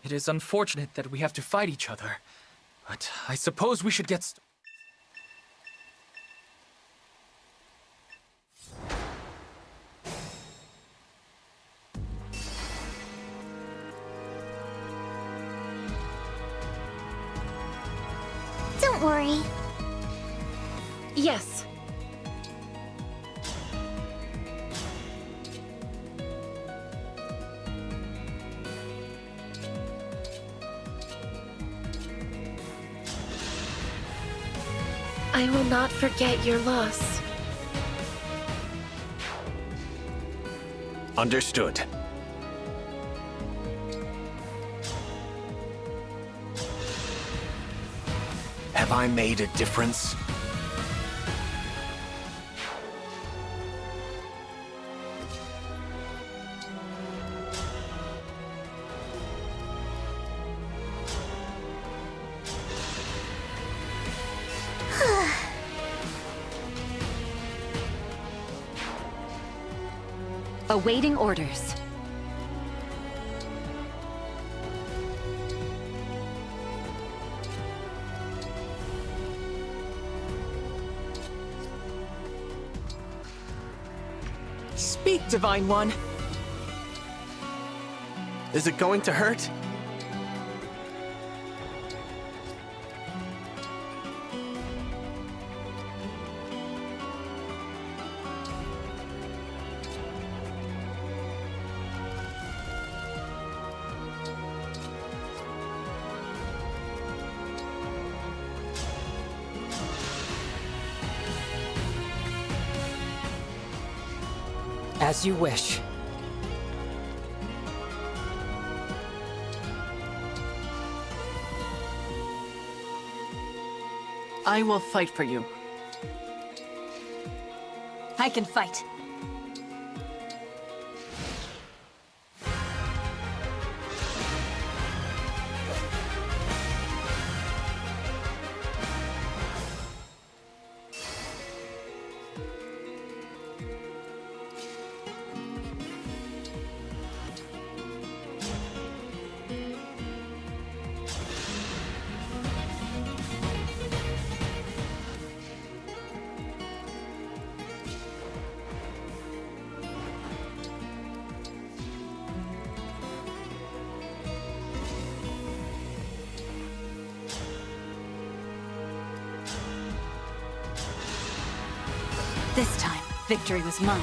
It is unfortunate that we have to fight each other, but I suppose we should get Don't worry. Yes. I will not forget your loss. Understood. Have I made a difference? Awaiting orders. Speak, Divine One! Is it going to hurt? As you wish. I will fight for you. I can fight. This time, victory was mine.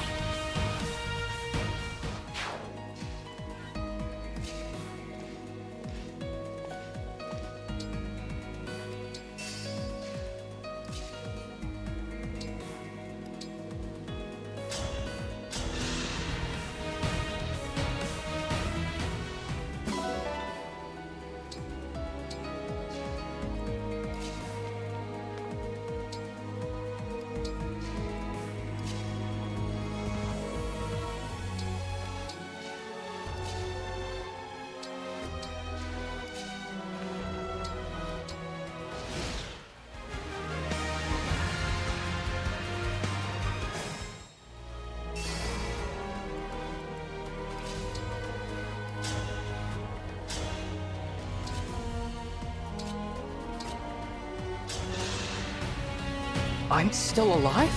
I'm still alive?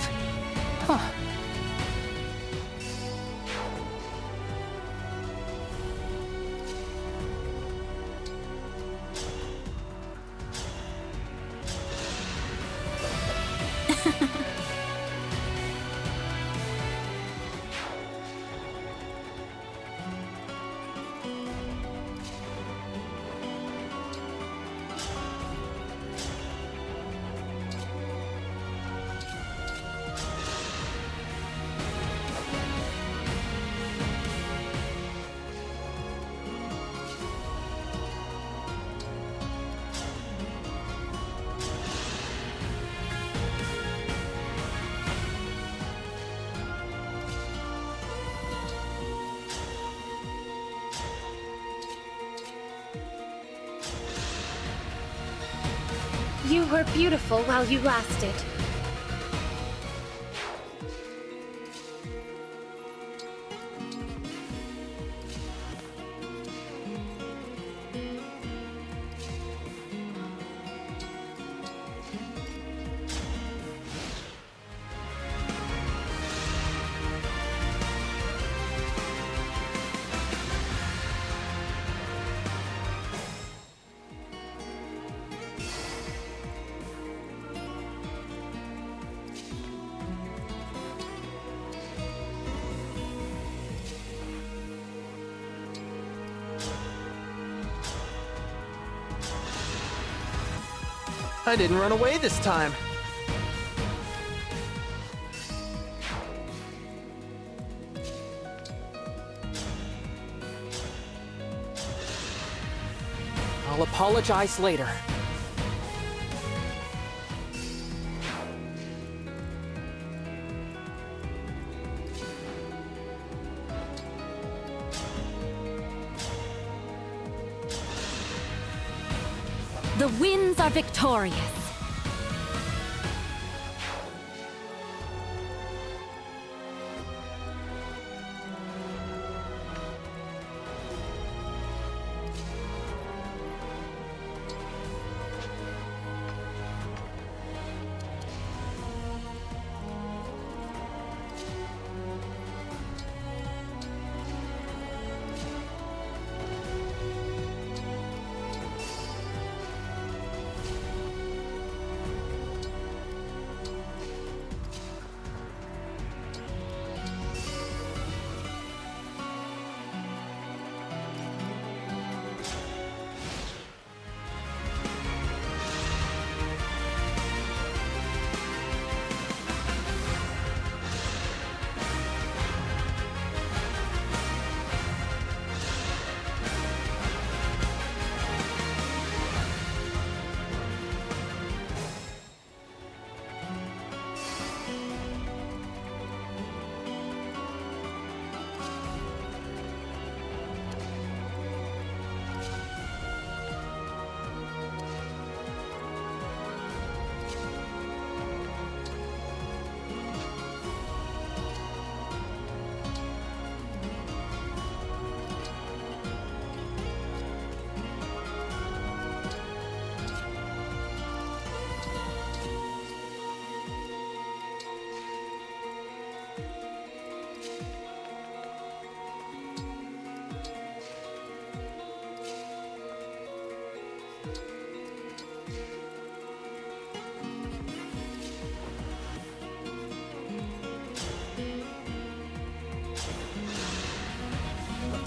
Huh. You were beautiful while you lasted. I didn't run away this time. I'll apologize later. The winds are victorious.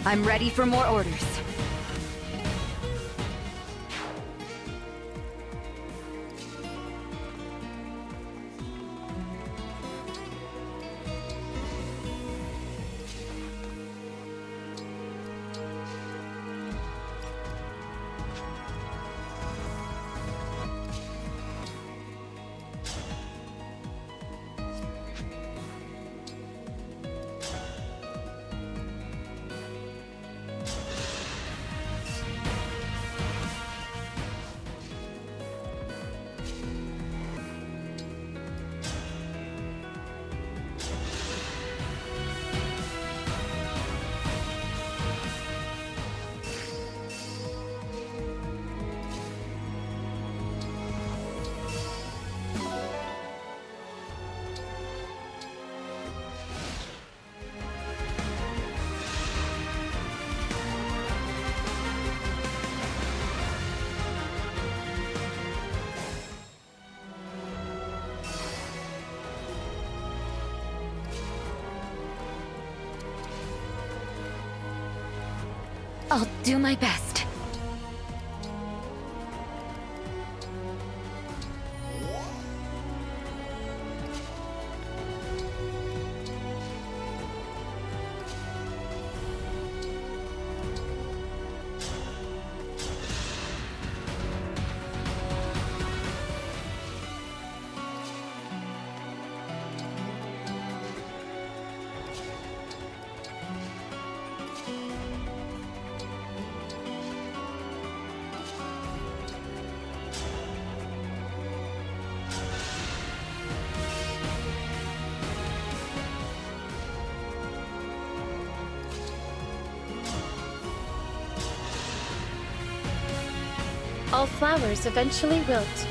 I'm ready for more orders. I'll do my best. All flowers eventually wilt.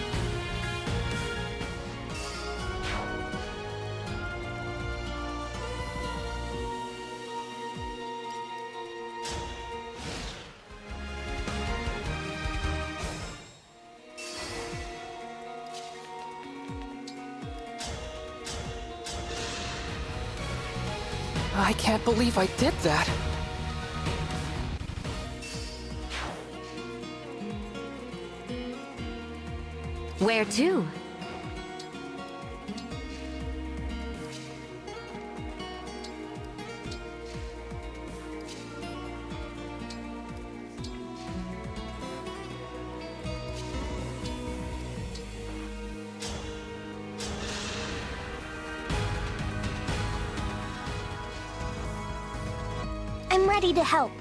I can't believe I did that. Where to? I'm ready to help.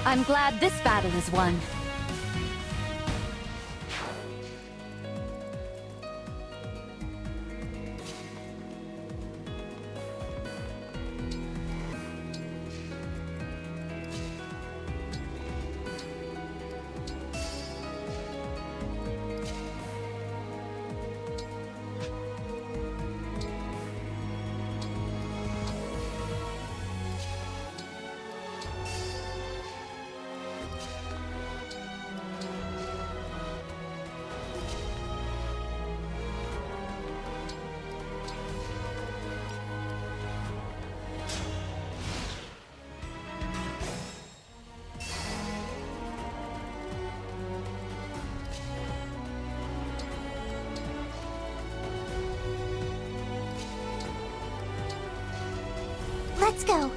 I'm glad this battle is won. Let's go.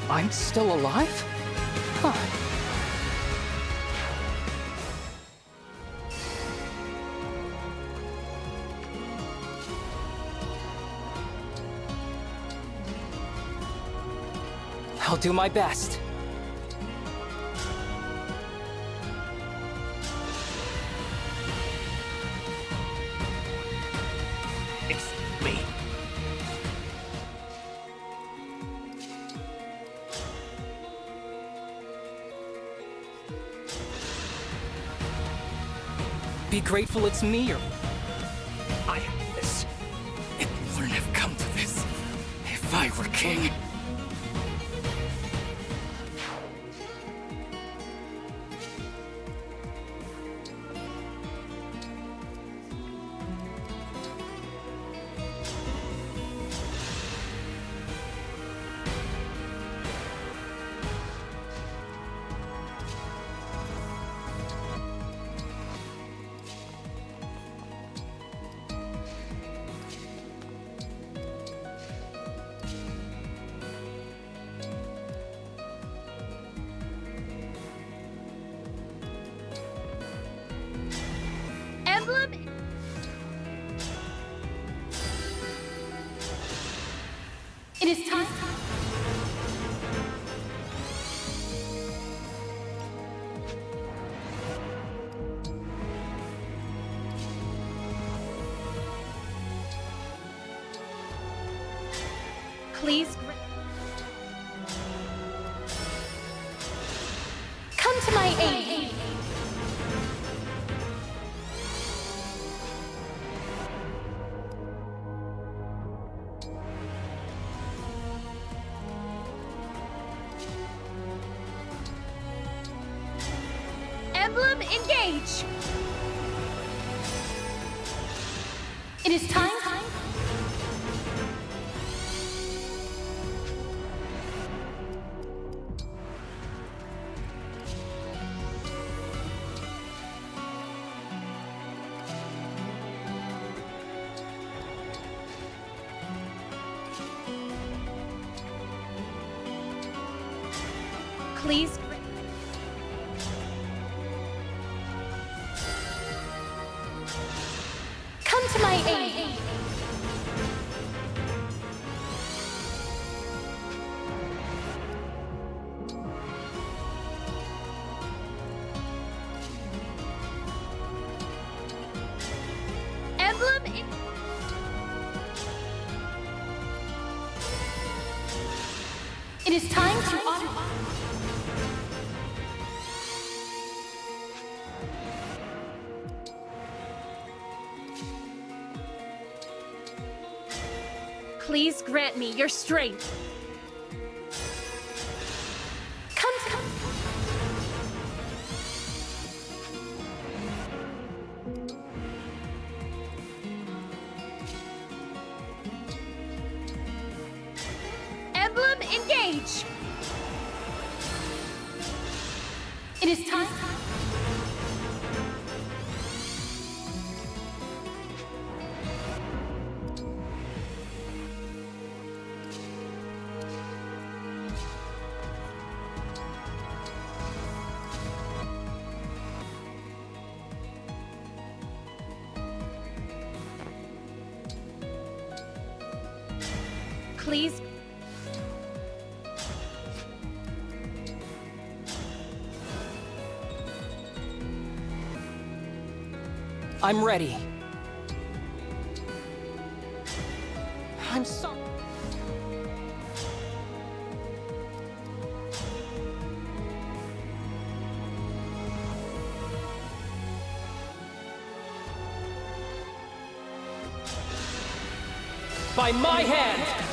I'm still alive? Huh. I'll do my best. It's me. be grateful it's me or... I have this. It wouldn't have come to this if I were king. Emblem. It is time. Please. Come to my aid. Emblem, engage! It is time. Please. Come to my aid. Emblem. It is time to honor. Please grant me your strength. Come to... Emblem, engage! It is time. Please. I'm ready. I'm sorry. By my hand!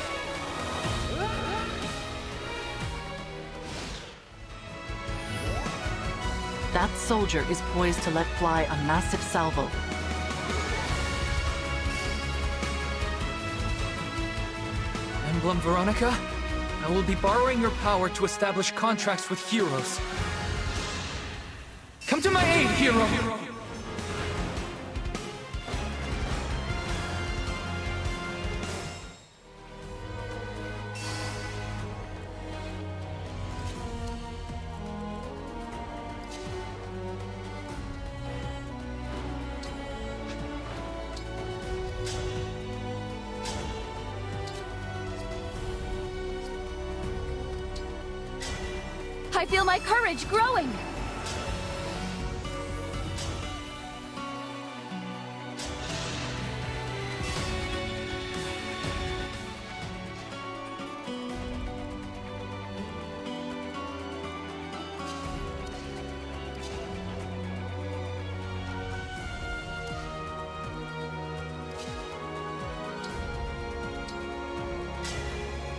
That soldier is poised to let fly a massive salvo. Emblem Veronica, I will be borrowing your power to establish contracts with heroes. Come to my aid, hero! I feel my courage growing.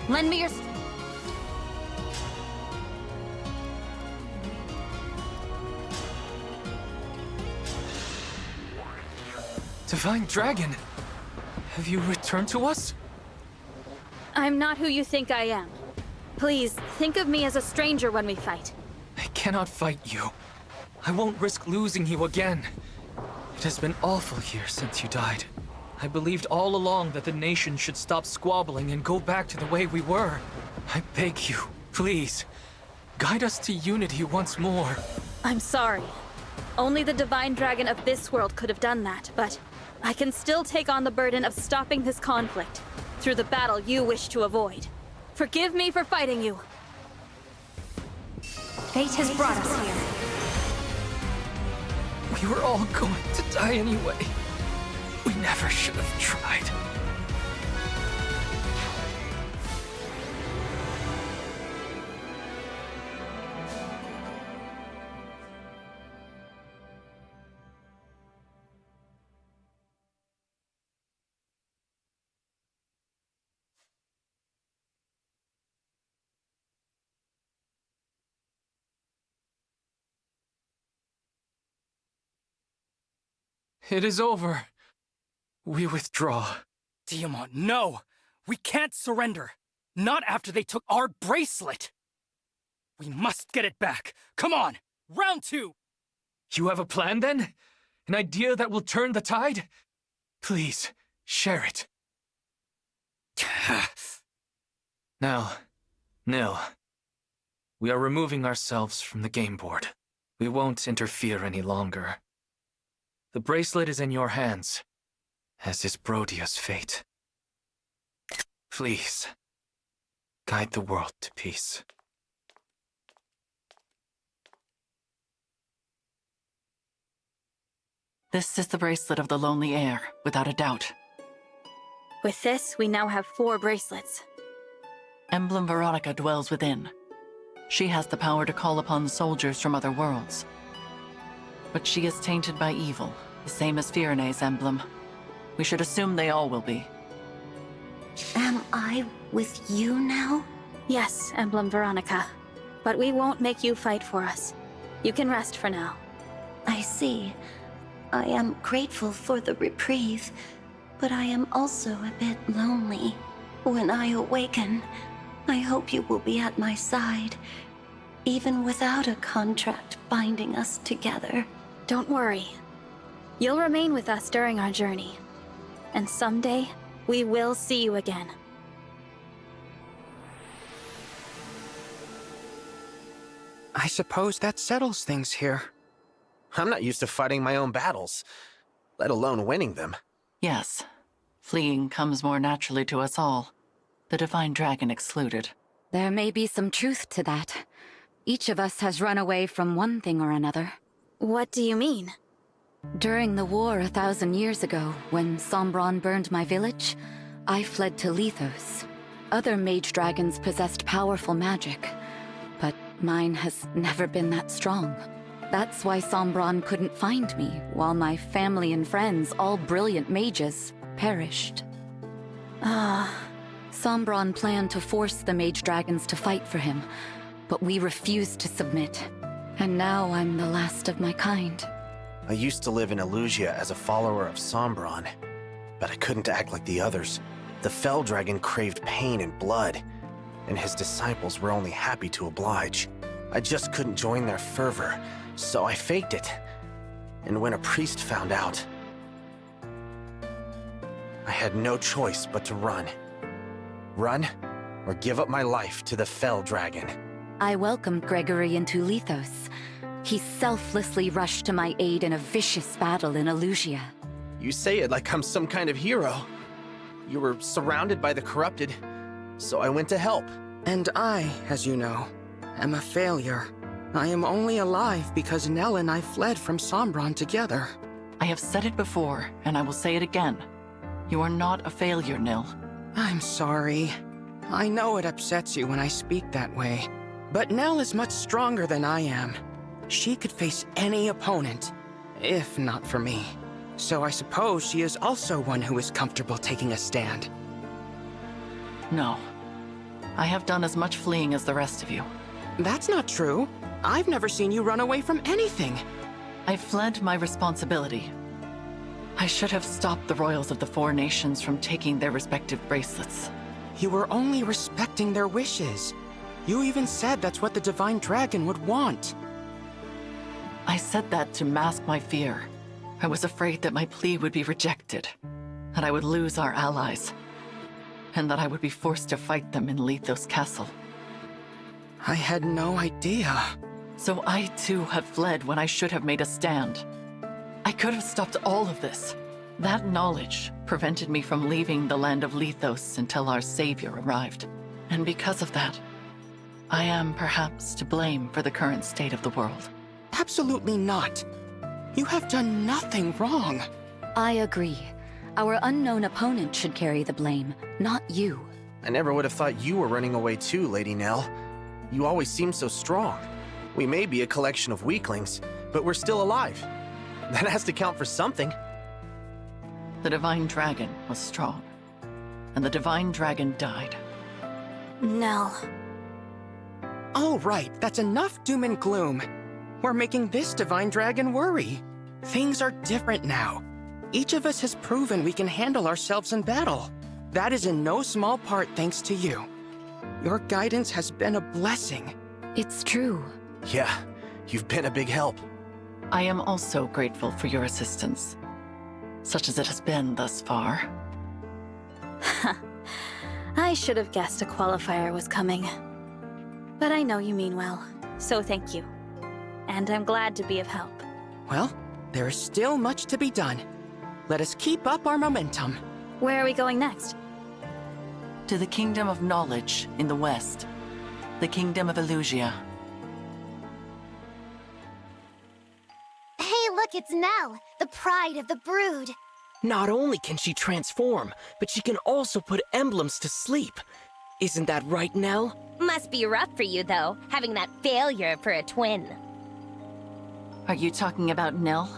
Lend me your... Divine Dragon, have you returned to us? I'm not who you think I am. Please, think of me as a stranger when we fight. I cannot fight you. I won't risk losing you again. It has been awful here since you died. I believed all along that the nation should stop squabbling and go back to the way we were. I beg you, please, guide us to unity once more. I'm sorry. Only the Divine Dragon of this world could have done that, but I can still take on the burden of stopping this conflict through the battle you wish to avoid. Forgive me for fighting you. Fate has brought us here. We were all going to die anyway. We never should have tried. It is over. We withdraw. Tiamat, no! We can't surrender! Not after they took our bracelet! We must get it back! Come on! Round 2! You have a plan then? An idea that will turn the tide? Please, share it. Now, Nil. We are removing ourselves from the game board. We won't interfere any longer. The bracelet is in your hands, as is Brodia's fate. Please, guide the world to peace. This is the bracelet of the Lonely Heir, without a doubt. With this, we now have 4 bracelets. Emblem Veronica dwells within. She has the power to call upon soldiers from other worlds. But she is tainted by evil, the same as Firene's emblem. We should assume they all will be. Am I with you now? Yes, Emblem Veronica. But we won't make you fight for us. You can rest for now. I see. I am grateful for the reprieve, but I am also a bit lonely. When I awaken, I hope you will be at my side, even without a contract binding us together. Don't worry. You'll remain with us during our journey. And someday, we will see you again. I suppose that settles things here. I'm not used to fighting my own battles, let alone winning them. Yes. Fleeing comes more naturally to us all. The Divine Dragon excluded. There may be some truth to that. Each of us has run away from one thing or another. What do you mean? During the war 1,000 years ago, when Sombron burned my village, I fled to Lethos. Other mage dragons possessed powerful magic, but mine has never been that strong. That's why Sombron couldn't find me, while my family and friends, all brilliant mages, perished. Sombron planned to force the mage dragons to fight for him, but we refused to submit. And now I'm the last of my kind. I used to live in Elusia as a follower of Sombron, but I couldn't act like the others. The Fell Dragon craved pain and blood, and his disciples were only happy to oblige. I just couldn't join their fervor, so I faked it. And when a priest found out, I had no choice but to run. Run, or give up my life to the Fell Dragon. I welcomed Gregory into Lethos. He selflessly rushed to my aid in a vicious battle in Elusia. You say it like I'm some kind of hero. You were surrounded by the corrupted, so I went to help. And I, as you know, am a failure. I am only alive because Nell and I fled from Sombron together. I have said it before, and I will say it again. You are not a failure, Nil. I'm sorry. I know it upsets you when I speak that way, but Nell is much stronger than I am. She could face any opponent, if not for me. So I suppose she is also one who is comfortable taking a stand. No. I have done as much fleeing as the rest of you. That's not true. I've never seen you run away from anything. I fled my responsibility. I should have stopped the royals of the four nations from taking their respective bracelets. You were only respecting their wishes. You even said that's what the Divine Dragon would want. I said that to mask my fear. I was afraid that my plea would be rejected, that I would lose our allies, and that I would be forced to fight them in Lethos Castle. I had no idea. So I too have fled when I should have made a stand. I could have stopped all of this. That knowledge prevented me from leaving the land of Lethos until our savior arrived. And because of that, I am perhaps to blame for the current state of the world. Absolutely not. You have done nothing wrong. I agree. Our unknown opponent should carry the blame, not you. I never would have thought you were running away too, Lady Nell. You always seem so strong. We may be a collection of weaklings, but we're still alive. That has to count for something. The Divine Dragon was strong, and the Divine Dragon died. Nell. All right, that's enough doom and gloom. We're making this Divine Dragon worry. Things are different now. Each of us has proven we can handle ourselves in battle. That is in no small part thanks to you. Your guidance has been a blessing. It's true. Yeah, you've been a big help. I am also grateful for your assistance, such as it has been thus far. I should have guessed a qualifier was coming. But I know you mean well, so thank you. And I'm glad to be of help. Well, there is still much to be done. Let us keep up our momentum. Where are we going next? To the Kingdom of Knowledge in the west, the Kingdom of Illusia. Hey, look, it's Nell, the pride of the brood. Not only can she transform, but she can also put emblems to sleep. Isn't that right, Nell? Must be rough for you, though, having that failure for a twin. Are you talking about Nell?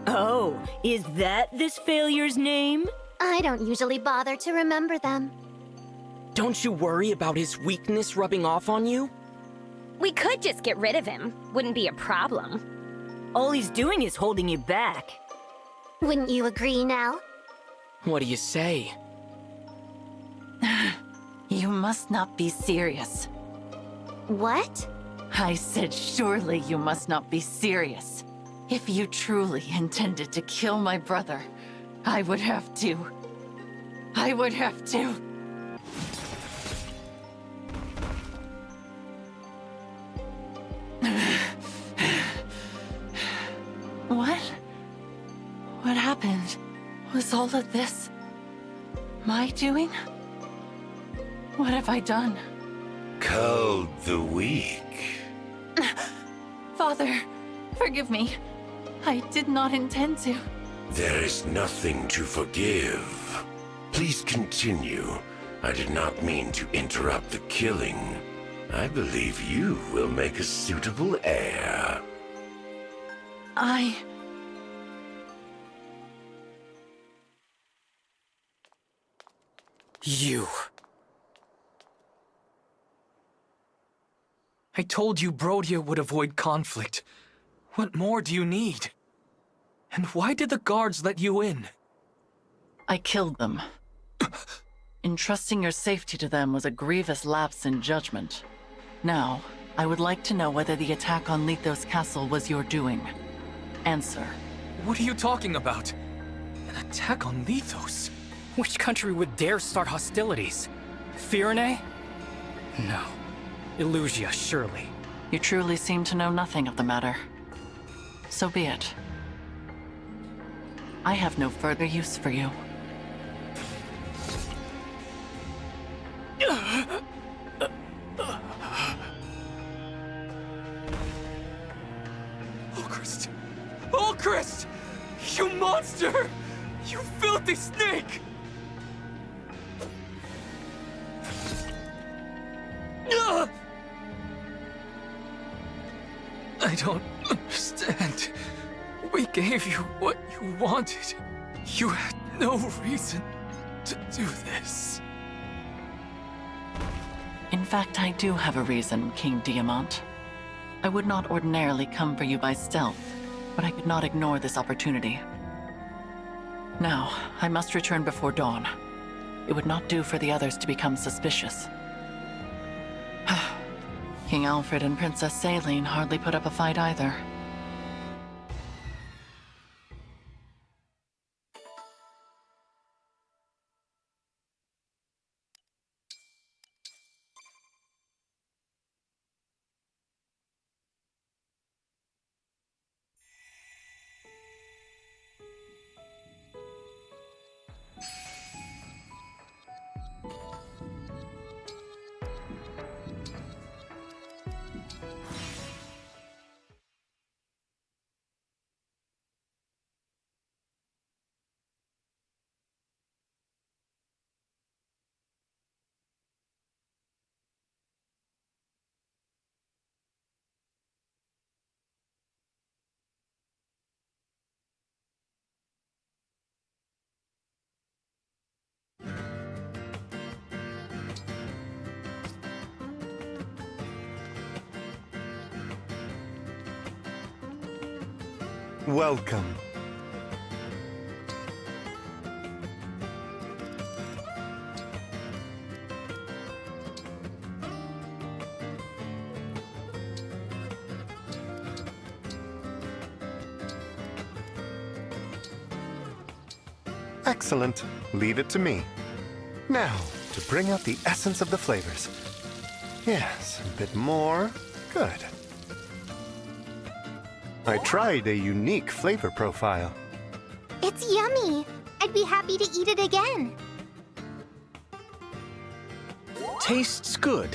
Oh, is that this failure's name? I don't usually bother to remember them. Don't you worry about his weakness rubbing off on you? We could just get rid of him. Wouldn't be a problem. All he's doing is holding you back. Wouldn't you agree, Nell? What do you say? You must not be serious. What? I said surely you must not be serious. If you truly intended to kill my brother, I would have to. What? What happened? Was all of this my doing? What have I done? Called the weak. Father, forgive me. I did not intend to. There is nothing to forgive. Please continue. I did not mean to interrupt the killing. I believe you will make a suitable heir. You. I told you Brodia would avoid conflict. What more do you need? And why did the guards let you in? I killed them. Entrusting your safety to them was a grievous lapse in judgment. Now, I would like to know whether the attack on Lethos Castle was your doing. Answer. What are you talking about? An attack on Lethos? Which country would dare start hostilities? Firene? No. Illusia, surely. You truly seem to know nothing of the matter. So be it. I have no further use for you. Ulchrist! Ulchrist! You monster! You filthy snake! I don't understand. We gave you what you wanted. You had no reason to do this. In fact, I do have a reason, King Diamant. I would not ordinarily come for you by stealth, but I could not ignore this opportunity. Now, I must return before dawn. It would not do for the others to become suspicious. King Alfred and Princess Saline hardly put up a fight either. Welcome. Excellent. Leave it to me. Now, to bring out the essence of the flavors. Yes, a bit more. Good. I tried a unique flavor profile. It's yummy. I'd be happy to eat it again. Tastes good.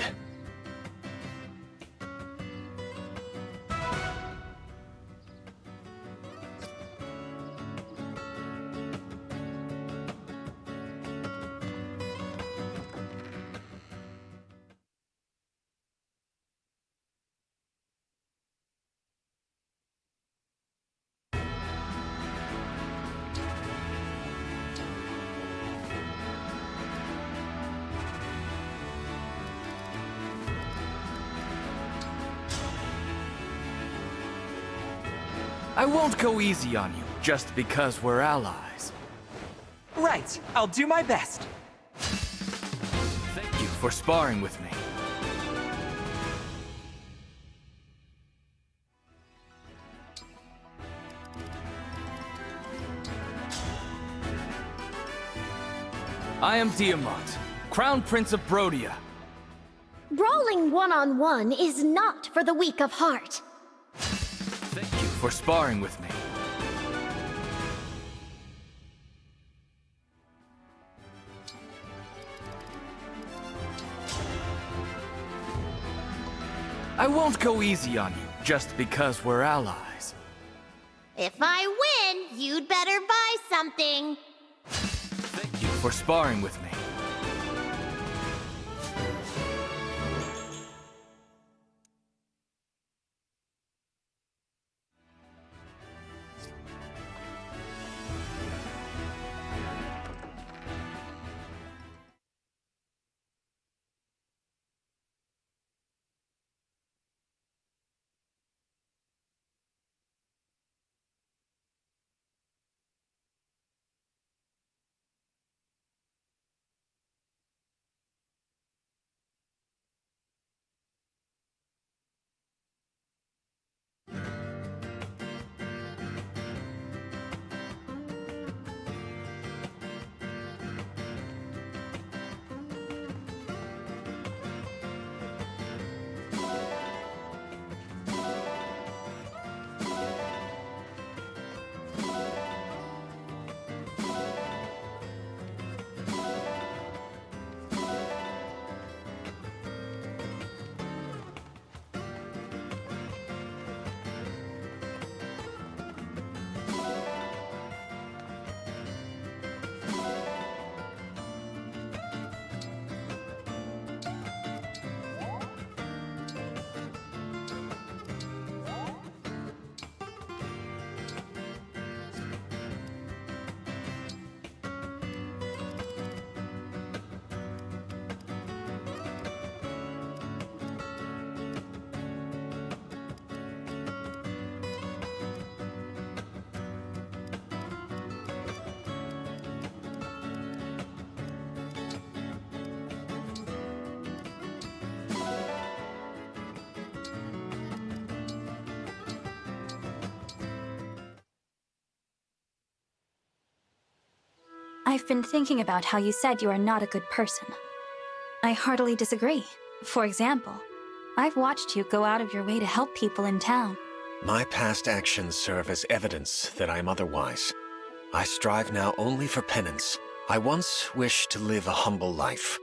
I won't go easy on you just because we're allies. Right, I'll do my best. Thank you for sparring with me. I am Diamant, Crown Prince of Brodia. Brawling one-on-one is not for the weak of heart. Thank you for sparring with me. I won't go easy on you just because we're allies. If I win, you'd better buy something. Thank you for sparring with me. I've been thinking about how you said you are not a good person. I heartily disagree. For example, I've watched you go out of your way to help people in town. My past actions serve as evidence that I am otherwise. I strive now only for penance. I once wished to live a humble life.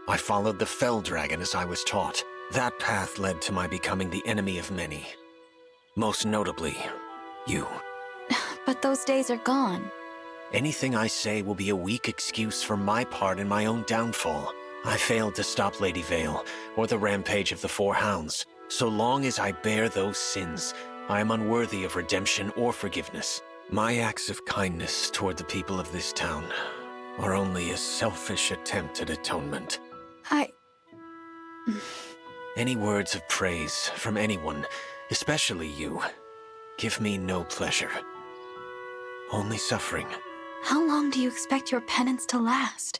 I followed the Fell Dragon as I was taught. That path led to my becoming the enemy of many. Most notably, you. But those days are gone. Anything I say will be a weak excuse for my part in my own downfall. I failed to stop Lady Vale, or the rampage of the Four Hounds. So long as I bear those sins, I am unworthy of redemption or forgiveness. My acts of kindness toward the people of this town are only a selfish attempt at atonement. Any words of praise from anyone, especially you, give me no pleasure. Only suffering. How long do you expect your penance to last?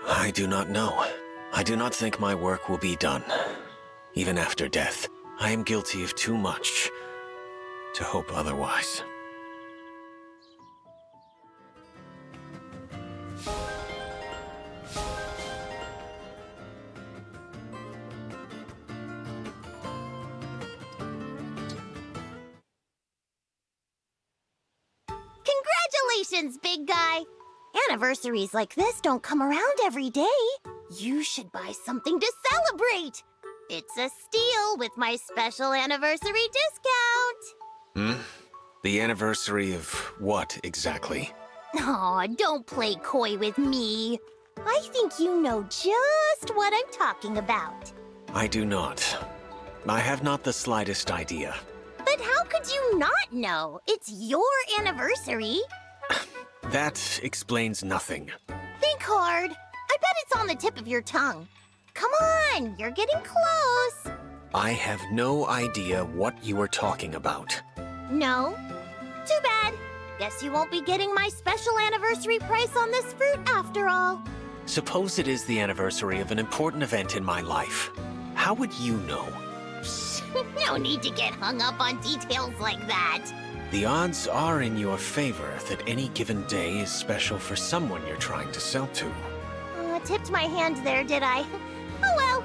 I do not know. I do not think my work will be done. Even after death, I am guilty of too much to hope otherwise. Congratulations, big guy! Anniversaries like this don't come around every day. You should buy something to celebrate! It's a steal with my special anniversary discount! The anniversary of what, exactly? Aw, don't play coy with me. I think you know just what I'm talking about. I do not. I have not the slightest idea. But how could you not know? It's your anniversary. That explains nothing. Think hard. I bet it's on the tip of your tongue. Come on, you're getting close. I have no idea what you are talking about. No? Too bad. Guess you won't be getting my special anniversary price on this fruit after all. Suppose it is the anniversary of an important event in my life. How would you know? No need to get hung up on details like that. The odds are in your favor that any given day is special for someone you're trying to sell to. Tipped my hand there, did I? Oh well,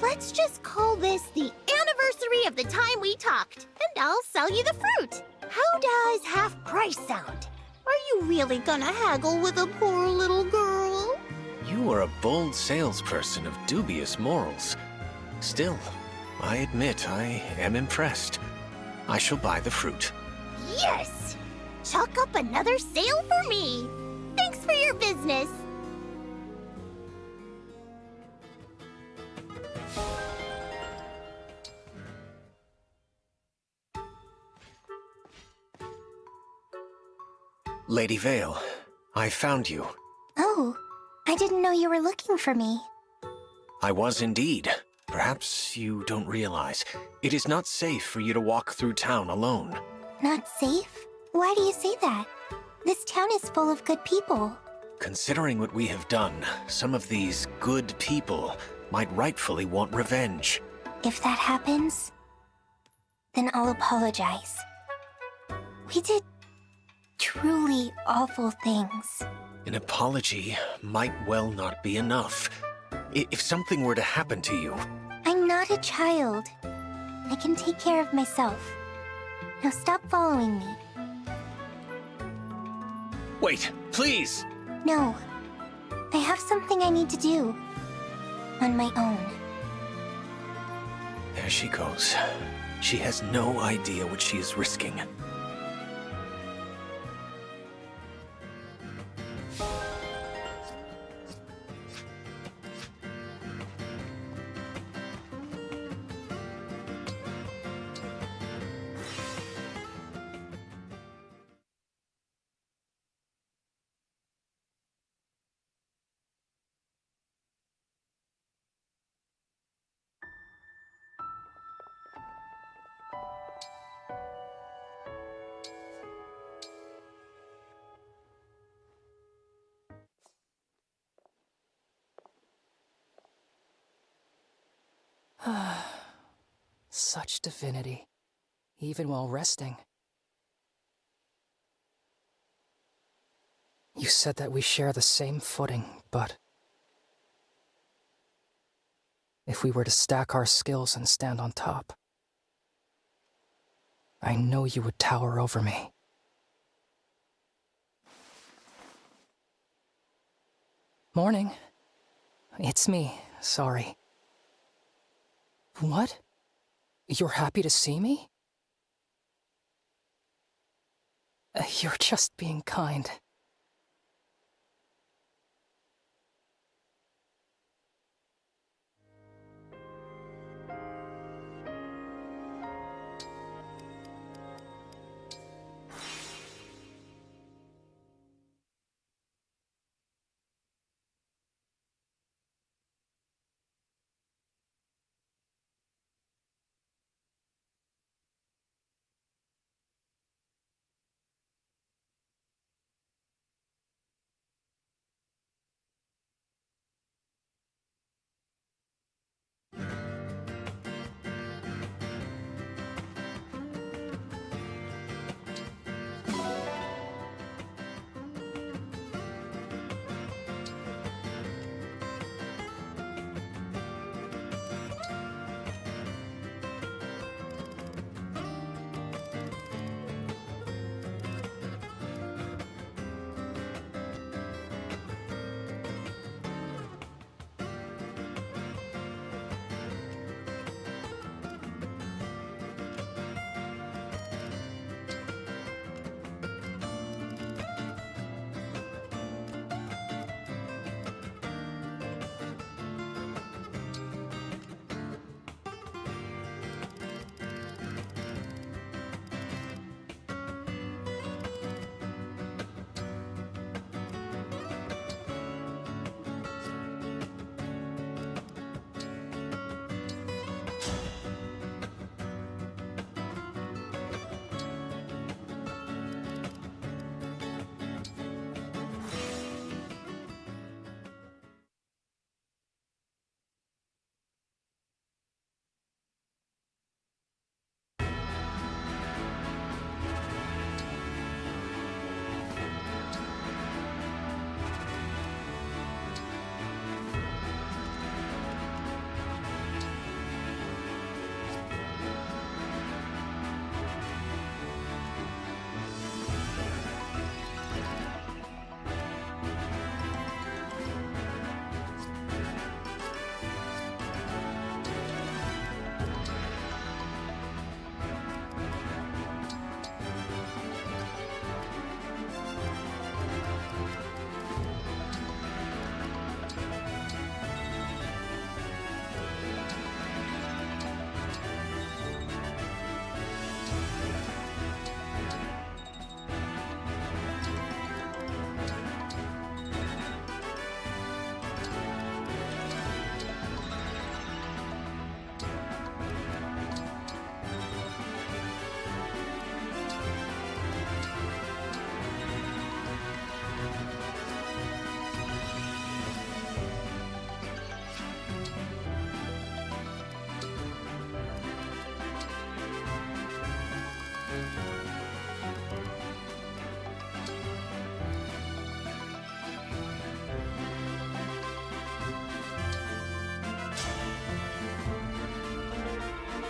let's just call this the anniversary of the time we talked, and I'll sell you the fruit. How does half price sound? Are you really gonna haggle with a poor little girl? You are a bold salesperson of dubious morals. Still, I admit I am impressed. I shall buy the fruit. Yes! Chalk up another sale for me. Thanks for your business. Lady Vale, I found you. Oh, I didn't know you were looking for me. I was indeed. Perhaps you don't realize. It is not safe for you to walk through town alone. Not safe? Why do you say that? This town is full of good people. Considering what we have done, some of these good people might rightfully want revenge. If that happens, then I'll apologize. We did truly awful things. An apology might well not be enough. If something were to happen to you... I'm not a child. I can take care of myself. Now stop following me. Wait, please! No. I have something I need to do. On my own. There she goes. She has no idea what she is risking. Such divinity, even while resting. You said that we share the same footing, but... if we were to stack our skills and stand on top, I know you would tower over me. Morning. It's me, sorry. What? You're happy to see me? You're just being kind.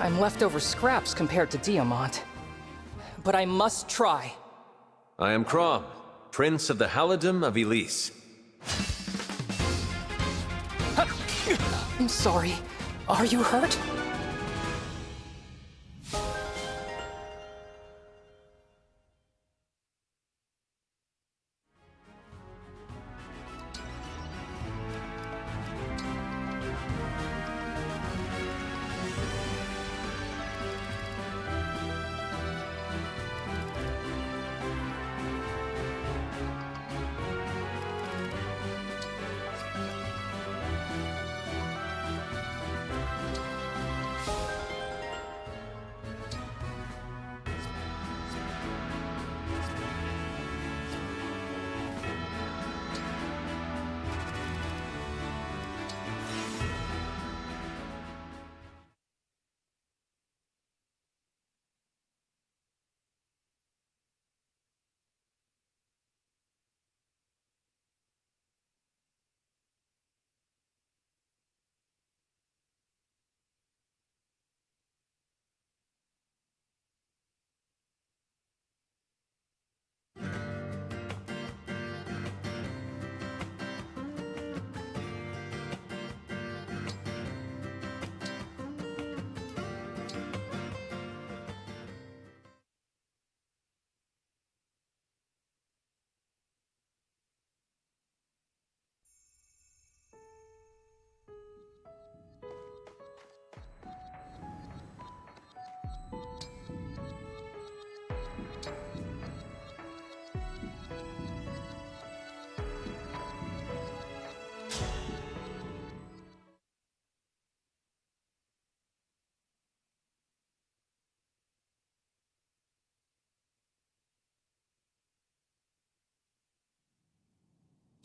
I'm leftover scraps compared to Diamant. But I must try. I am Crom, Prince of the Halidom of Elise. I'm sorry. Are you hurt?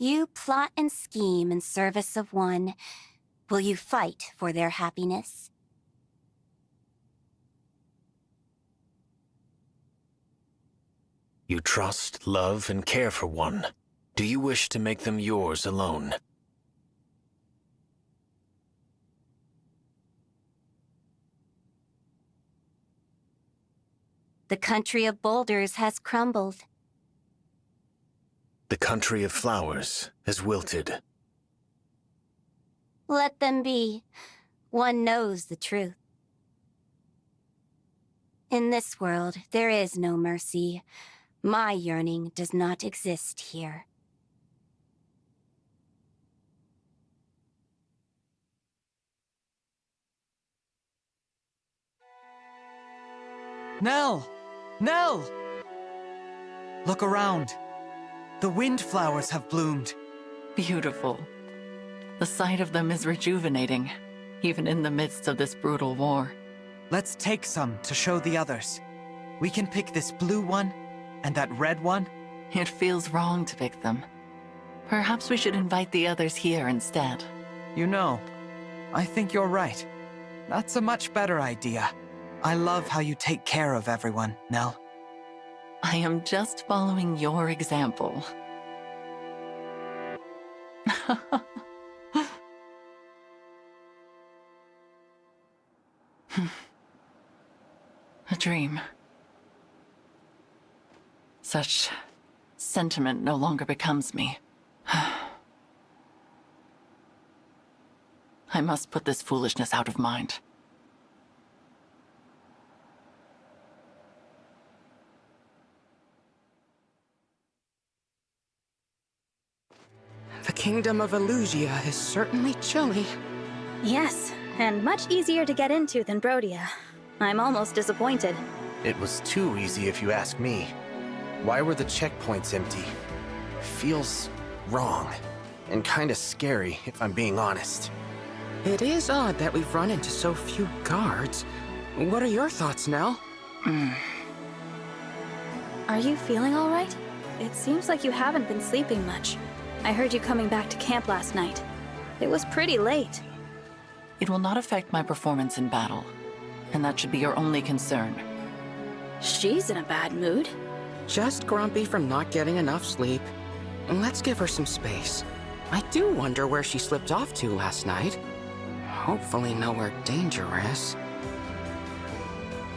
You plot and scheme in service of one. Will you fight for their happiness? You trust, love, and care for one. Do you wish to make them yours alone? The country of boulders has crumbled. The country of flowers has wilted. Let them be. One knows the truth. In this world, there is no mercy. My yearning does not exist here. Nell! Nell! Look around. The windflowers have bloomed. Beautiful. The sight of them is rejuvenating, even in the midst of this brutal war. Let's take some to show the others. We can pick this blue one and that red one. It feels wrong to pick them. Perhaps we should invite the others here instead. You know, I think you're right. That's a much better idea. I love how you take care of everyone, Nell. I am just following your example. A dream. Such sentiment no longer becomes me. I must put this foolishness out of mind. The kingdom of Elusia is certainly chilly. Yes, and much easier to get into than Brodia. I'm almost disappointed. It was too easy if you ask me. Why were the checkpoints empty? Feels wrong. And kinda scary, if I'm being honest. It is odd that we've run into so few guards. What are your thoughts, Nell? Are you feeling all right? It seems like you haven't been sleeping much. I heard you coming back to camp last night. It was pretty late. It will not affect my performance in battle, and that should be your only concern. She's in a bad mood. Just grumpy from not getting enough sleep. Let's give her some space. I do wonder where she slipped off to last night. Hopefully nowhere dangerous.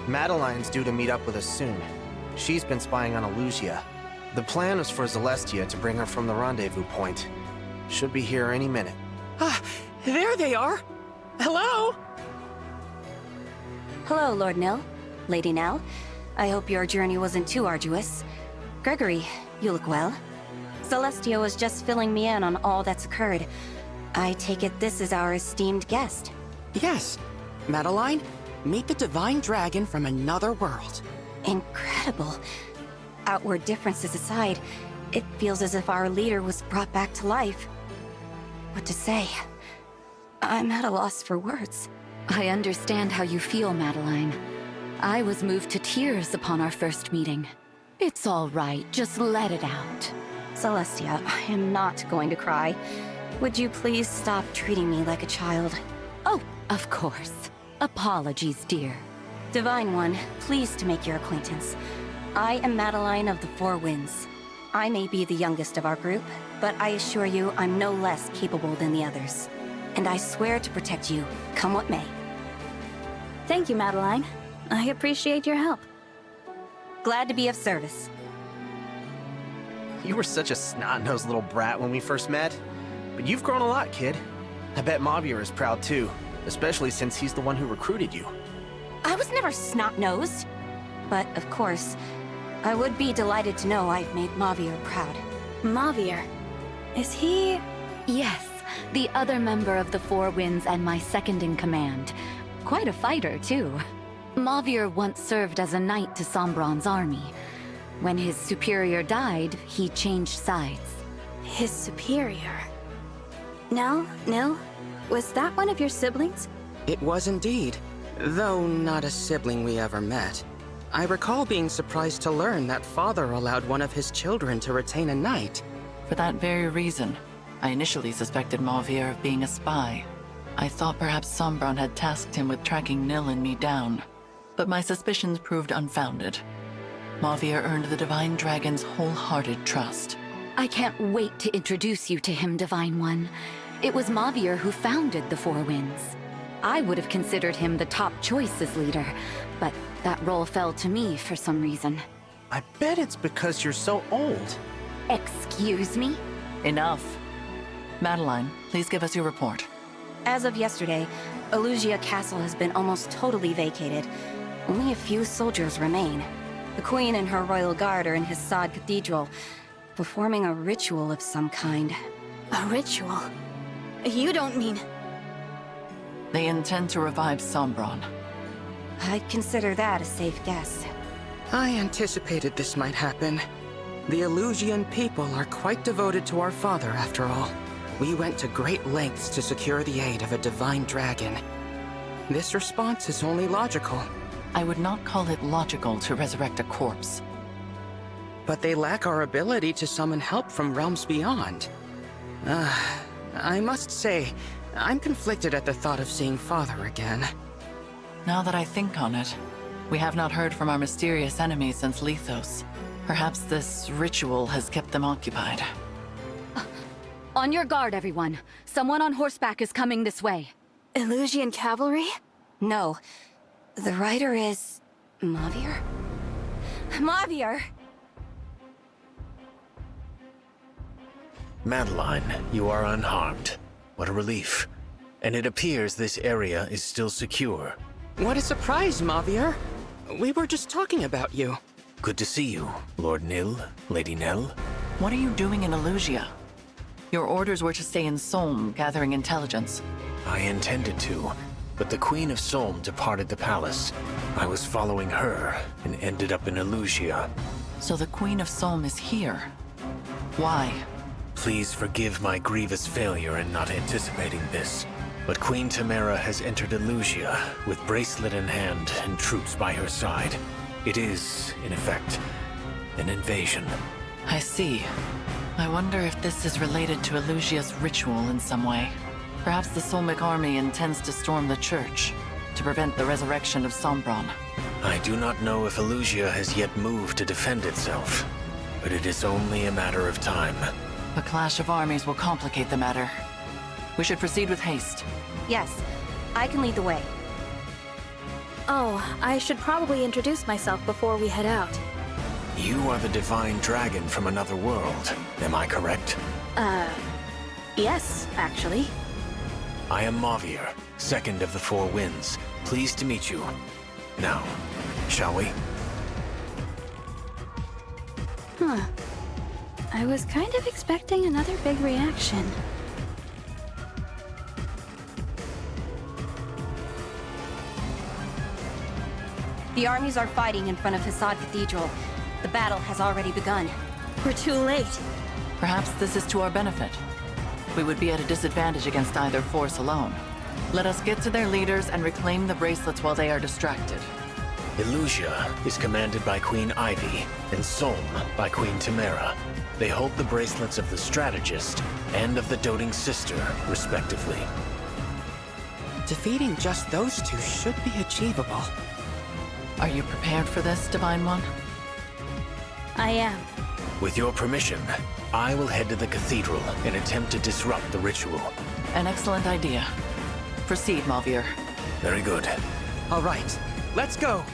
Madeline's due to meet up with us soon. She's been spying on Elusia. The plan was for Celestia to bring her from the rendezvous point. Should be here any minute. Ah, there they are! Hello? Hello, Lord Nell. Lady Nell. I hope your journey wasn't too arduous. Gregory, you look well. Celestia was just filling me in on all that's occurred. I take it this is our esteemed guest. Yes. Madeline, meet the divine dragon from another world. Incredible. Outward differences aside, it feels as if our leader was brought back to life. What to say? I'm at a loss for words. I understand how you feel, Madeline. I was moved to tears upon our first meeting. It's all right, just let it out. Celestia, I am not going to cry. Would you please stop treating me like a child? Oh, of course. Apologies, dear. Divine One, pleased to make your acquaintance. I am Madeline of the Four Winds. I may be the youngest of our group, but I assure you I'm no less capable than the others. And I swear to protect you, come what may. Thank you, Madeline. I appreciate your help. Glad to be of service. You were such a snot-nosed little brat when we first met. But you've grown a lot, kid. I bet Mavier is proud too, especially since he's the one who recruited you. I was never snot-nosed. But, of course, I would be delighted to know I've made Mavier proud. Mavier? Is he... Yes, the other member of the Four Winds and my second in command. Quite a fighter, too. Mavier once served as a knight to Sombron's army. When his superior died, he changed sides. His superior? Nell? Was that one of your siblings? It was indeed, though not a sibling we ever met. I recall being surprised to learn that father allowed one of his children to retain a knight. For that very reason, I initially suspected Mauvir of being a spy. I thought perhaps Sombron had tasked him with tracking Nil and me down, but my suspicions proved unfounded. Mauvir earned the Divine Dragon's wholehearted trust. I can't wait to introduce you to him, Divine One. It was Mauvir who founded the Four Winds. I would have considered him the top choice as leader, but that role fell to me for some reason. I bet it's because you're so old. Excuse me? Enough. Madeline, please give us your report. As of yesterday, Elugia Castle has been almost totally vacated. Only a few soldiers remain. The Queen and her royal guard are in Hissad Cathedral, performing a ritual of some kind. A ritual? You don't mean... They intend to revive Sombron. I'd consider that a safe guess. I anticipated this might happen. The Elusian people are quite devoted to our father, after all. We went to great lengths to secure the aid of a divine dragon. This response is only logical. I would not call it logical to resurrect a corpse. But they lack our ability to summon help from realms beyond. I must say, I'm conflicted at the thought of seeing Father again. Now that I think on it, we have not heard from our mysterious enemies since Lethos. Perhaps this ritual has kept them occupied. On your guard, everyone. Someone on horseback is coming this way. Elusian cavalry? No. The rider is... Mauvir? Mauvir! Madeline, you are unharmed. What a relief. And it appears this area is still secure. What a surprise, Mauvir! We were just talking about you. Good to see you, Lord Nil, Lady Nell. What are you doing in Elugia? Your orders were to stay in Solm, gathering intelligence. I intended to, but the Queen of Solm departed the palace. I was following her and ended up in Elugia. So the Queen of Solm is here. Why? Please forgive my grievous failure in not anticipating this, but Queen Tamara has entered Elugia with bracelet in hand and troops by her side. It is, in effect, an invasion. I see. I wonder if this is related to Elugia's ritual in some way. Perhaps the Solmic army intends to storm the church to prevent the resurrection of Sombron. I do not know if Elugia has yet moved to defend itself, but it is only a matter of time. A clash of armies will complicate the matter. We should proceed with haste. Yes, I can lead the way. Oh, I should probably introduce myself before we head out. You are the divine dragon from another world, am I correct? Yes, actually. I am Mauvir, second of the Four Winds. Pleased to meet you. Now, shall we? Huh. I was kind of expecting another big reaction. The armies are fighting in front of Hissad Cathedral. The battle has already begun. We're too late. Perhaps this is to our benefit. We would be at a disadvantage against either force alone. Let us get to their leaders and reclaim the bracelets while they are distracted. Elugia is commanded by Queen Ivy, and Solm by Queen Tamara. They hold the bracelets of the Strategist and of the Doting Sister, respectively. Defeating just those two should be achievable. Are you prepared for this, Divine One? I am. With your permission, I will head to the cathedral and attempt to disrupt the ritual. An excellent idea. Proceed, Mauvir. Very good. All right, let's go!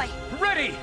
boy! Ready!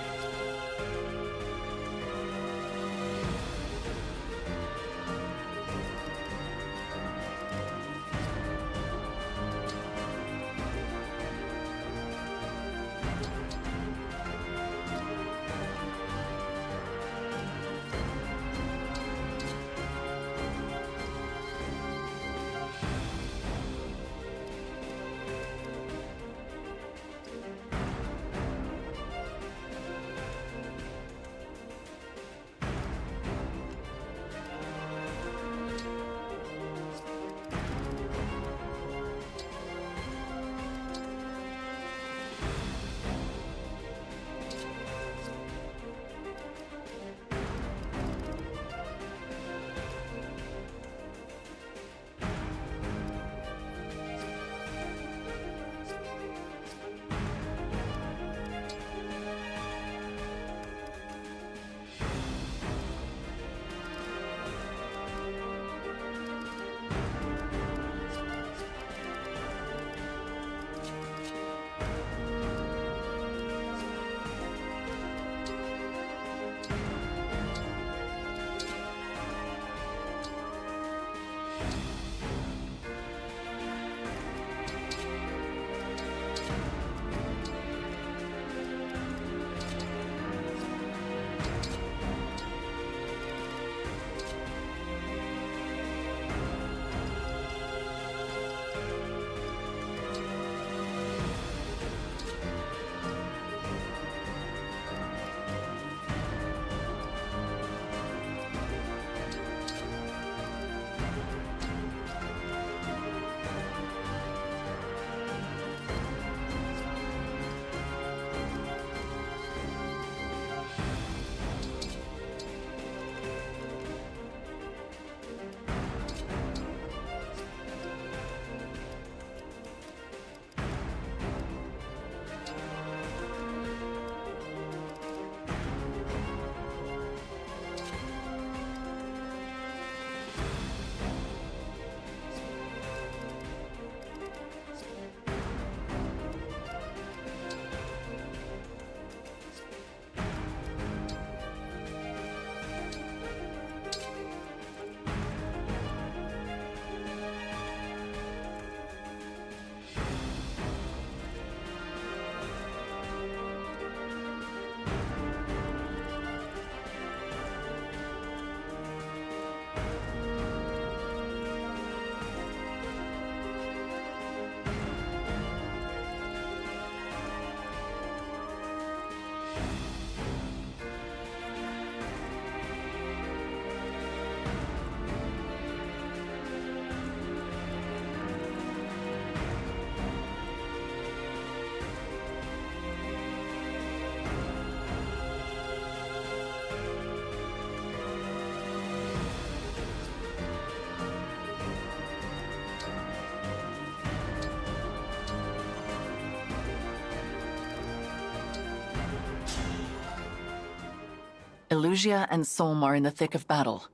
Elusia and Solm are in the thick of battle.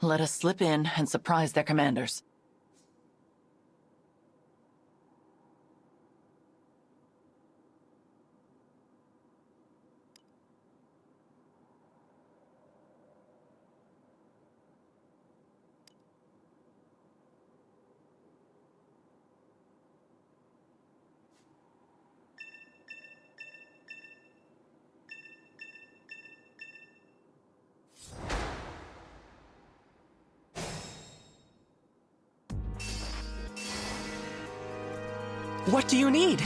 Let us slip in and surprise their commanders. What do you need?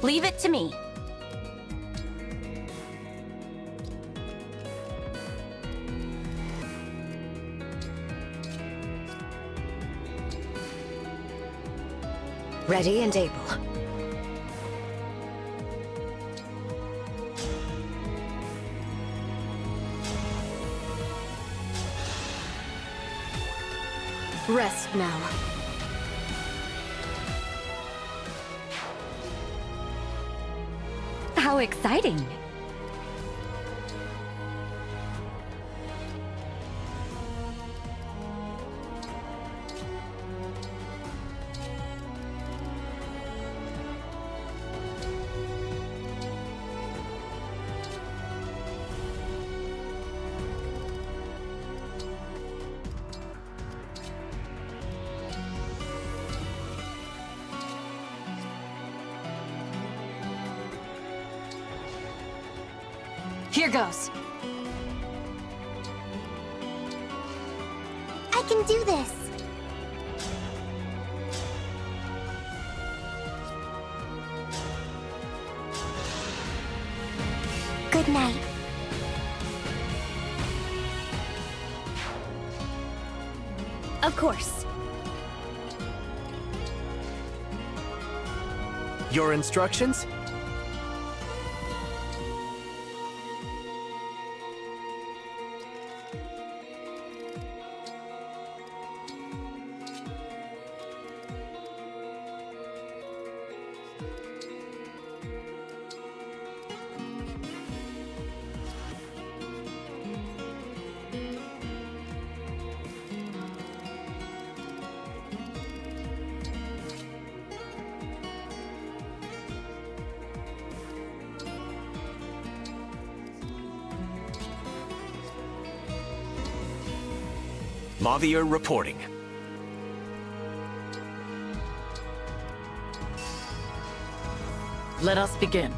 Leave it to me. Ready and able. Rest now. How exciting! Here goes. I can do this. Good night. Of course. Your instructions? Mavier reporting. Let us begin.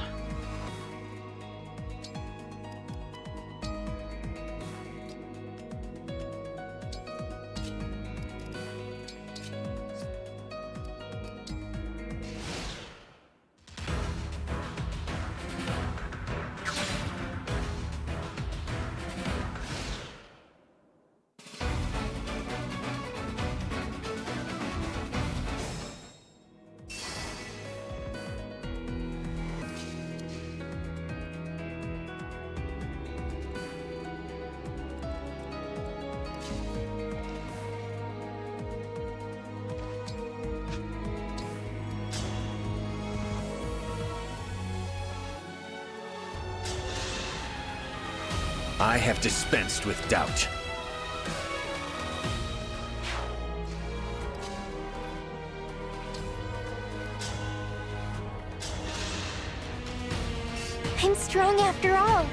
I have dispensed with doubt. I'm strong after all.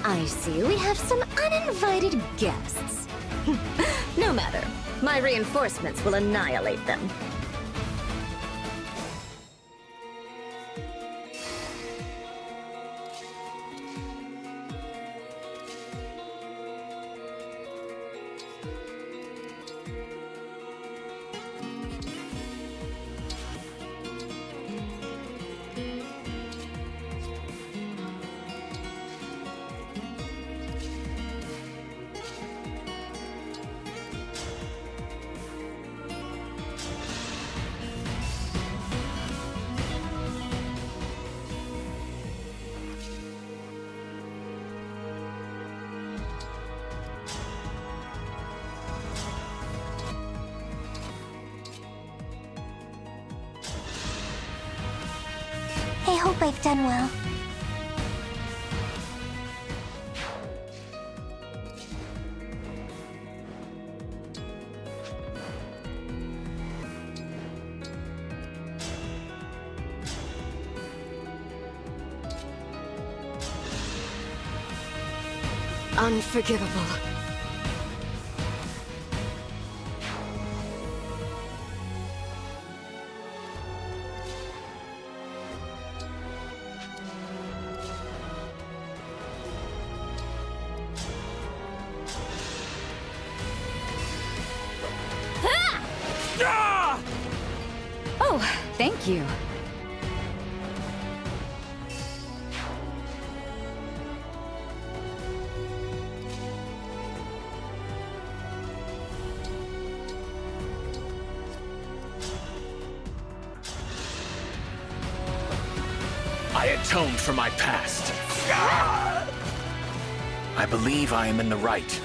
I see we have some uninvited guests. No matter. My reinforcements will annihilate them. I hope I've done well. Unforgivable. Oh, Oh, thank you. I atoned for my past. I believe I am in the right.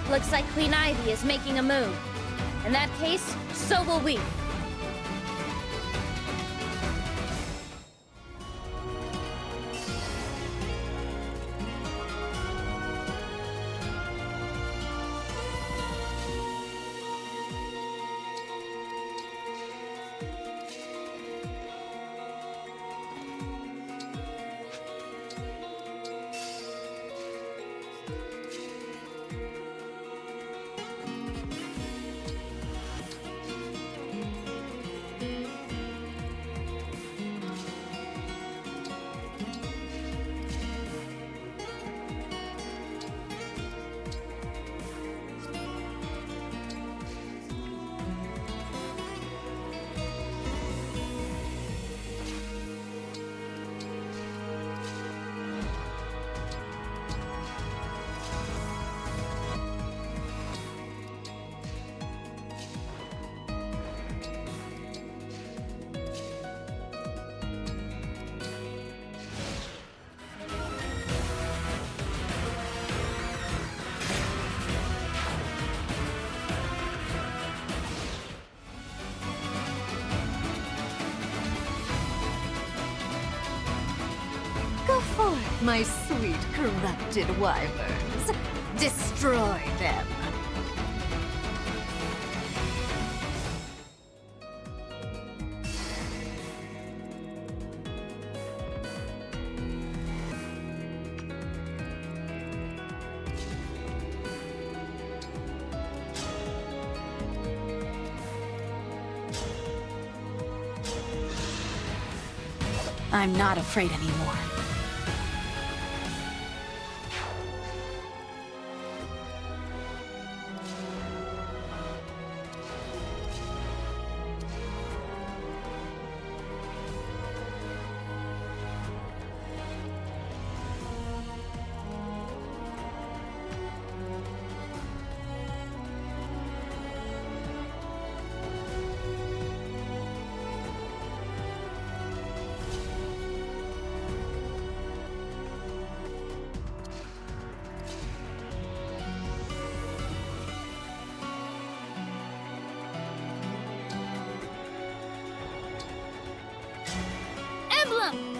Looks like Queen Ivy is making a move. In that case, so will we. Go forth, my sweet corrupted wyverns. Destroy them. I'm not afraid anymore. Emblem!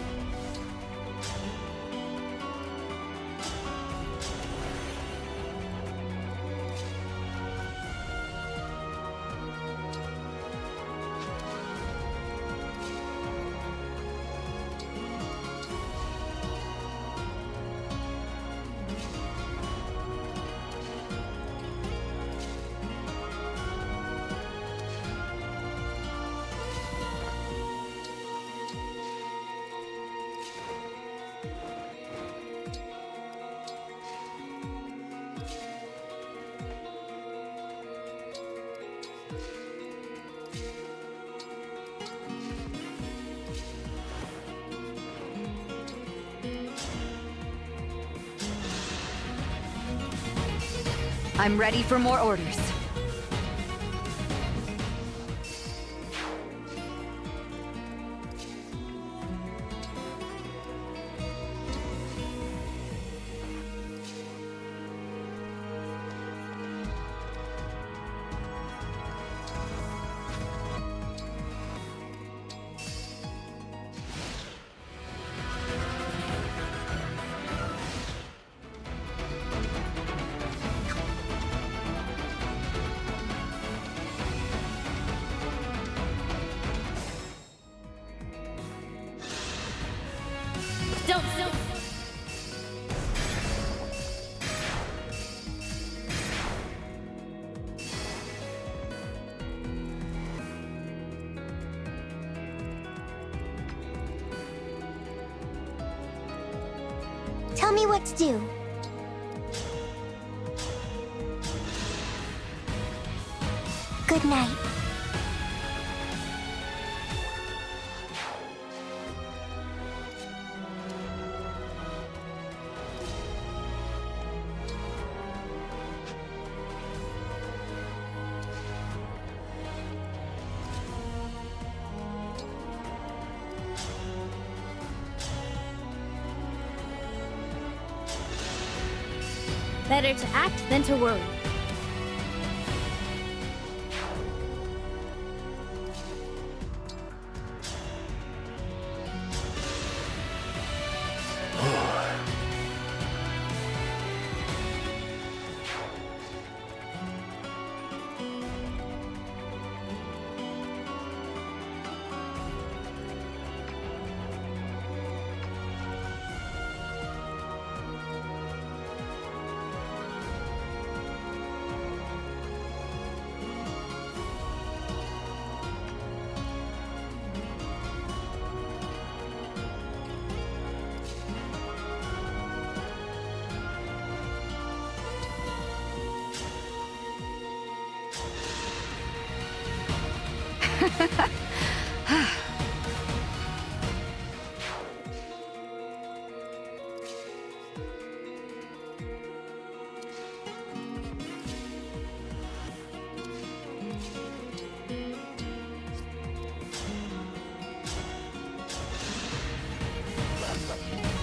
I'm ready for more orders. Don't. Tell me what to do. Good night. Better to act than to worry.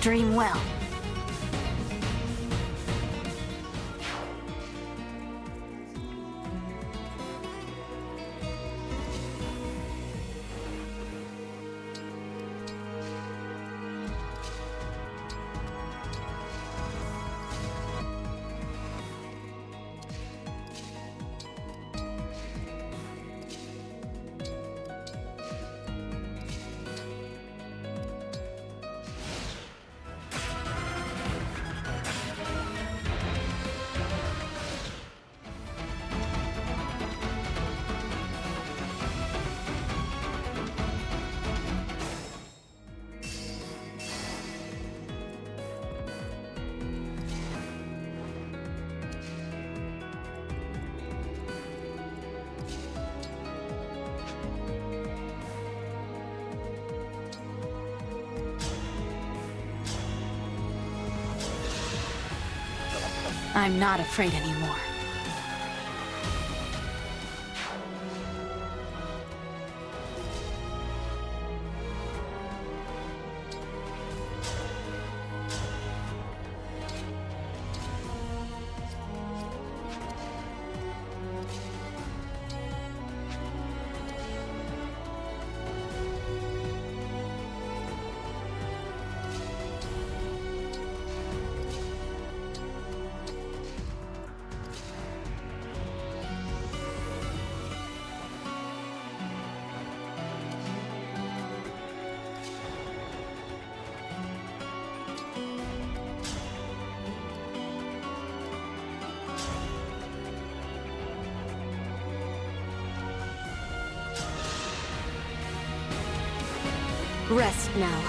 Dream well. I'm not afraid anymore. Rest now.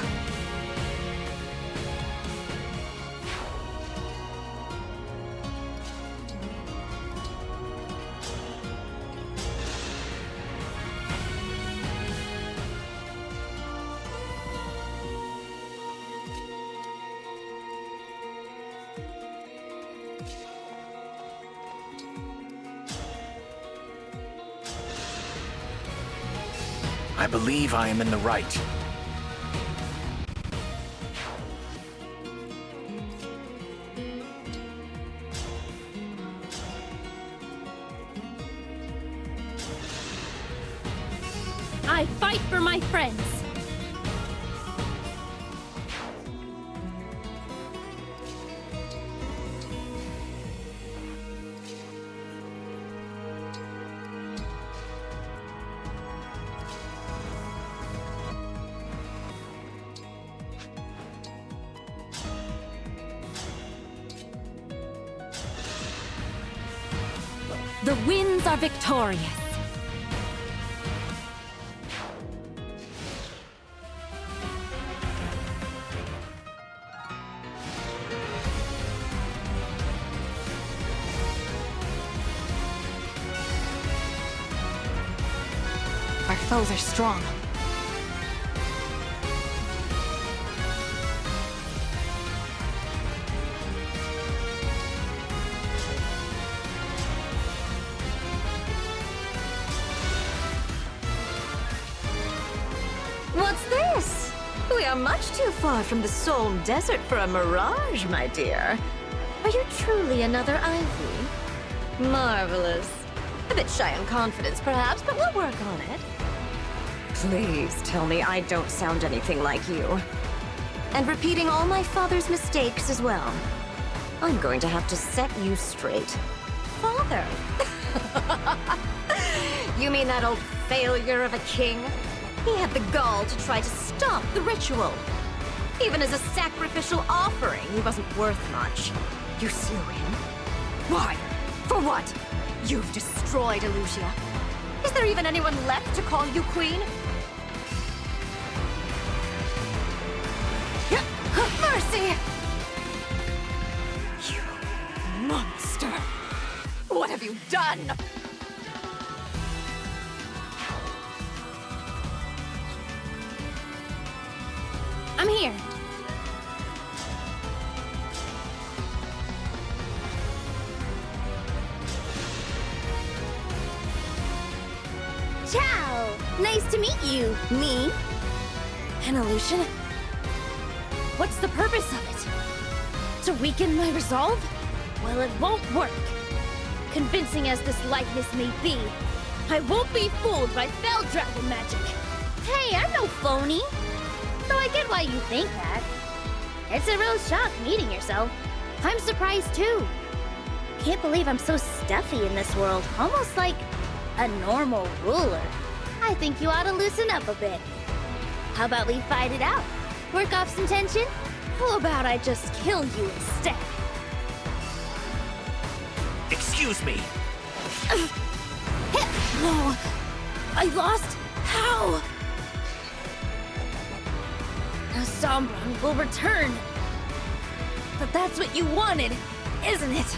I believe I am in the right. I fight for my friends. The winds are victorious. Our foes are strong. What's this? We are much too far from the Soulm Desert for a mirage, my dear. Are you truly another Ivy? Marvelous. A bit shy on confidence, perhaps, but we'll work on it. Please tell me I don't sound anything like you. And repeating all my father's mistakes as well. I'm going to have to set you straight. Father? You mean that old failure of a king? He had the gall to try to stop the ritual. Even as a sacrificial offering, he wasn't worth much. You slew him. Why? For what? You've destroyed Elusia. Is there even anyone left to call you queen? Mercy! You monster! What have you done? I'm here. Ciao! Nice to meet you, me. An illusion? What's the purpose of it? To weaken my resolve? Well, it won't work. Convincing as this likeness may be, I won't be fooled by Fell Dragon magic. Hey, I'm no phony. So I get why you think that. It's a real shock meeting yourself. I'm surprised too. Can't believe I'm so stuffy in this world, almost like a normal ruler. I think you ought to loosen up a bit. How about we fight it out? Work off some tension? How about I just kill you instead? Excuse me. No! I lost? How? Now Sombron will return. But that's what you wanted, isn't it?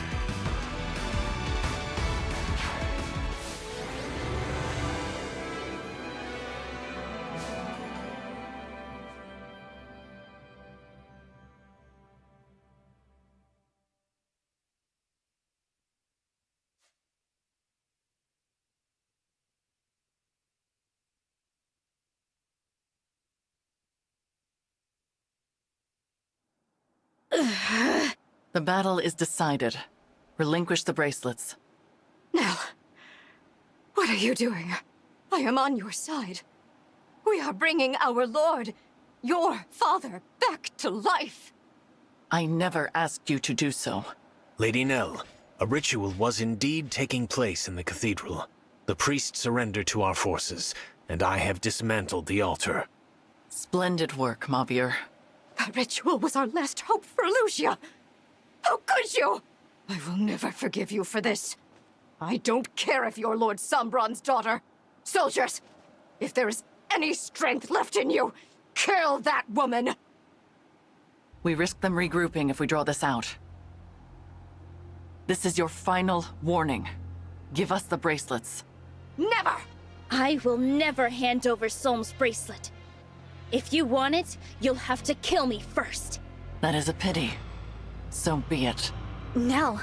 The battle is decided. Relinquish the bracelets. Nell, what are you doing? I am on your side. We are bringing our lord, your father, back to life. I never asked you to do so. Lady Nell, a ritual was indeed taking place in the cathedral. The priest surrendered to our forces, and I have dismantled the altar. Splendid work, Mavier. That ritual was our last hope for Elusia. How could you? I will never forgive you for this. I don't care if you're Lord Sombron's daughter. Soldiers, if there is any strength left in you, kill that woman! We risk them regrouping if we draw this out. This is your final warning. Give us the bracelets. Never! I will never hand over Soulm's bracelet. If you want it, you'll have to kill me first. That is a pity. So be it. Nell,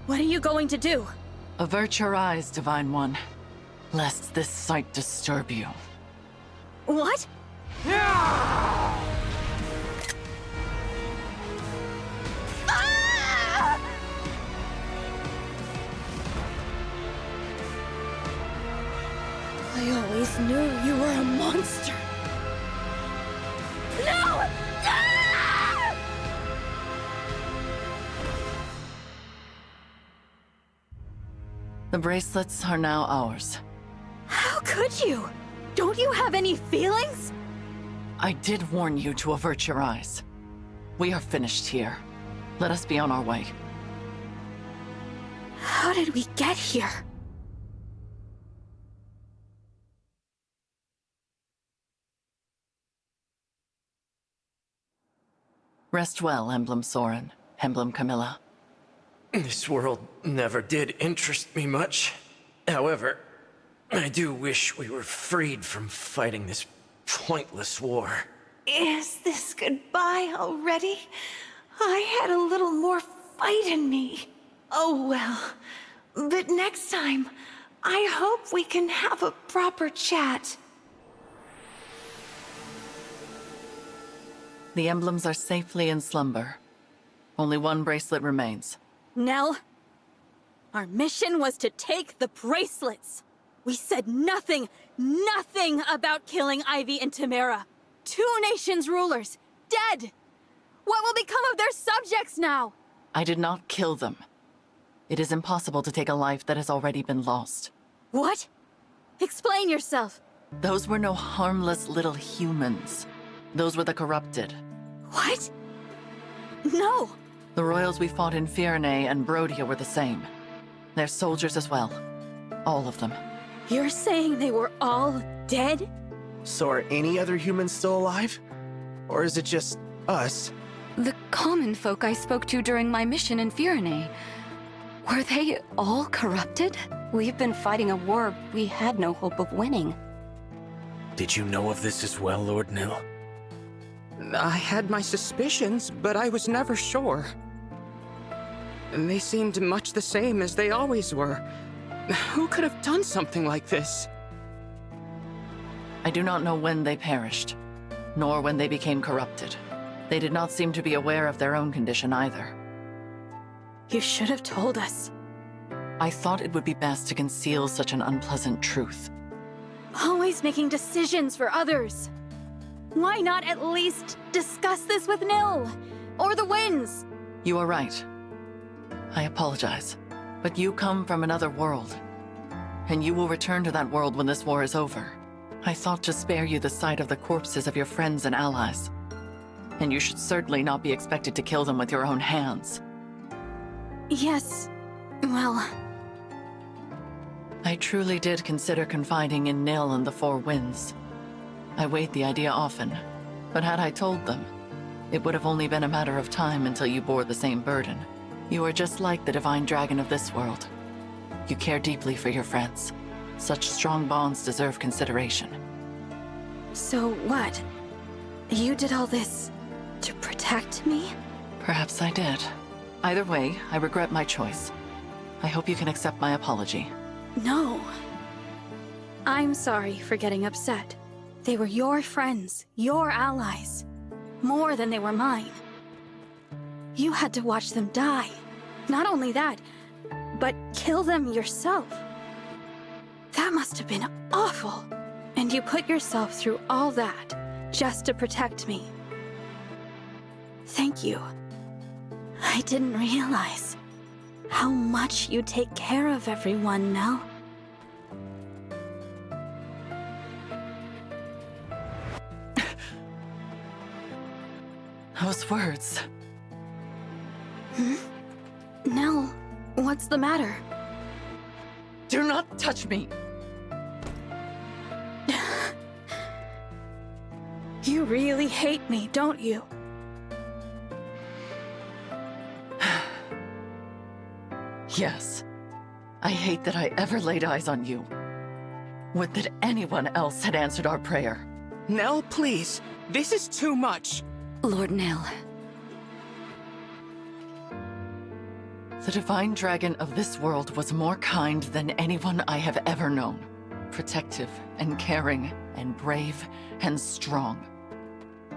what are you going to do? Avert your eyes, Divine One, lest this sight disturb you. What? I always knew you were a monster. No! Ah! The bracelets are now ours. How could you? Don't you have any feelings? I did warn you to avert your eyes. We are finished here. Let us be on our way. How did we get here? Rest well, Emblem Soren, Emblem Camilla. This world never did interest me much. However, I do wish we were freed from fighting this pointless war. Is this goodbye already? I had a little more fight in me. Oh well. But next time, I hope we can have a proper chat. The emblems are safely in slumber. Only one bracelet remains. Nell, our mission was to take the bracelets. We said nothing about killing Ivy and Tamara. 2 nations' rulers, dead. What will become of their subjects now? I did not kill them. It is impossible to take a life that has already been lost. What? Explain yourself. Those were no harmless little humans. Those were the corrupted. What? No. The royals we fought in Firenze and Brodia were the same. They're soldiers as well. All of them. You're saying they were all dead? So are any other humans still alive? Or is it just us? The common folk I spoke to during my mission in Firenze. Were they all corrupted? We've been fighting a war we had no hope of winning. Did you know of this as well, Lord Nil? I had my suspicions, but I was never sure. They seemed much the same as they always were. Who could have done something like this? I do not know when they perished, nor when they became corrupted. They did not seem to be aware of their own condition either. You should have told us. I thought it would be best to conceal such an unpleasant truth. Always making decisions for others. Why not at least discuss this with Nil? Or the Winds? You are right. I apologize. But you come from another world. And you will return to that world when this war is over. I thought to spare you the sight of the corpses of your friends and allies. And you should certainly not be expected to kill them with your own hands. Yes. Well... I truly did consider confiding in Nil and the Four Winds. I weighed the idea often, but had I told them, it would have only been a matter of time until you bore the same burden. You are just like the Divine Dragon of this world. You care deeply for your friends. Such strong bonds deserve consideration. So what? You did all this to protect me? Perhaps I did. Either way, I regret my choice. I hope you can accept my apology. No. I'm sorry for getting upset. They were your friends, your allies. More than they were mine. You had to watch them die. Not only that, but kill them yourself. That must have been awful. And you put yourself through all that just to protect me. Thank you. I didn't realize how much you take care of everyone, Nell. Those words. Nell, what's the matter? Do not touch me! You really hate me, don't you? Yes. I hate that I ever laid eyes on you. Would that anyone else had answered our prayer. Nell, please. This is too much. Lord Nell. The Divine Dragon of this world was more kind than anyone I have ever known. Protective and caring and brave and strong.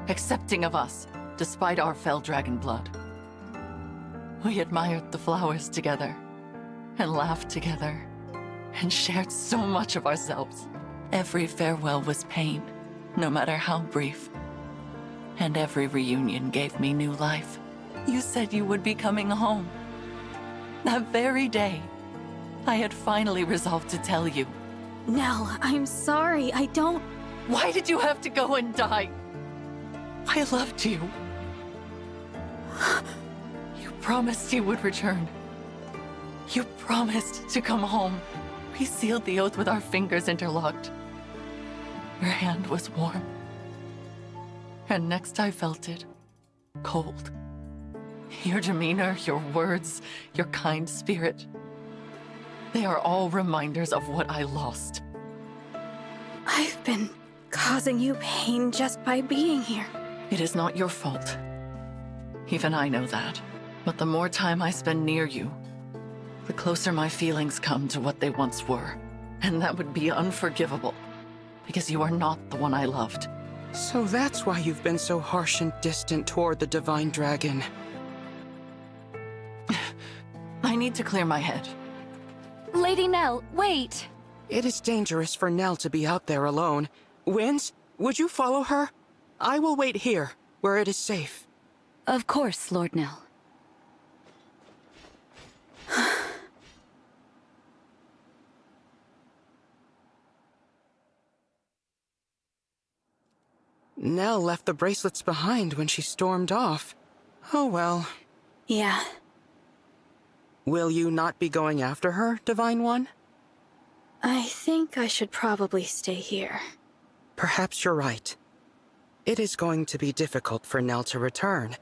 Accepting of us, despite our fell dragon blood. We admired the flowers together, and laughed together, and shared so much of ourselves. Every farewell was pain, no matter how brief. And every reunion gave me new life. You said you would be coming home. That very day, I had finally resolved to tell you. Nell, I'm sorry, I don't... Why did you have to go and die? I loved you. You promised you would return. You promised to come home. We sealed the oath with our fingers interlocked. Your hand was warm. And next I felt it, cold. Your demeanor, your words, your kind spirit. They are all reminders of what I lost. I've been causing you pain just by being here. It is not your fault. Even I know that. But the more time I spend near you, the closer my feelings come to what they once were. And that would be unforgivable, because you are not the one I loved. So that's why you've been so harsh and distant toward the Divine Dragon. I need to clear my head. Lady Nell, wait! It is dangerous for Nell to be out there alone. Winds, would you follow her? I will wait here, where it is safe. Of course, Lord Nell. Nell left the bracelets behind when she stormed off. Oh well. Yeah. Will you not be going after her, Divine One? I think I should probably stay here. Perhaps you're right. It is going to be difficult for Nell to return.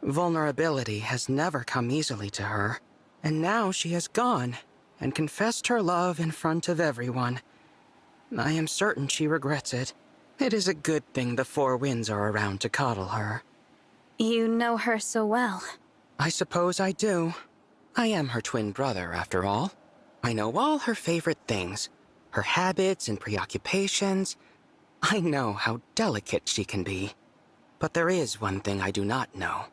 Vulnerability has never come easily to her, and now she has gone and confessed her love in front of everyone. I am certain she regrets it. It is a good thing the Four Winds are around to coddle her. You know her so well. I suppose I do. I am her twin brother, after all. I know all her favorite things, her habits and preoccupations. I know how delicate she can be. But there is one thing I do not know,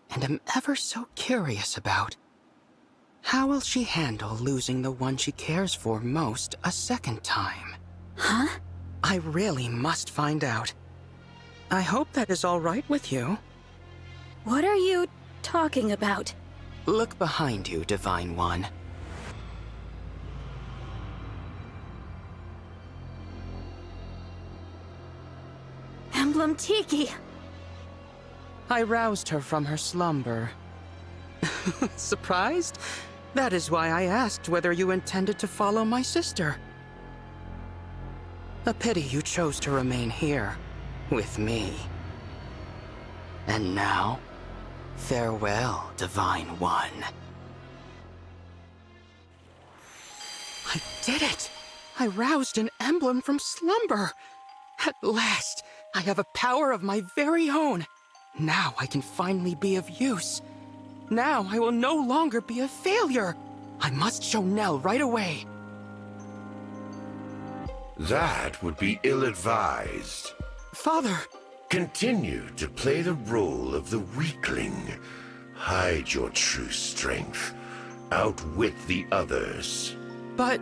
and am ever so curious about. How will she handle losing the one she cares for most a second time? Huh? I really must find out. I hope that is all right with you. What are you talking about? Look behind you, Divine One. Emblem Tiki! I roused her from her slumber. Surprised? That is why I asked whether you intended to follow my sister. A pity you chose to remain here, with me. And now, farewell, Divine One. I did it! I roused an emblem from slumber! At last, I have a power of my very own! Now I can finally be of use. Now I will no longer be a failure! I must show Nell right away. That would be ill-advised. Father! Continue to play the role of the weakling. Hide your true strength. Outwit the others. But...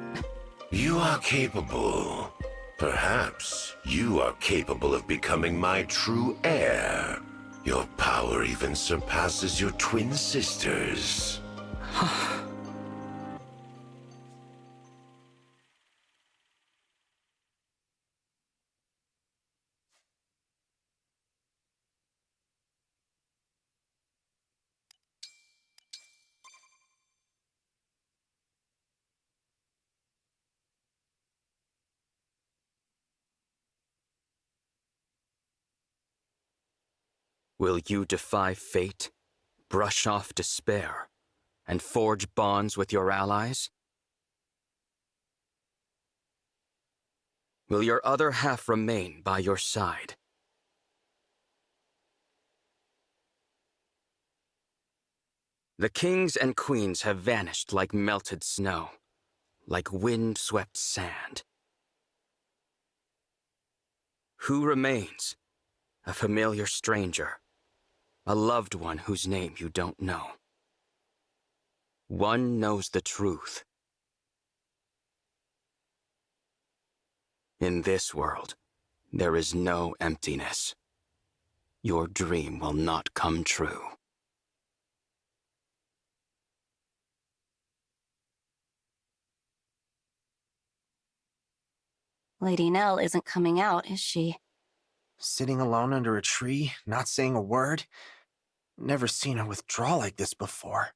You are capable. Perhaps you are capable of becoming my true heir. Your power even surpasses your twin sisters. Will you defy fate, brush off despair, and forge bonds with your allies? Will your other half remain by your side? The kings and queens have vanished like melted snow, like wind-swept sand. Who remains? A familiar stranger. A loved one whose name you don't know. One knows the truth. In this world, there is no emptiness. Your dream will not come true. Lady Nell isn't coming out, is she? Sitting alone under a tree, not saying a word? Never seen her withdraw like this before.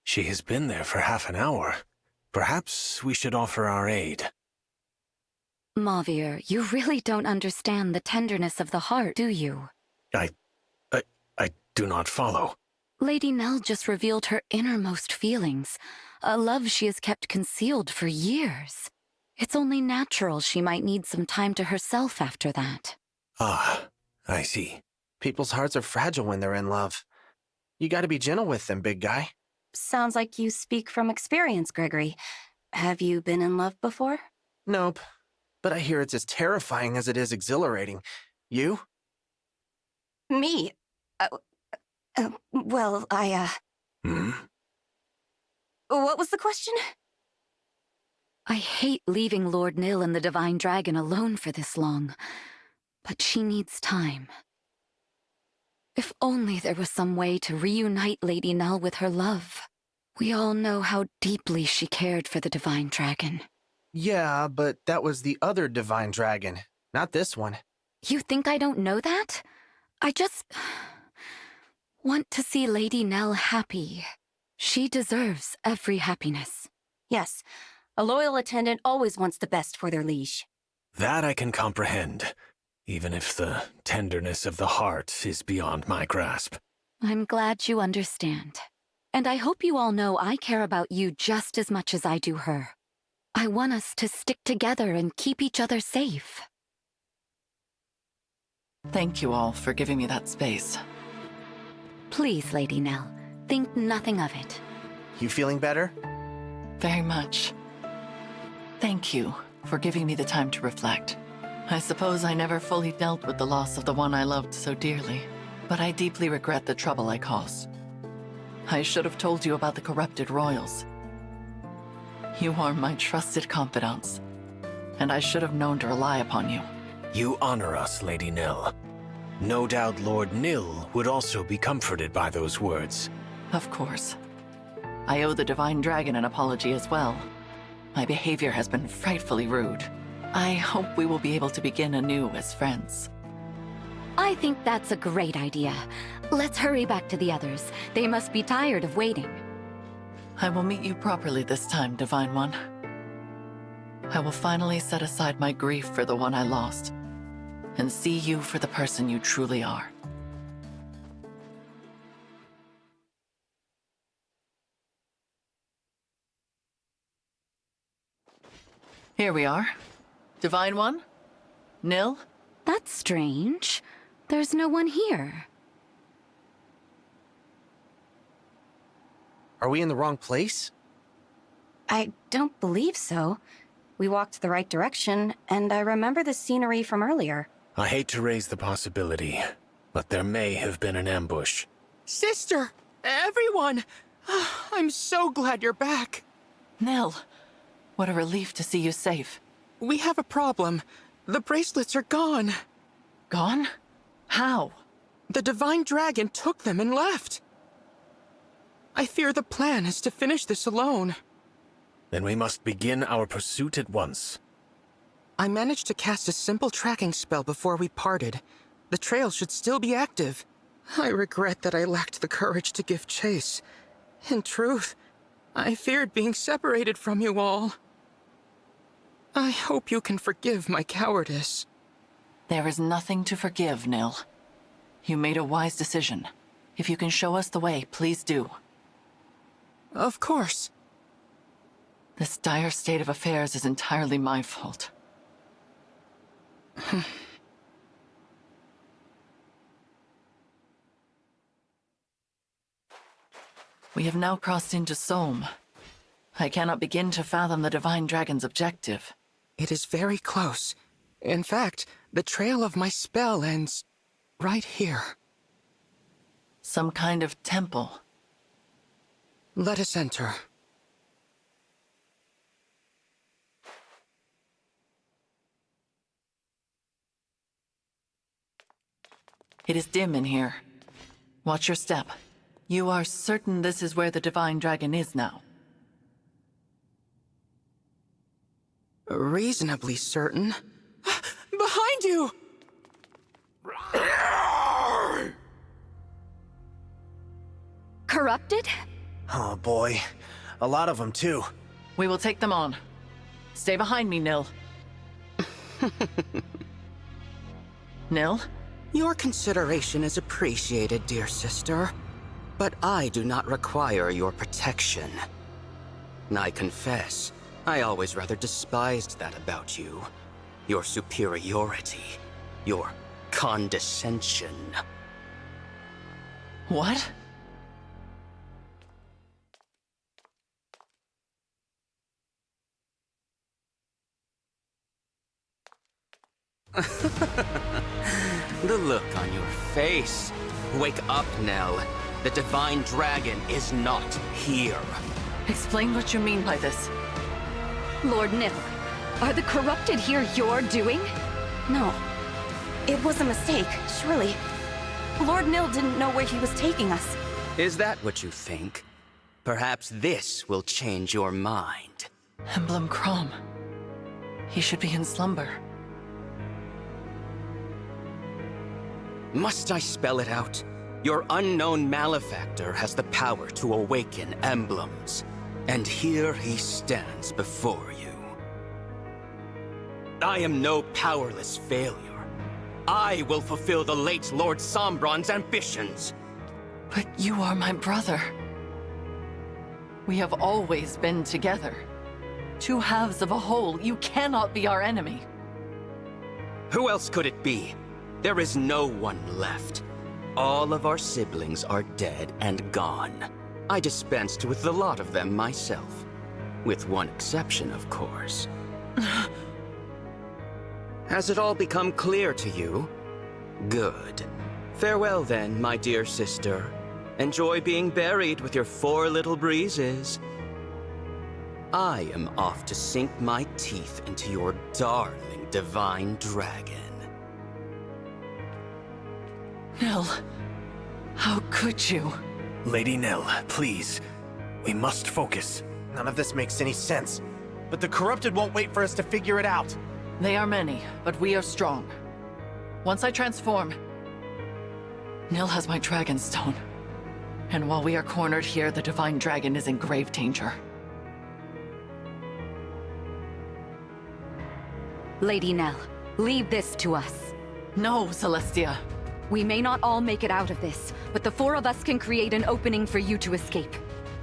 She has been there for half an hour. Perhaps we should offer our aid. Mauvier, you really don't understand the tenderness of the heart, do you? I do not follow. Lady Nell just revealed her innermost feelings, a love she has kept concealed for years. It's only natural she might need some time to herself after that. Ah, I see. People's hearts are fragile when they're in love. You gotta be gentle with them, big guy. Sounds like you speak from experience, Gregory. Have you been in love before? Nope. But I hear it's as terrifying as it is exhilarating. You? Me? Well, Hmm? What was the question? I hate leaving Lord Nil and the Divine Dragon alone for this long, but she needs time. If only there was some way to reunite Lady Nell with her love. We all know how deeply she cared for the Divine Dragon. Yeah, but that was the other Divine Dragon, not this one. You think I don't know that? I just want to see Lady Nell happy. She deserves every happiness. Yes, a loyal attendant always wants the best for their liege. That I can comprehend, even if the tenderness of the heart is beyond my grasp. I'm glad you understand. And I hope you all know I care about you just as much as I do her. I want us to stick together and keep each other safe. Thank you all for giving me that space. Please, Lady Nell, think nothing of it. You feeling better? Very much. Thank you for giving me the time to reflect. I suppose I never fully dealt with the loss of the one I loved so dearly, but I deeply regret the trouble I caused. I should have told you about the corrupted royals. You are my trusted confidants, and I should have known to rely upon you. You honor us, Lady Nil. No doubt Lord Nil would also be comforted by those words. Of course. I owe the Divine Dragon an apology as well. My behavior has been frightfully rude. I hope we will be able to begin anew as friends. I think that's a great idea. Let's hurry back to the others. They must be tired of waiting. I will meet you properly this time, Divine One. I will finally set aside my grief for the one I lost, and see you for the person you truly are. Here we are. Divine One? Nil? That's strange. There's no one here. Are we in the wrong place? I don't believe so. We walked the right direction, and I remember the scenery from earlier. I hate to raise the possibility, but there may have been an ambush. Sister! Everyone! I'm so glad you're back. Nil, what a relief to see you safe. We have a problem. The bracelets are gone. Gone? How? The Divine Dragon took them and left. I fear the plan is to finish this alone. Then we must begin our pursuit at once. I managed to cast a simple tracking spell before we parted. The trail should still be active. I regret that I lacked the courage to give chase. In truth, I feared being separated from you all. I hope you can forgive my cowardice. There is nothing to forgive, Nil. You made a wise decision. If you can show us the way, please do. Of course. This dire state of affairs is entirely my fault. We have now crossed into Somme. I cannot begin to fathom the Divine Dragon's objective. It is very close. In fact, the trail of my spell ends right here. Some kind of temple. Let us enter. It is dim in here. Watch your step. You are certain this is where the Divine Dragon is now? Reasonably certain. Behind you! Corrupted? Oh boy. A lot of them, too. We will take them on. Stay behind me, Nil. Nil? Your consideration is appreciated, dear sister. But I do not require your protection. I confess, I always rather despised that about you. Your superiority. Your condescension. What? The look on your face. Wake up, Nell. The Divine Dragon is not here. Explain what you mean by this. Lord Nil, are the corrupted here your doing? No. It was a mistake, surely. Lord Nil didn't know where he was taking us. Is that what you think? Perhaps this will change your mind. Emblem Crom. He should be in slumber. Must I spell it out? Your unknown malefactor has the power to awaken emblems. And here he stands before you. I am no powerless failure. I will fulfill the late Lord Sombron's ambitions. But you are my brother. We have always been together. Two halves of a whole. You cannot be our enemy. Who else could it be? There is no one left. All of our siblings are dead and gone. I dispensed with the lot of them myself. With one exception, of course. Has it all become clear to you? Good. Farewell then, my dear sister. Enjoy being buried with your 4 little breezes. I am off to sink my teeth into your darling Divine Dragon. Nil, how could you? Lady Nil, please. We must focus. None of this makes any sense. But the corrupted won't wait for us to figure it out. They are many, but we are strong. Once I transform, Nil has my Dragon Stone. And while we are cornered here, the Divine Dragon is in grave danger. Lady Nell, leave this to us. No, Celestia. We may not all make it out of this, but the 4 of us can create an opening for you to escape.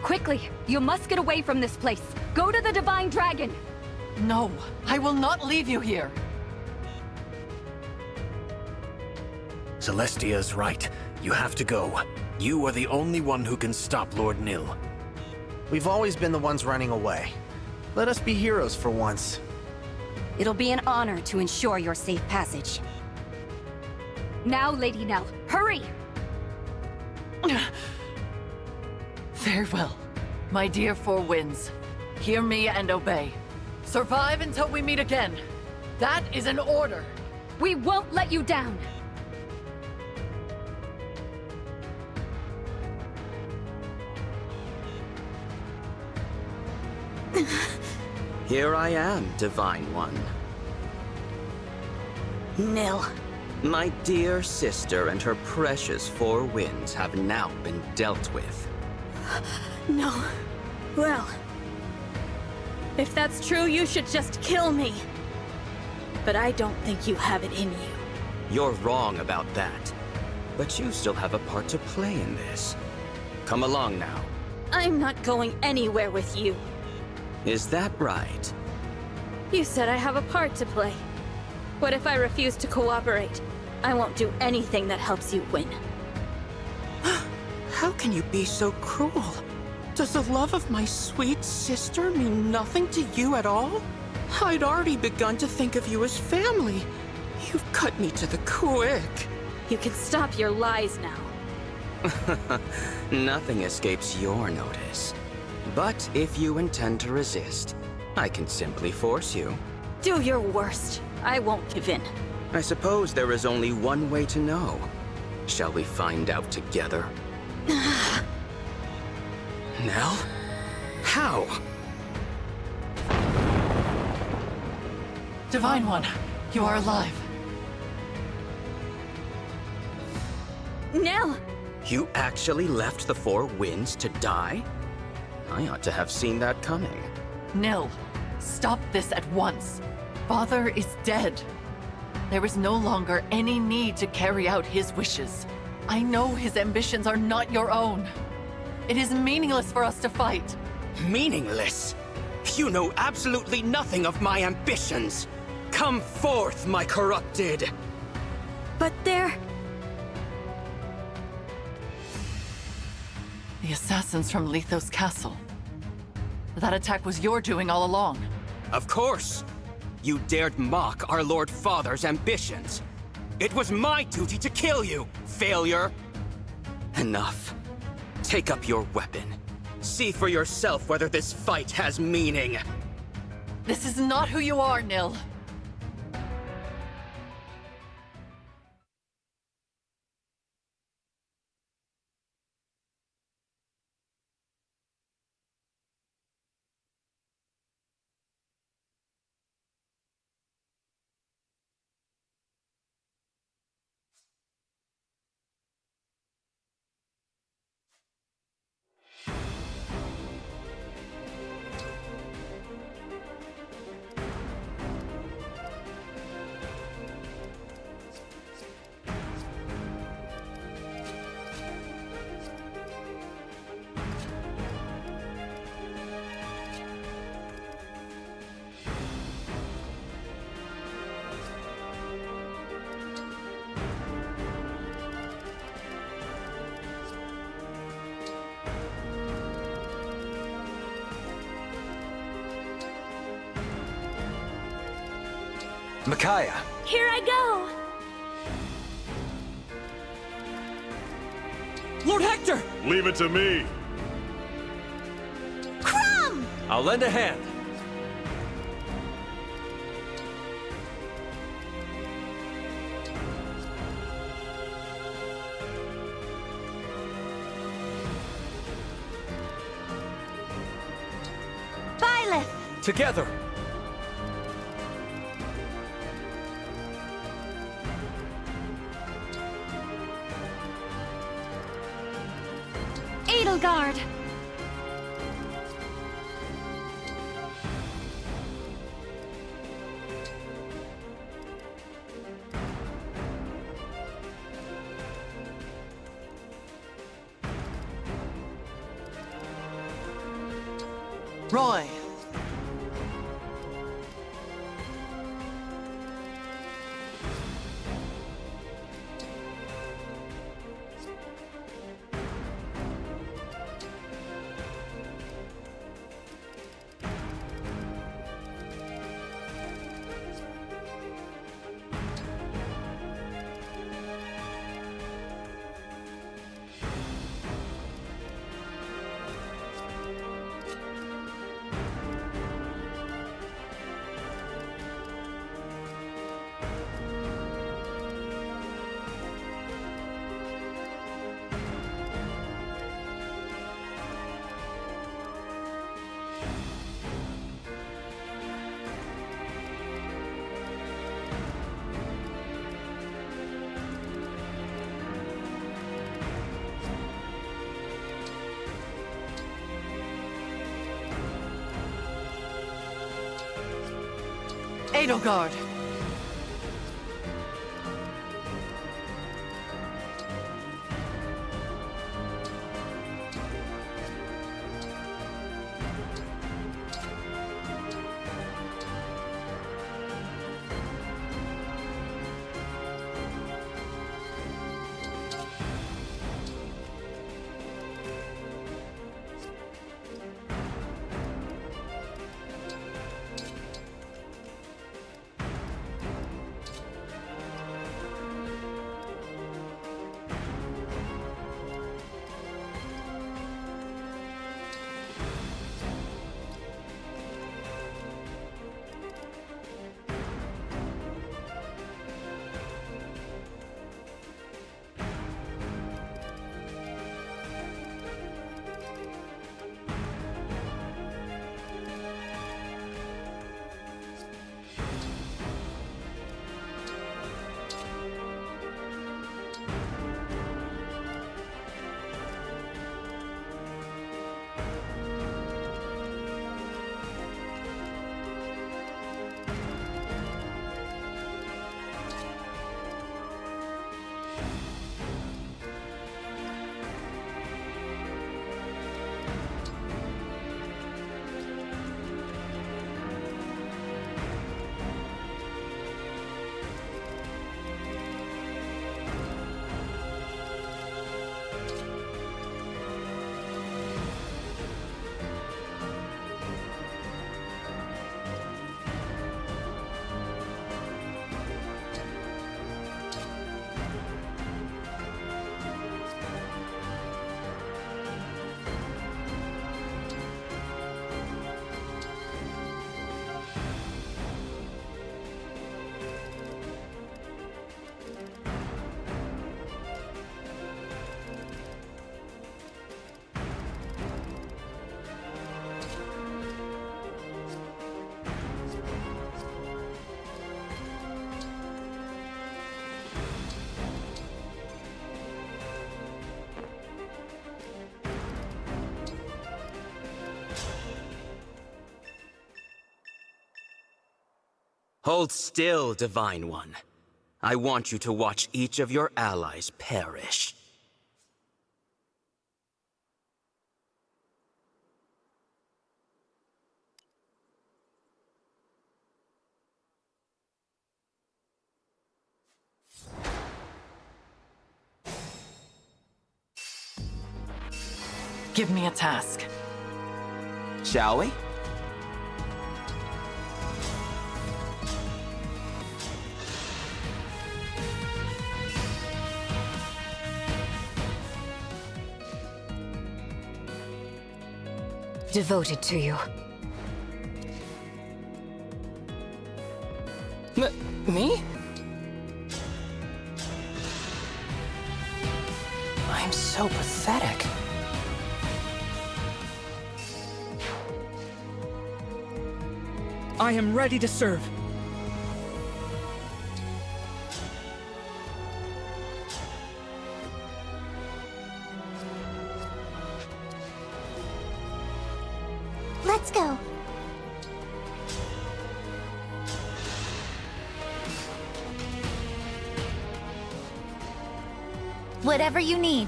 Quickly, you must get away from this place. Go to the Divine Dragon! No, I will not leave you here. Celestia's right. You have to go. You are the only one who can stop Lord Nil. We've always been the ones running away. Let us be heroes for once. It'll be an honor to ensure your safe passage. Now, Lady Nell, hurry! Very well. My dear 4 Winds, hear me and obey. Survive until we meet again. That is an order. We won't let you down! Here I am, Divine One. Nil. My dear sister and her precious 4 winds have now been dealt with. No. Well, if that's true, you should just kill me. But I don't think you have it in you. You're wrong about that. But you still have a part to play in this. Come along now. I'm not going anywhere with you. Is that right? You said I have a part to play. What if I refuse to cooperate? I won't do anything that helps you win. How can you be so cruel? Does the love of my sweet sister mean nothing to you at all? I'd already begun to think of you as family. You've cut me to the quick. You can stop your lies now. Nothing escapes your notice. But if you intend to resist, I can simply force you. Do your worst. I won't give in. I suppose there is only one way to know. Shall we find out together? Nell? How? Divine One, you are alive. Nell! You actually left the 4 winds to die? I ought to have seen that coming. Nil, stop this at once. Father is dead. There is no longer any need to carry out his wishes. I know his ambitions are not your own. It is meaningless for us to fight. Meaningless? You know absolutely nothing of my ambitions. Come forth, my corrupted. But they're... The assassins from Lethos Castle. That attack was your doing all along. Of course. You dared mock our Lord Father's ambitions. It was my duty to kill you, failure. Enough. Take up your weapon. See for yourself whether this fight has meaning. This is not who you are, Nil. Micaiah. Here I go! Lord Hector! Leave it to me. Crumb! I'll lend a hand. Byleth! Together. Edelgard! Roy. Edelgard. Hold still, Divine One. I want you to watch each of your allies perish. Give me a task. Shall we? Devoted to you. Me? I'm so pathetic. I am ready to serve. Let's go. Whatever you need.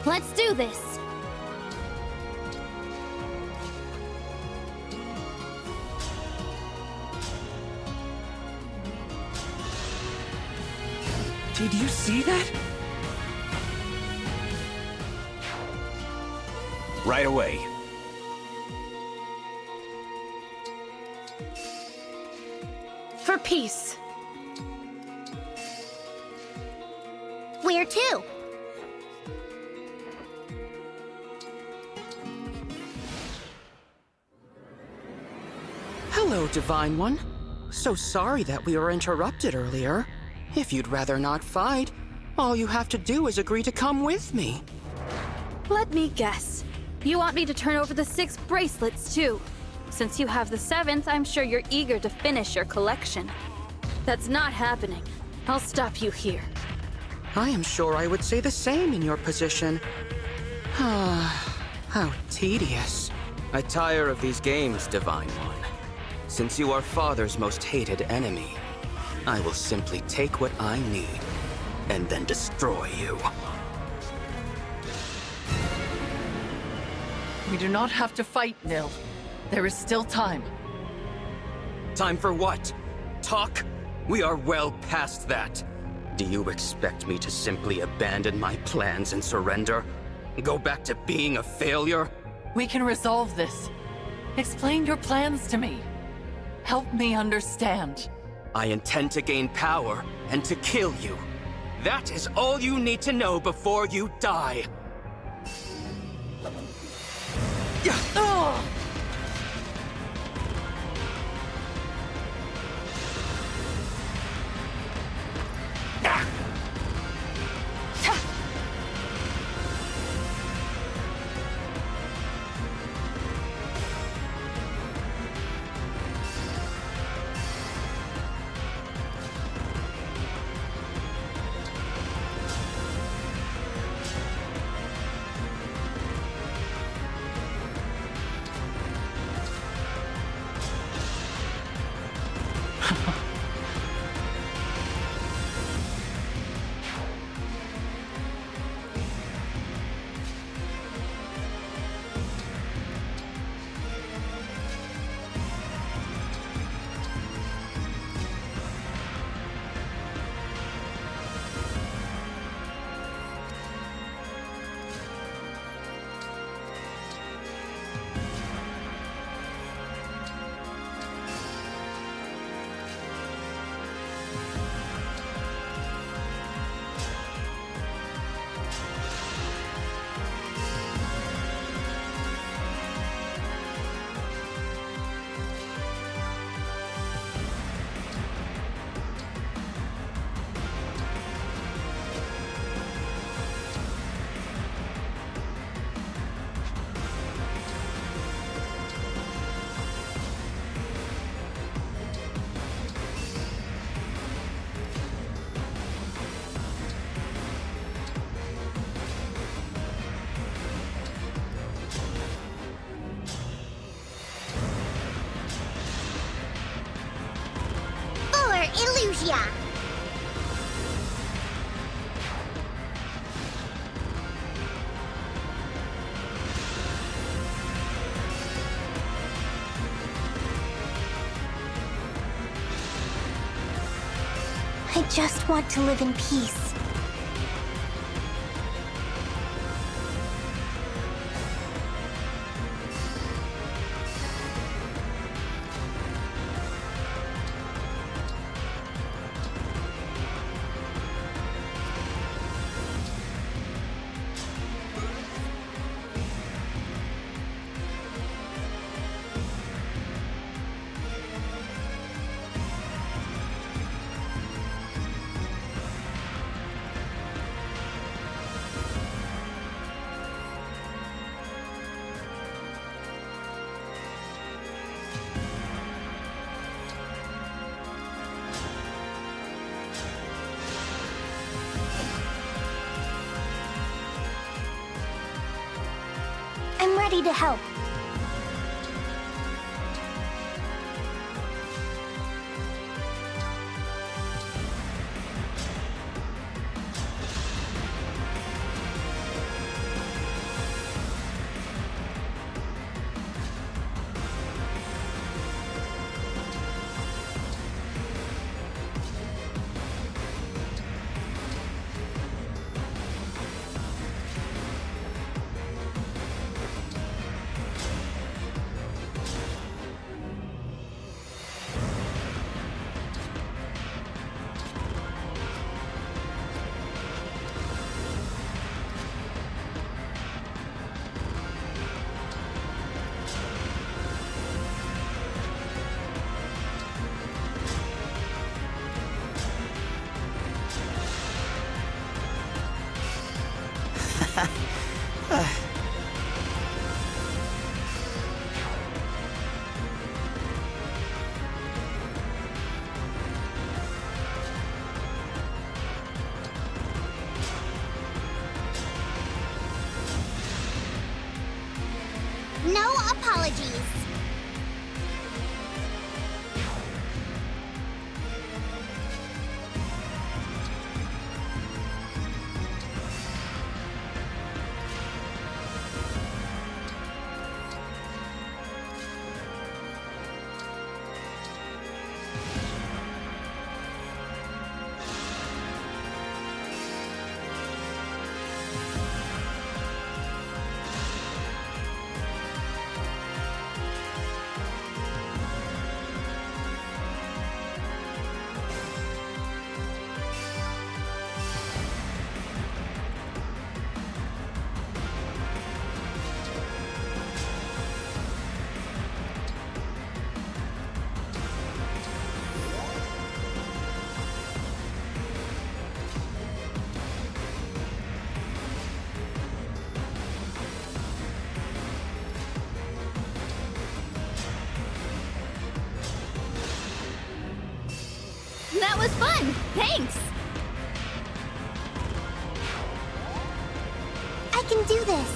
Let's do this! Did you see that? Right away. For peace. Where to? Hello, Divine One. So sorry that we were interrupted earlier. If you'd rather not fight, all you have to do is agree to come with me. Let me guess. You want me to turn over the 6 bracelets, too. Since you have the 7th, I'm sure you're eager to finish your collection. That's not happening. I'll stop you here. I am sure I would say the same in your position. How tedious. I tire of these games, Divine One. Since you are Father's most hated enemy, I will simply take what I need and then destroy you. We do not have to fight, Nil. There is still time. Time for what? Talk? We are well past that. Do you expect me to simply abandon my plans and surrender? Go back to being a failure? We can resolve this. Explain your plans to me. Help me understand. I intend to gain power and to kill you. That is all you need to know before you die. Elusia! I just want to live in peace. I'm ready to help. No apologies. That was fun! Thanks! I can do this.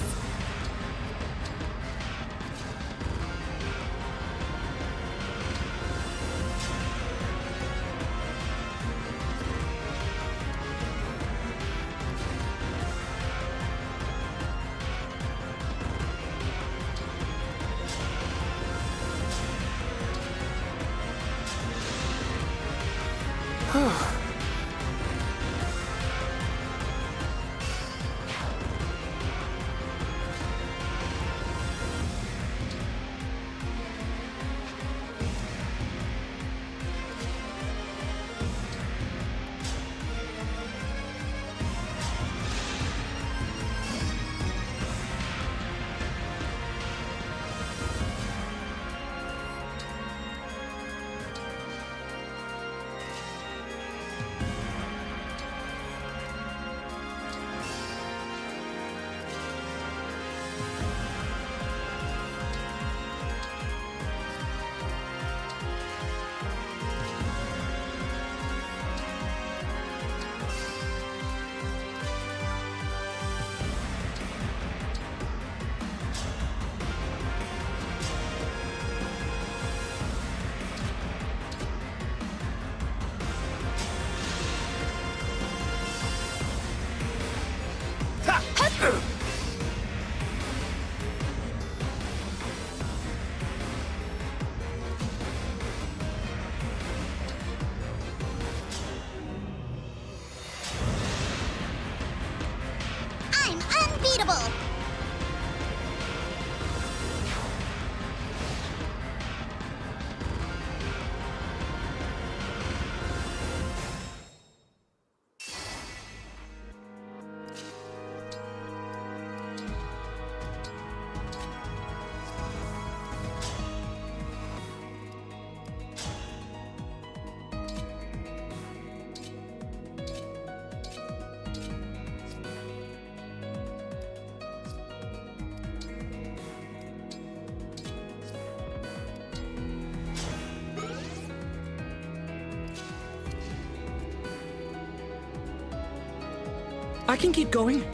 I can keep going.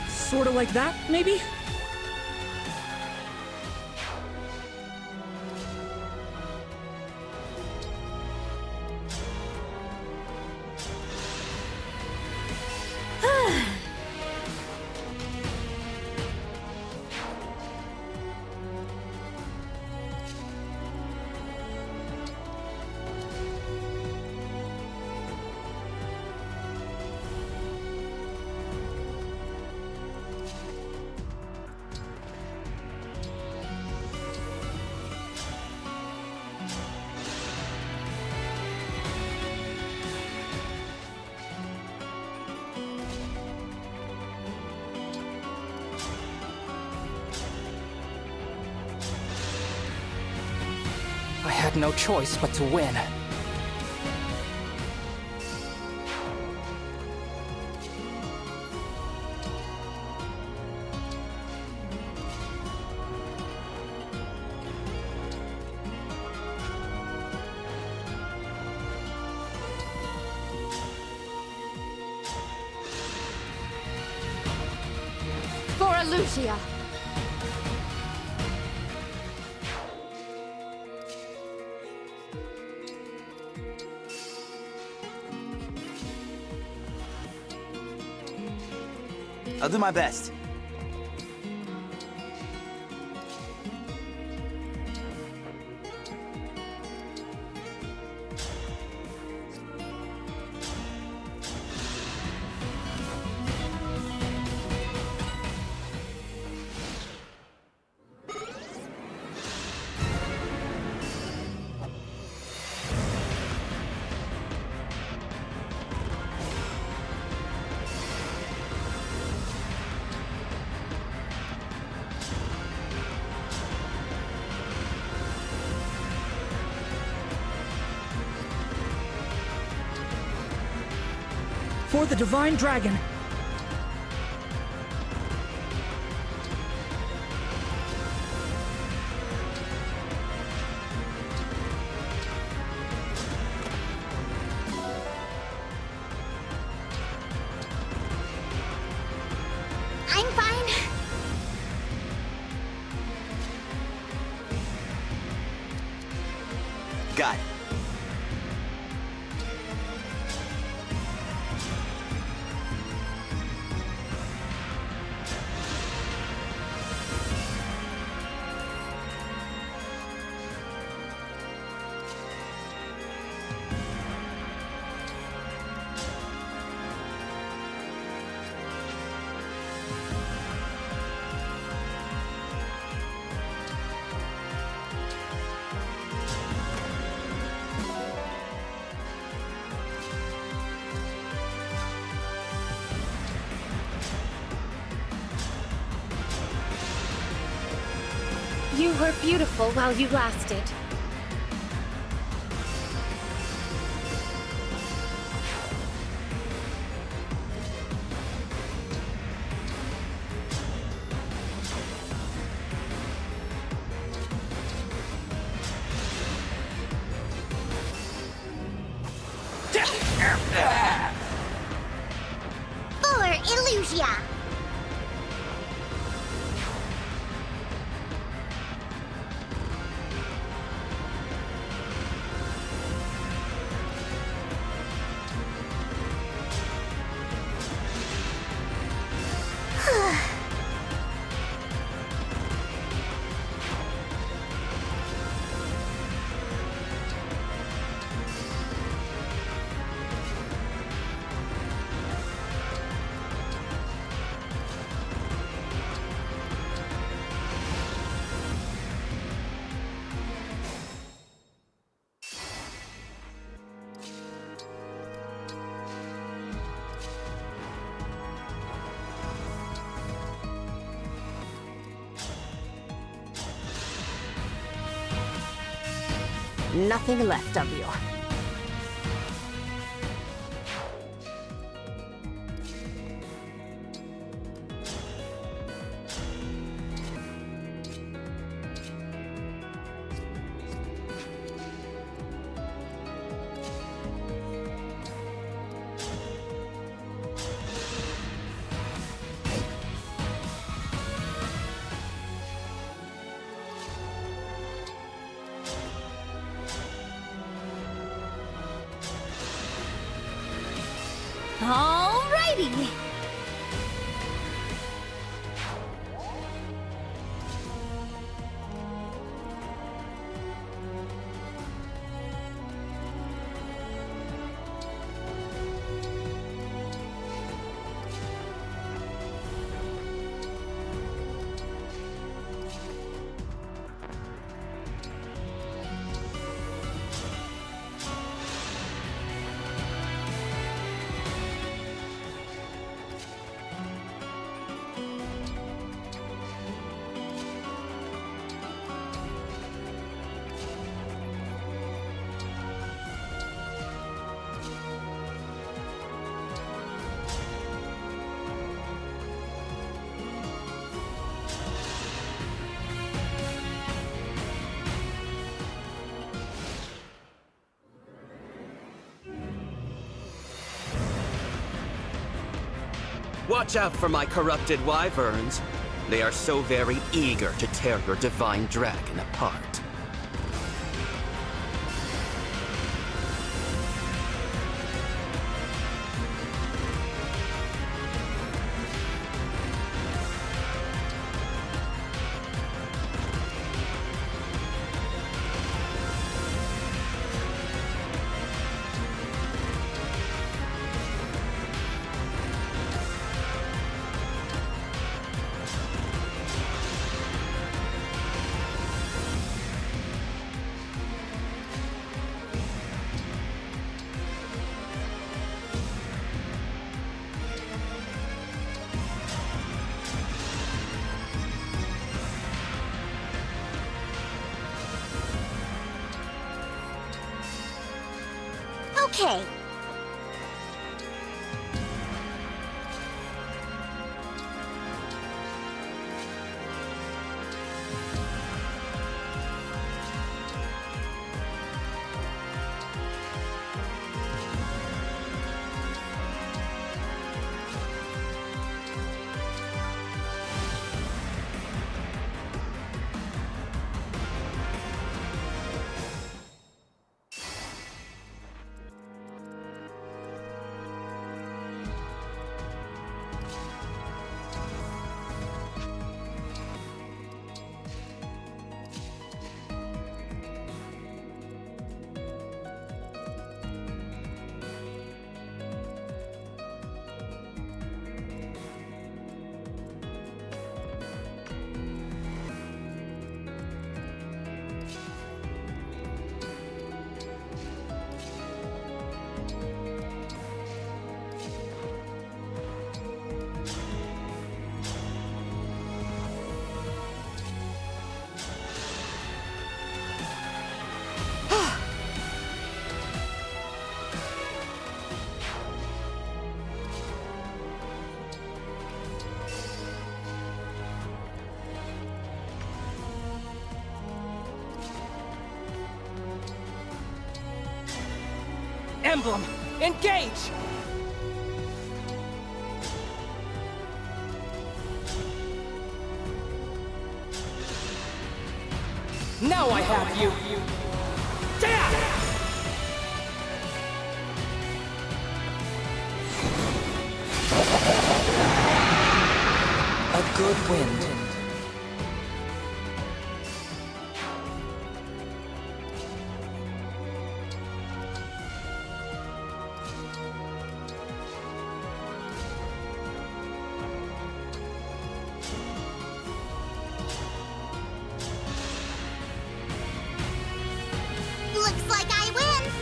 Sorta like that, maybe? I had no choice but to win. For Elusia! I'll do my best. For the Divine Dragon! I'm fine. Got it. You were beautiful while you lasted. For Elusia! Nothing left of you. Alrighty! Watch out for my corrupted wyverns. They are so very eager to tear your divine dragon apart. Okay. Emblem, engage! Now I have you! Damn! A good wind. Looks like I win!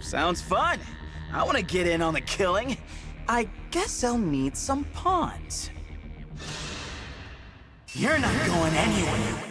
Sounds fun. I want to get in on the killing. I guess I'll need some pawns. You're not going anywhere.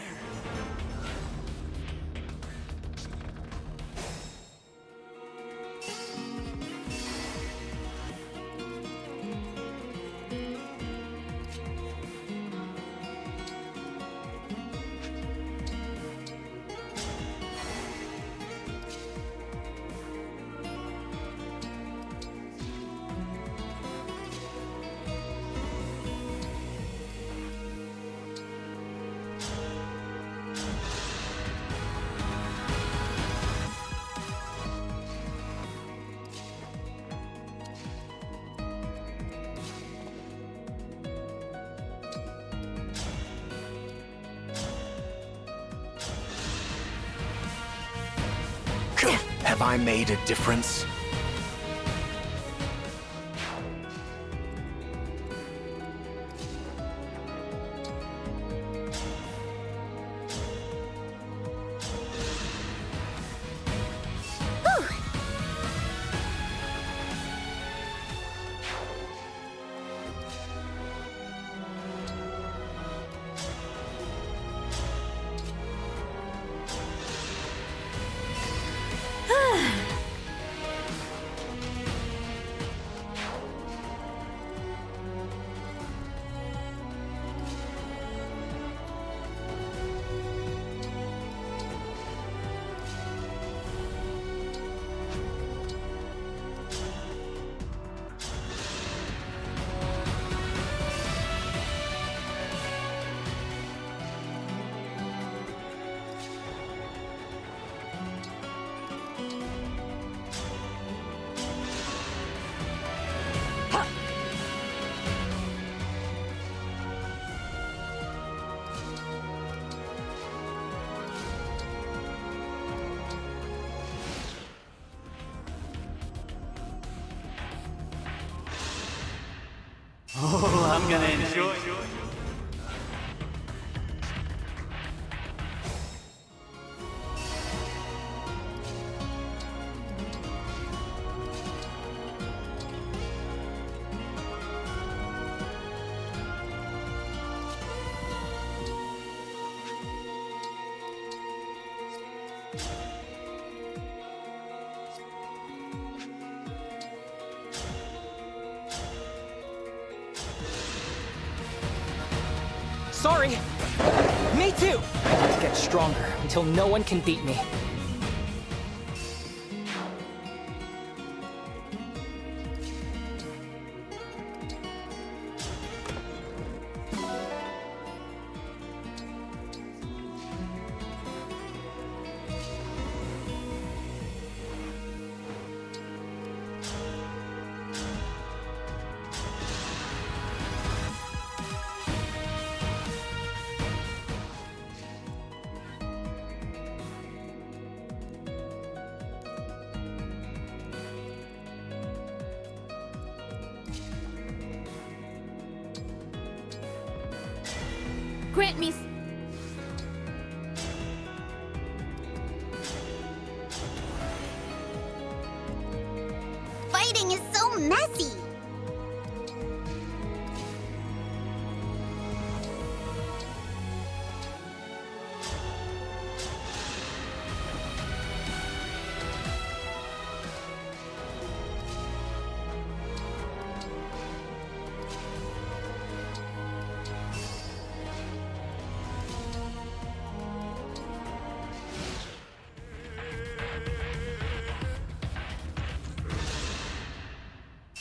Have I made a difference? Oh, I'm gonna enjoy it. Sorry! Me too! I need to get stronger until no one can beat me. Grant me... Fighting is so messy!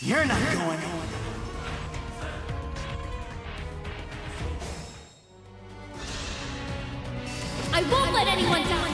You're not going anywhere. I won't let anyone die!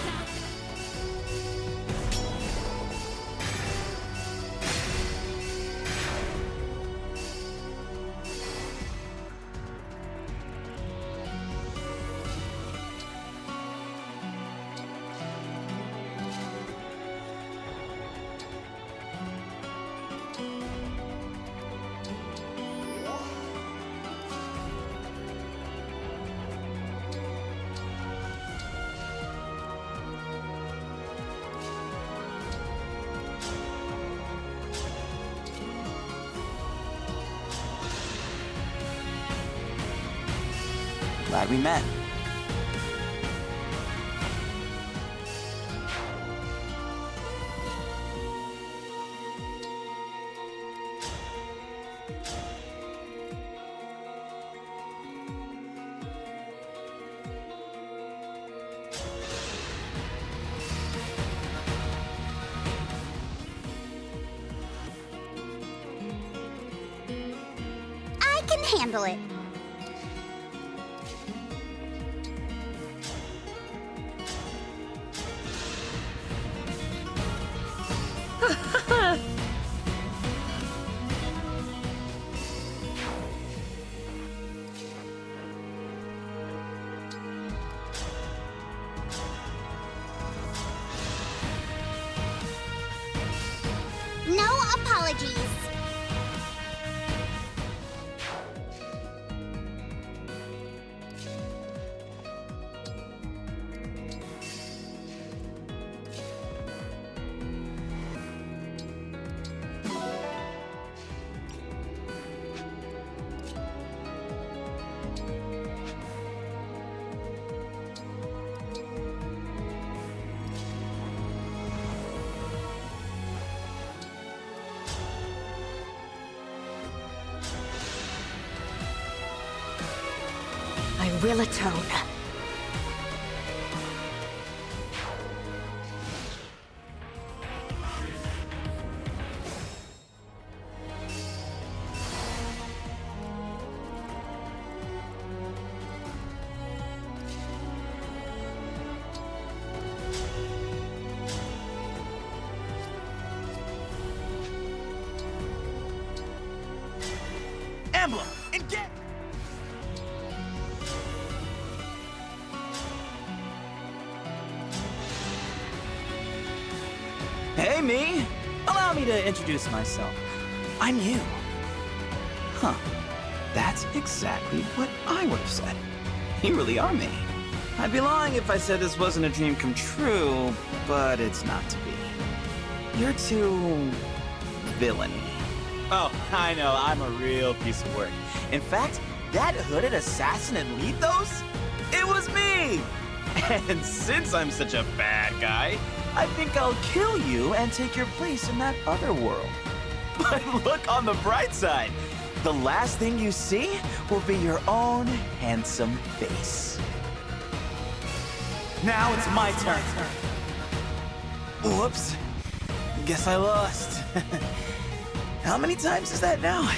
Glad we met. I can handle it. will atone. Emblem, engage! Hey, me! Allow me to introduce myself. I'm you. Huh. That's exactly what I would have said. You really are me. I'd be lying if I said this wasn't a dream come true, but it's not to be. You're too... villainy. Oh, I know, I'm a real piece of work. In fact, that hooded assassin in Lethos? It was me! And since I'm such a bad guy, I think I'll kill you and take your place in that other world. But look on the bright side. The last thing you see will be your own handsome face. Now it's my turn. Whoops. Guess I lost. How many times is that now?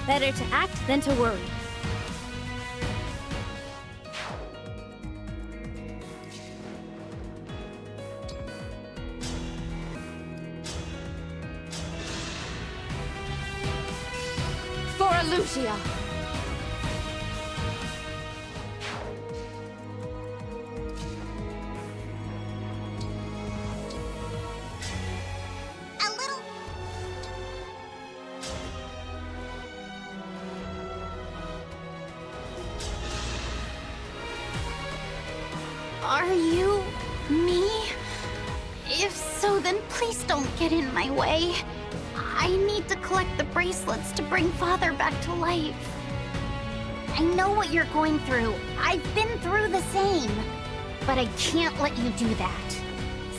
Better to act than to worry. For Elusia! Are you me? If so, then please don't get in my way. I need to collect the bracelets to bring Father back to life. I know what you're going through. I've been through the same. But I can't let you do that.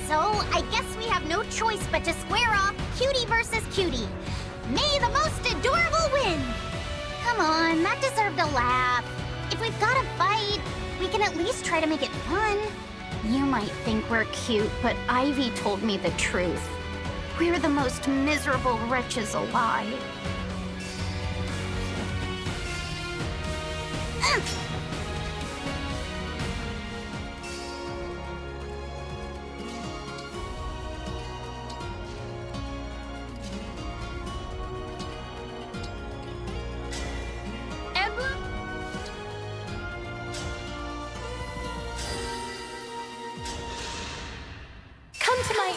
So, I guess we have no choice but to square off cutie versus cutie. May the most adorable win! Come on, that deserved a laugh. If we've got to fight, we can at least try to make it fun. You might think we're cute, but Ivy told me the truth. We're the most miserable wretches alive. Emblem? Come to my...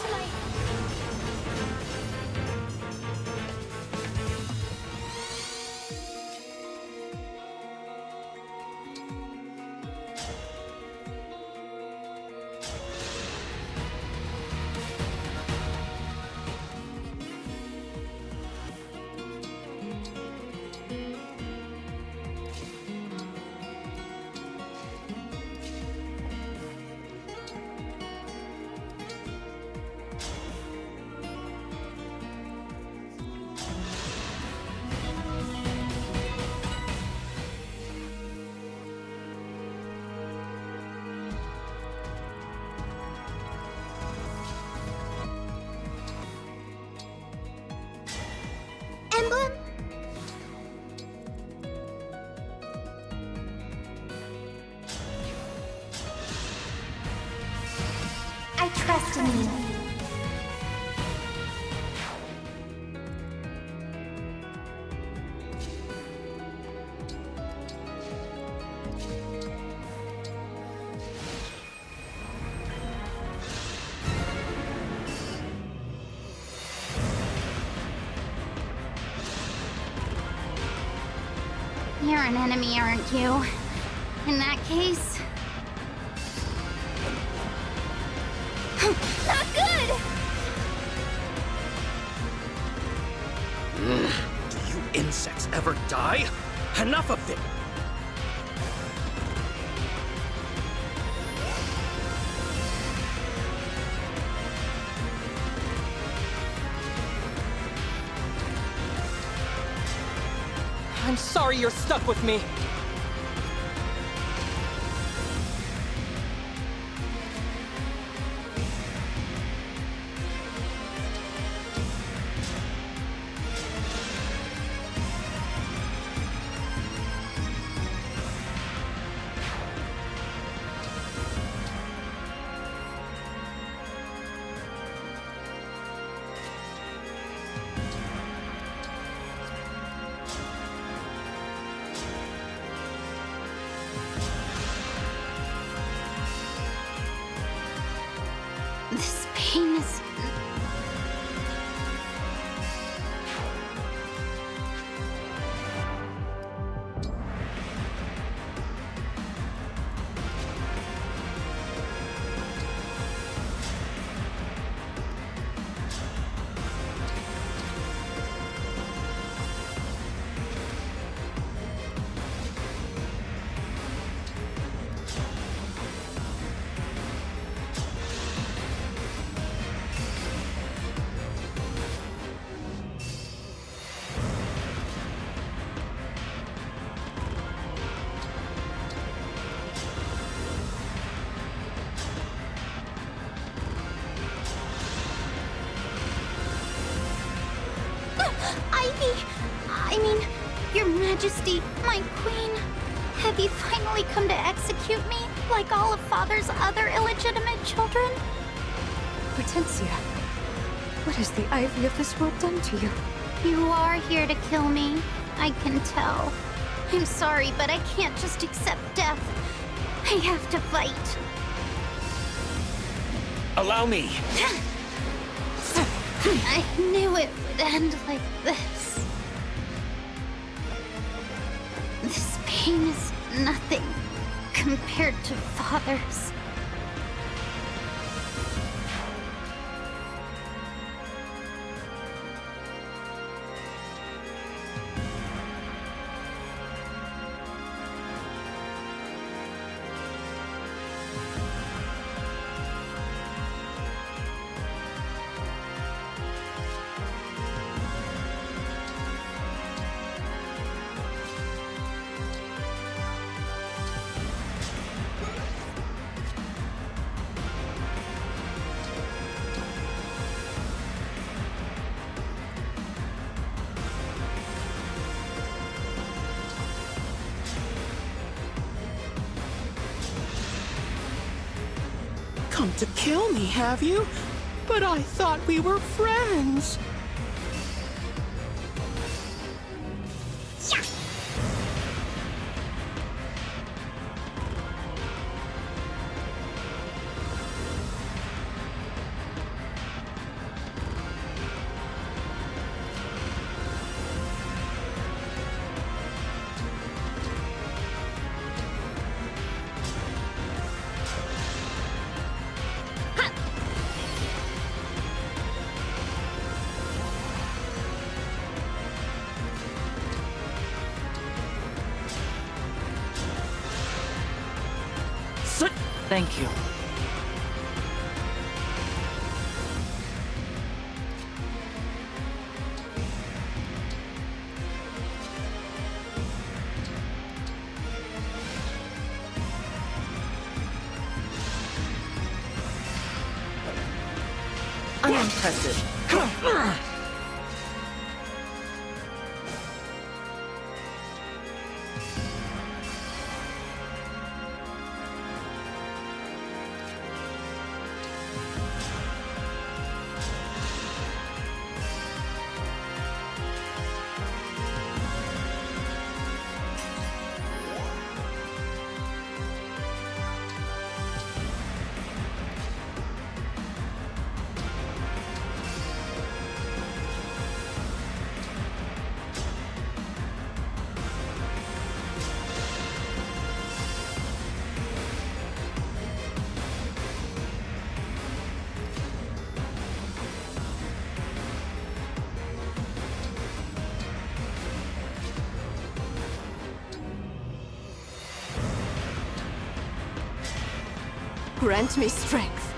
Emblem? I trust in you. You're an enemy, aren't you? In that case... Not good! Do you insects ever die? Enough of it! I'm sorry you're stuck with me. This pain is... I mean, Your Majesty, my queen, have you finally come to execute me, like all of Father's other illegitimate children? Hortensia, what has the Ivy of this world done to you? You are here to kill me, I can tell. I'm sorry, but I can't just accept death. I have to fight. Allow me! I knew it would end like this. This pain is nothing compared to Father's. Come to kill me, have you? But I thought we were friends. Thank you. Unimpressive. Grant me strength.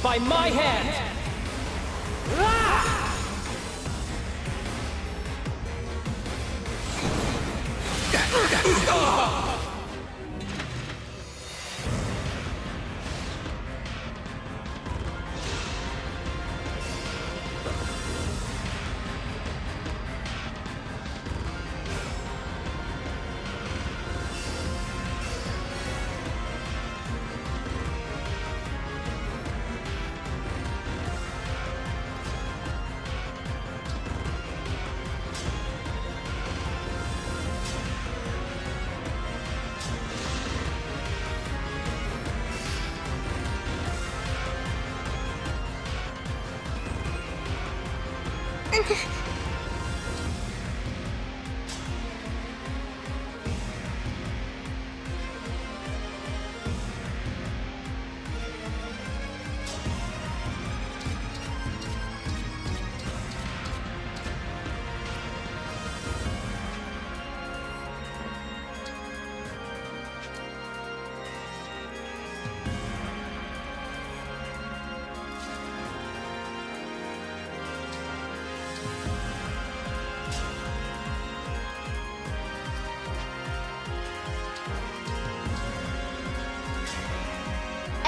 By my hand!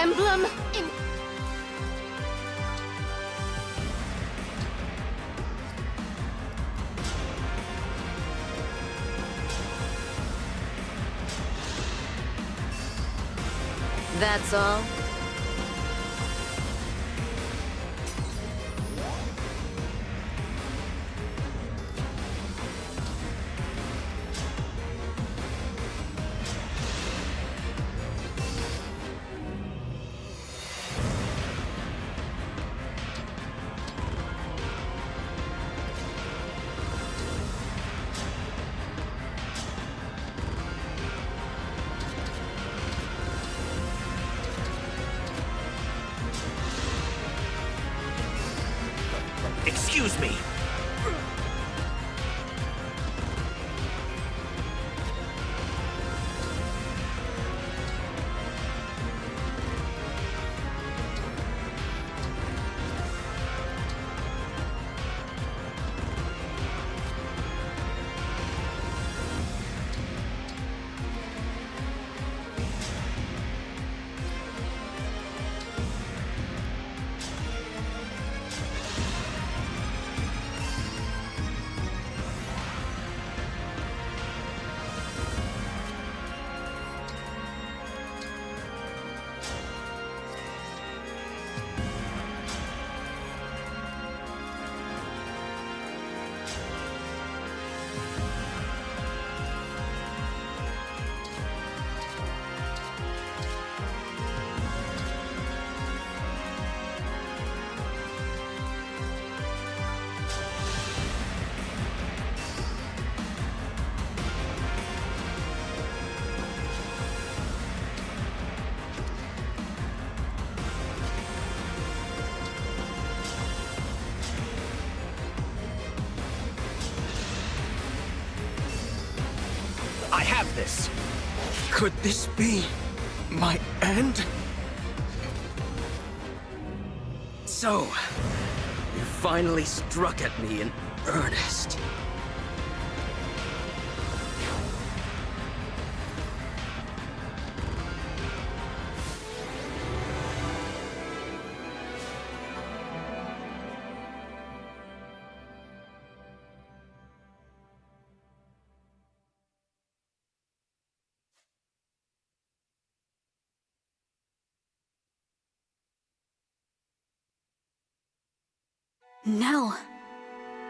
Emblem! That's all? Excuse me. I have this. Could this be my end? So, you finally struck at me in earnest. Nell,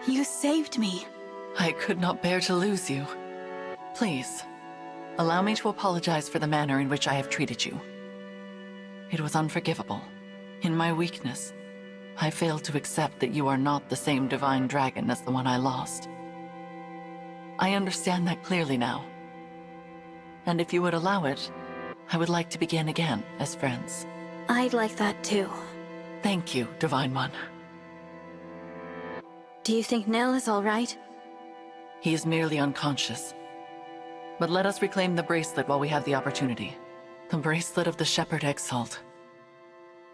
you saved me. I could not bear to lose you. Please, allow me to apologize for the manner in which I have treated you. It was unforgivable. In my weakness, I failed to accept that you are not the same divine dragon as the one I lost. I understand that clearly now. And if you would allow it, I would like to begin again as friends. I'd like that too. Thank you, Divine One. Do you think Nell is all right? He is merely unconscious. But let us reclaim the bracelet while we have the opportunity. The bracelet of the Shepherd exiled.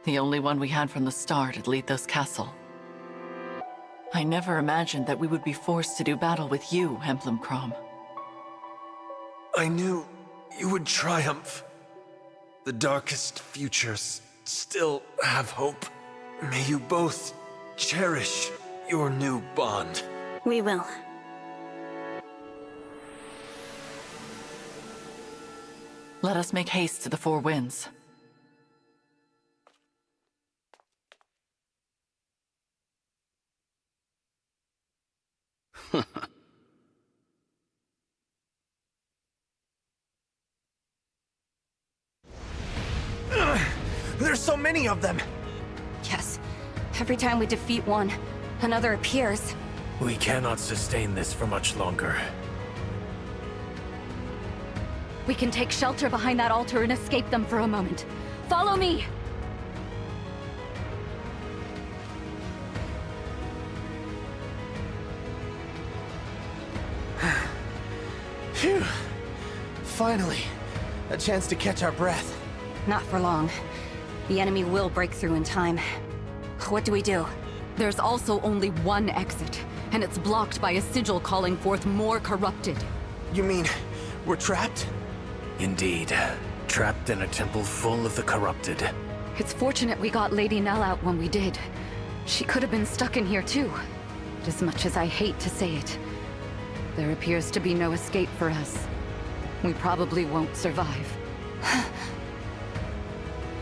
The only one we had from the start at Lethos Castle. I never imagined that we would be forced to do battle with you, Emblem Crom. I knew you would triumph. The darkest futures still have hope. May you both cherish your new bond. We will. Let us make haste to the Four Winds. There's so many of them! Yes. Every time we defeat one, another appears. We cannot sustain this for much longer. We can take shelter behind that altar and escape them for a moment. Follow me! Phew. Finally, a chance to catch our breath. Not for long. The enemy will break through in time. What do we do? There's also only one exit, and it's blocked by a sigil calling forth more corrupted. You mean, we're trapped? Indeed. Trapped in a temple full of the corrupted. It's fortunate we got Lady Nell out when we did. She could have been stuck in here too. But as much as I hate to say it, there appears to be no escape for us. We probably won't survive.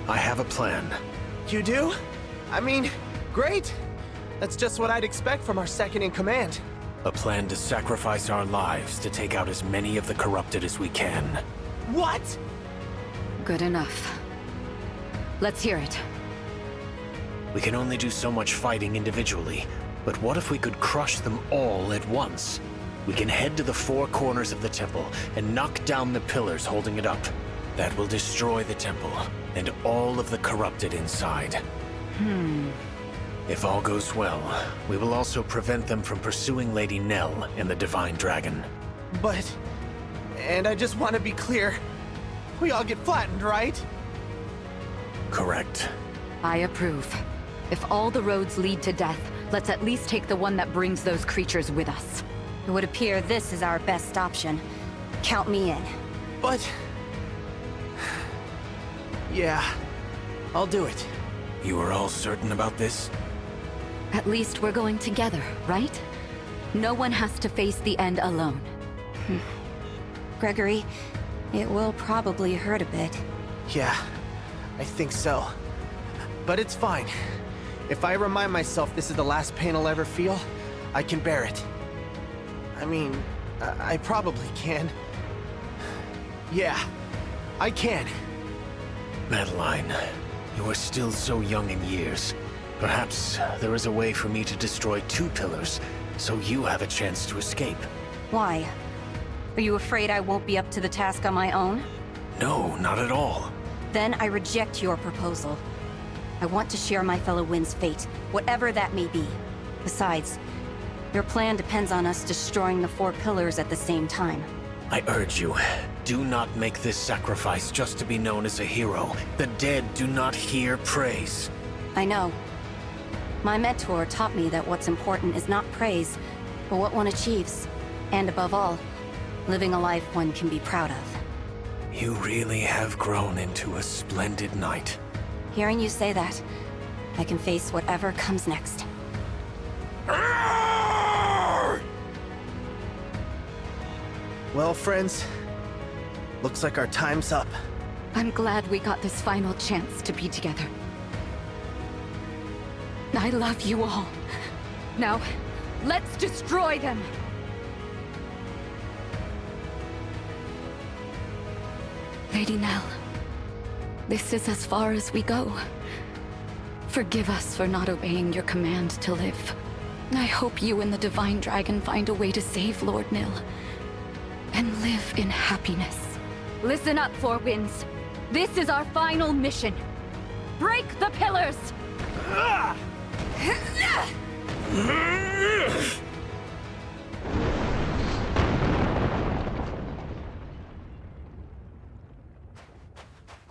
I have a plan. You do? I mean, great! That's just what I'd expect from our second-in-command. A plan to sacrifice our lives to take out as many of the corrupted as we can. What? Good enough. Let's hear it. We can only do so much fighting individually, but what if we could crush them all at once? We can head to the four corners of the temple and knock down the pillars holding it up. That will destroy the temple and all of the corrupted inside. If all goes well, we will also prevent them from pursuing Lady Nell and the Divine Dragon. But... and I just want to be clear. We all get flattened, right? Correct. I approve. If all the roads lead to death, let's at least take the one that brings those creatures with us. It would appear this is our best option. Count me in. But... yeah, I'll do it. You are all certain about this? At least we're going together, right? No one has to face the end alone. Gregory, it will probably hurt a bit. Yeah, I think so. But it's fine. If I remind myself this is the last pain I'll ever feel, I can bear it. I mean, I probably can. Yeah, I can. Madeline, you are still so young in years. Perhaps there is a way for me to destroy two pillars, so you have a chance to escape. Why? Are you afraid I won't be up to the task on my own? No, not at all. Then I reject your proposal. I want to share my fellow Wind's fate, whatever that may be. Besides, your plan depends on us destroying the four pillars at the same time. I urge you, do not make this sacrifice just to be known as a hero. The dead do not hear praise. I know. My mentor taught me that what's important is not praise, but what one achieves. And above all, living a life one can be proud of. You really have grown into a splendid knight. Hearing you say that, I can face whatever comes next. Well, friends, looks like our time's up. I'm glad we got this final chance to be together. I love you all. Now, let's destroy them! Lady Nell, this is as far as we go. Forgive us for not obeying your command to live. I hope you and the Divine Dragon find a way to save Lord Nil and live in happiness. Listen up, Four Winds. This is our final mission. Break the pillars!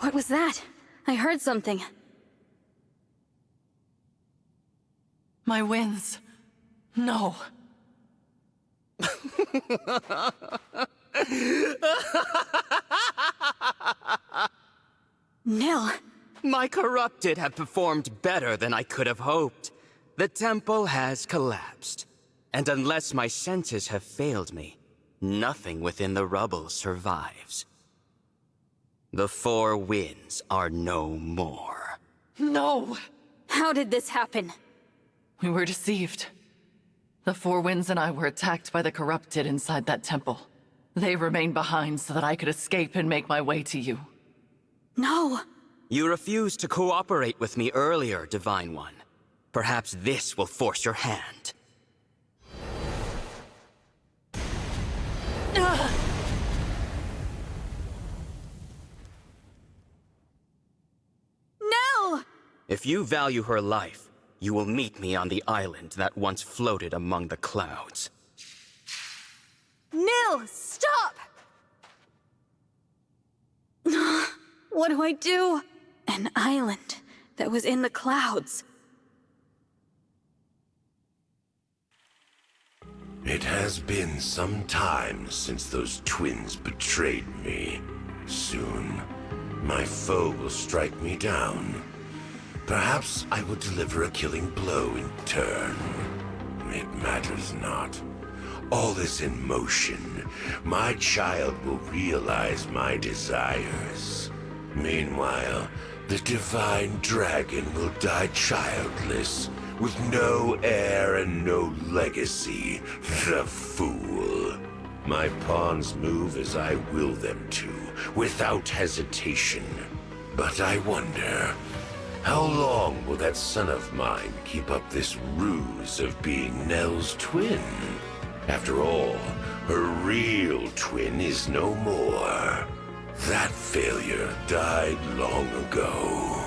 What was that? I heard something. My winds. No. Nil. My corrupted have performed better than I could have hoped. The temple has collapsed. And unless my senses have failed me, nothing within the rubble survives. The Four Winds are no more. No! How did this happen? We were deceived. The Four Winds and I were attacked by the corrupted inside that temple. They remained behind so that I could escape and make my way to you. No! You refused to cooperate with me earlier, Divine One. Perhaps this will force your hand. No! If you value her life, you will meet me on the island that once floated among the clouds. Nil, stop! What do I do? An island that was in the clouds. It has been some time since those twins betrayed me. Soon, my foe will strike me down. Perhaps I will deliver a killing blow in turn. It matters not. All is in motion. My child will realize my desires. Meanwhile, the Divine Dragon will die childless, with no heir and no legacy. The fool. My pawns move as I will them to, without hesitation. But I wonder, how long will that son of mine keep up this ruse of being Nell's twin? After all, her real twin is no more. That failure died long ago.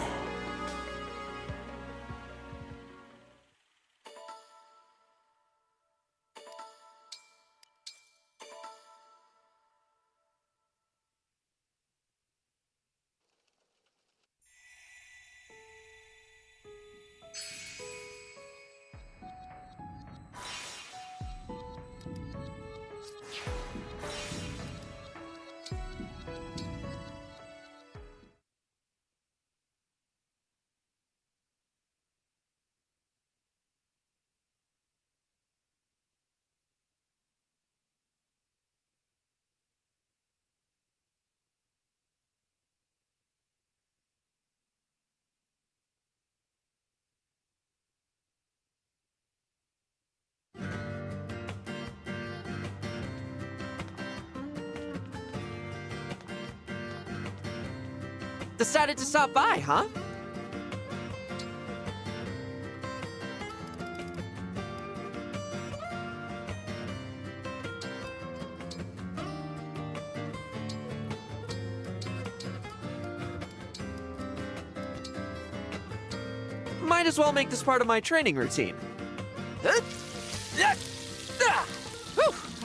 Decided to stop by, huh? Might as well make this part of my training routine.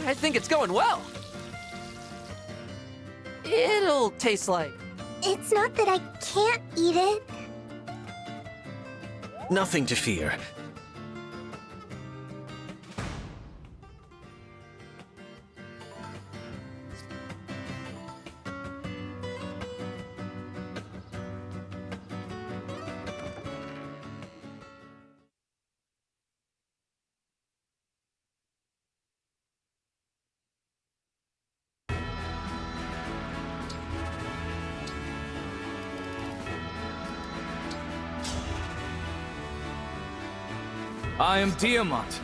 I think it's going well. It'll taste like... It's not that I can't eat it. Nothing to fear. I am Diamant.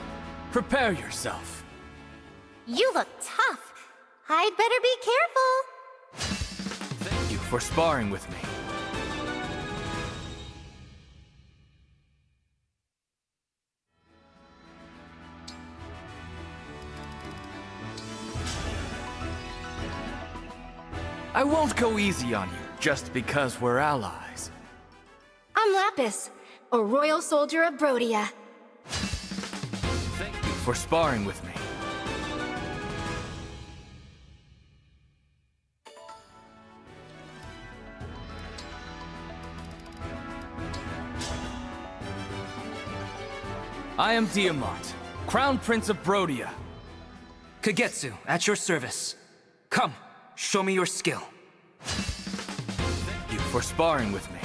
Prepare yourself. You look tough. I'd better be careful. Thank you for sparring with me. I won't go easy on you just because we're allies. I'm Lapis, a royal soldier of Brodia. Thank you for sparring with me. I am Diamant, Crown Prince of Brodia. Kagetsu, at your service. Come, show me your skill. Thank you for sparring with me.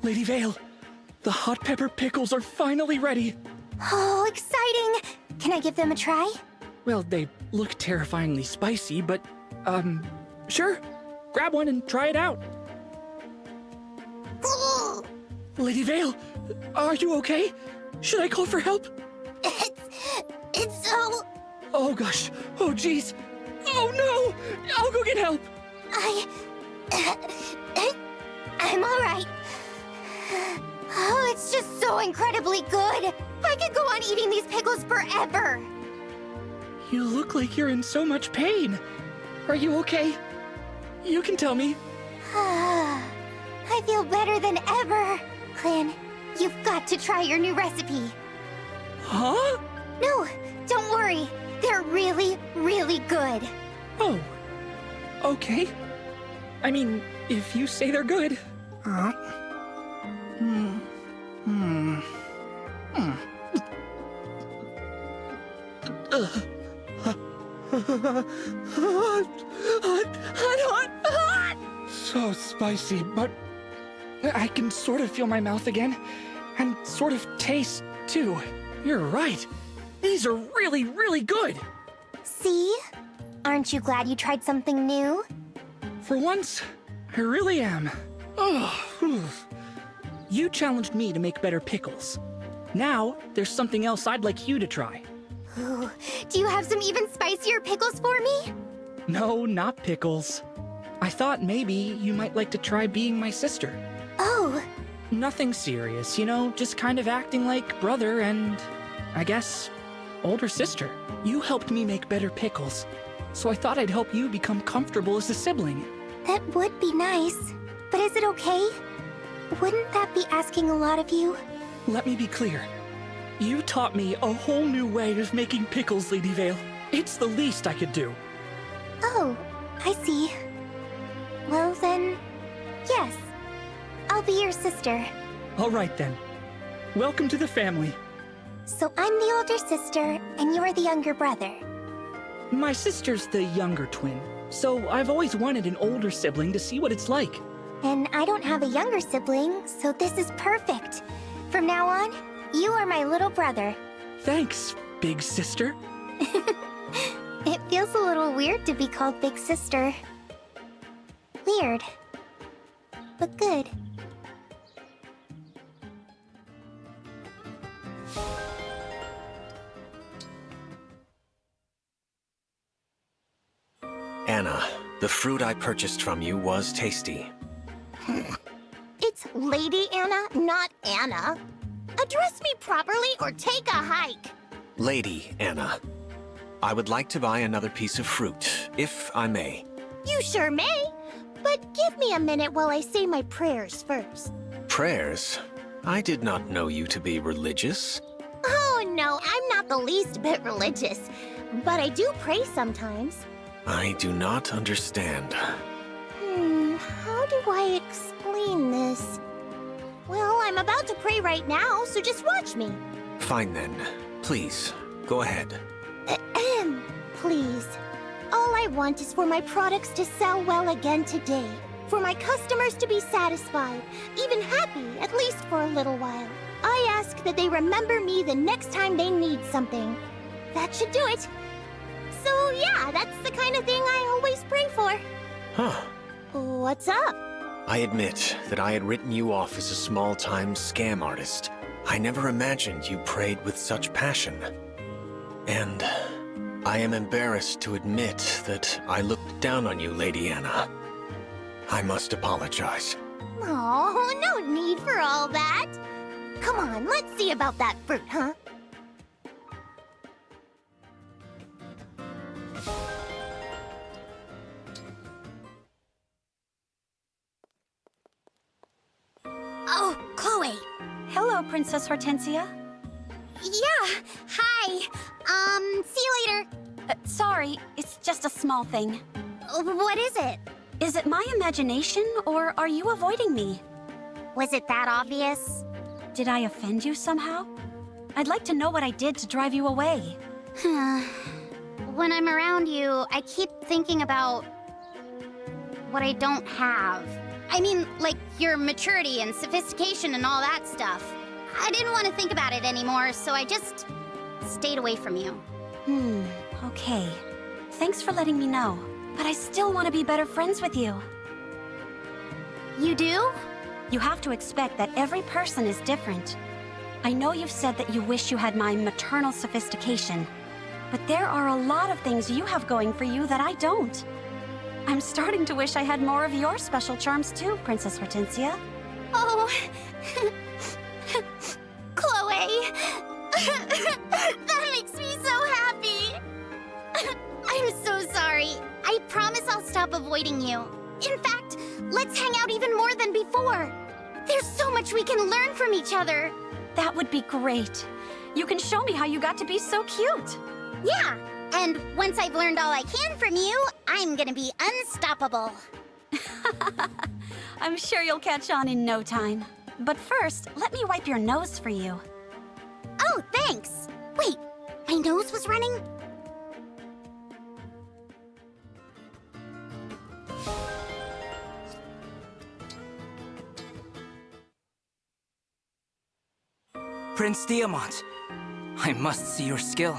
Lady Vale, the hot pepper pickles are finally ready. Oh, exciting! Can I give them a try? Well, they look terrifyingly spicy, but, sure. Grab one and try it out. Lady Vale, are you okay? Should I call for help? It's so... Oh gosh, oh jeez. Oh no! I'll go get help! I'm alright. Oh, it's just so incredibly good. I could go on eating these pickles forever. You look like you're in so much pain. Are you okay? You can tell me. I feel better than ever. Clan, you've got to try your new recipe. Huh? No, don't worry. They're really, really good. Oh, okay. I mean, if you say they're good. Hot. So spicy, but I can sort of feel my mouth again, and sort of taste, too. You're right. These are really, really good. See? Aren't you glad you tried something new? For once, I really am. Oh, You challenged me to make better pickles. Now, there's something else I'd like you to try. Ooh, do you have some even spicier pickles for me? No, not pickles. I thought maybe you might like to try being my sister. Oh. Nothing serious, you know, just kind of acting like brother and, I guess, older sister. You helped me make better pickles, so I thought I'd help you become comfortable as a sibling. That would be nice. But is it okay? Wouldn't that be asking a lot of you? Let me be clear. You taught me a whole new way of making pickles, Lady Vale. It's the least I could do. Oh, I see. Well then, yes. I'll be your sister. All right then. Welcome to the family. So I'm the older sister, and you're the younger brother. My sister's the younger twin, so I've always wanted an older sibling to see what it's like. And I don't have a younger sibling, so this is perfect. From now on, you are my little brother. Thanks, big sister. It feels a little weird to be called big sister. Weird. But good. Anna, the fruit I purchased from you was tasty. It's Lady Anna, not Anna. Address me properly or take a hike. Lady Anna, I would like to buy another piece of fruit, if I may. You sure may, but give me a minute while I say my prayers first. Prayers? I did not know you to be religious. Oh no, I'm not the least bit religious, but I do pray sometimes. I do not understand. How do I explain this? Well, I'm about to pray right now, so just watch me. Fine then. Please, go ahead. Please. All I want is for my products to sell well again today. For my customers to be satisfied, even happy, at least for a little while. I ask that they remember me the next time they need something. That should do it. So yeah, that's the kind of thing I always pray for. Huh. What's up? I admit that I had written you off as a small-time scam artist. I never imagined you prayed with such passion. And I am embarrassed to admit that I looked down on you, Lady Anna. I must apologize. Oh, no need for all that. Come on, let's see about that fruit, huh? Oh, Chloe. Hello, Princess Hortensia. Yeah, hi. See you later. Sorry, it's just a small thing. What is it? Is it my imagination, or are you avoiding me? Was it that obvious? Did I offend you somehow? I'd like to know what I did to drive you away. When I'm around you, I keep thinking about what I don't have. I mean, like your maturity and sophistication and all that stuff. I didn't want to think about it anymore, so I just stayed away from you. Okay. Thanks for letting me know. But I still want to be better friends with you. You do? You have to expect that every person is different. I know you've said that you wish you had my maternal sophistication, but there are a lot of things you have going for you that I don't. I'm starting to wish I had more of your special charms too, Princess Hortensia. Oh... Chloe! That makes me so happy! I'm so sorry. I promise I'll stop avoiding you. In fact, let's hang out even more than before. There's so much we can learn from each other. That would be great. You can show me how you got to be so cute. Yeah, and once I've learned all I can from you, I'm gonna be unstoppable. I'm sure you'll catch on in no time. But first, let me wipe your nose for you. Oh, thanks. Wait, my nose was running? Prince Diamant, I must see your skill.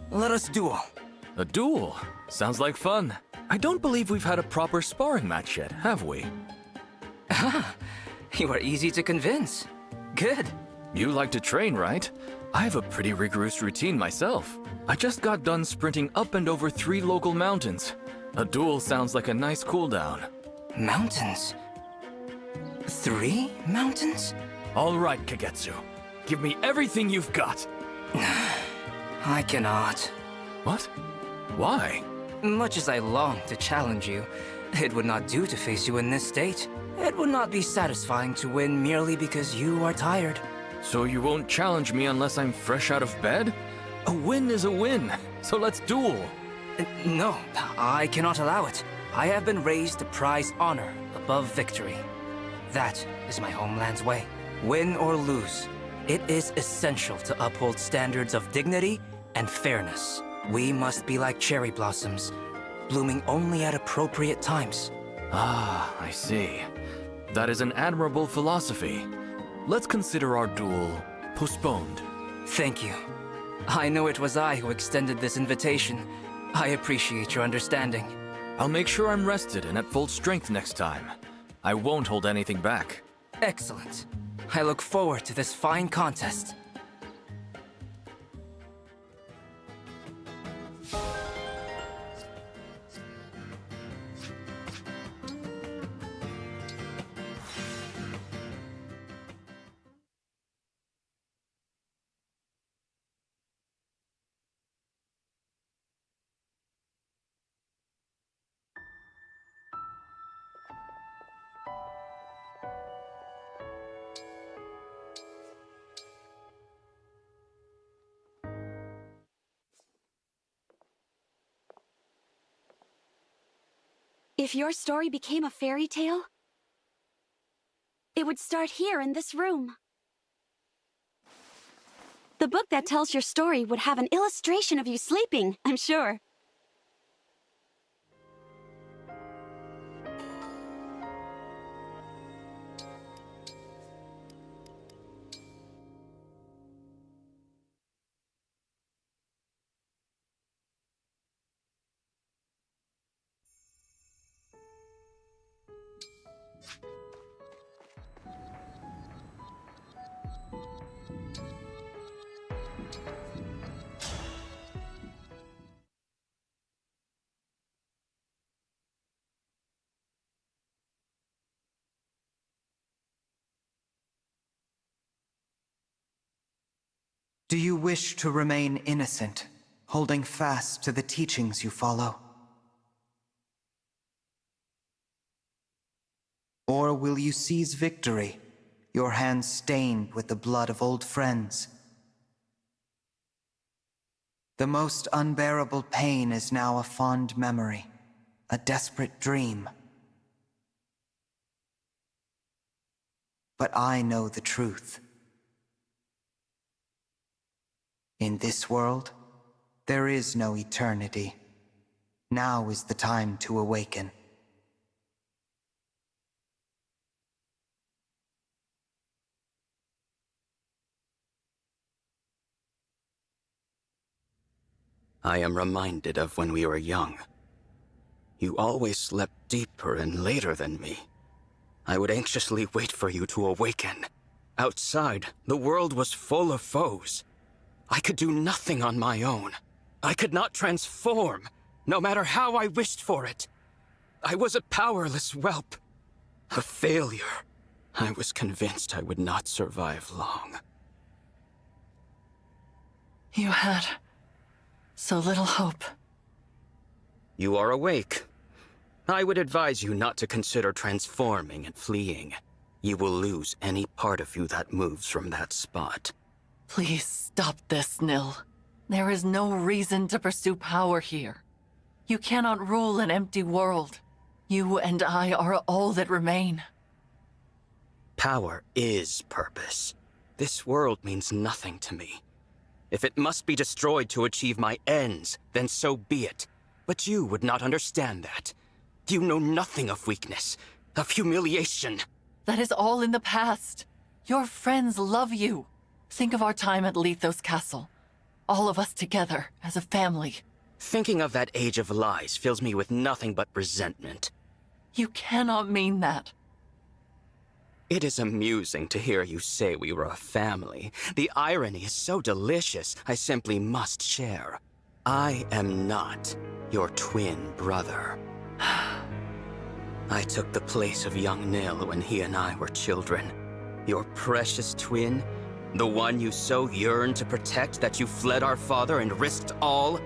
Let us duel. A duel? Sounds like fun. I don't believe we've had a proper sparring match yet, have we? Ah, you are easy to convince. Good. You like to train, right? I have a pretty rigorous routine myself. I just got done sprinting up and over 3 local mountains. A duel sounds like a nice cooldown. Mountains? 3 mountains? All right, Kagetsu. Give me everything you've got. I cannot. What? Why? Much as I long to challenge you, it would not do to face you in this state. It would not be satisfying to win merely because you are tired. So you won't challenge me unless I'm fresh out of bed? A win is a win, so let's duel. No, I cannot allow it. I have been raised to prize honor above victory. That is my homeland's way. Win or lose, it is essential to uphold standards of dignity and fairness. We must be like cherry blossoms, blooming only at appropriate times. Ah, I see. That is an admirable philosophy. Let's consider our duel postponed. Thank you. I know it was I who extended this invitation. I appreciate your understanding. I'll make sure I'm rested and at full strength next time. I won't hold anything back. Excellent. I look forward to this fine contest. If your story became a fairy tale, it would start here in this room. The book that tells your story would have an illustration of you sleeping, I'm sure. Do you wish to remain innocent, holding fast to the teachings you follow? Or will you seize victory, your hands stained with the blood of old friends? The most unbearable pain is now a fond memory, a desperate dream. But I know the truth. In this world, there is no eternity. Now is the time to awaken. I am reminded of when we were young. You always slept deeper and later than me. I would anxiously wait for you to awaken. Outside, the world was full of foes. I could do nothing on my own. I could not transform, no matter how I wished for it. I was a powerless whelp. A failure. I was convinced I would not survive long. You had so little hope. You are awake. I would advise you not to consider transforming and fleeing. You will lose any part of you that moves from that spot. Please stop this, Nil. There is no reason to pursue power here. You cannot rule an empty world. You and I are all that remain. Power is purpose. This world means nothing to me. If it must be destroyed to achieve my ends, then so be it. But you would not understand that. You know nothing of weakness, of humiliation. That is all in the past. Your friends love you. Think of our time at Lethos Castle. All of us together, as a family. Thinking of that age of lies fills me with nothing but resentment. You cannot mean that. It is amusing to hear you say we were a family. The irony is so delicious, I simply must share. I am not your twin brother. I took the place of young Nil when he and I were children. Your precious twin, the one you so yearned to protect that you fled our father and risked all.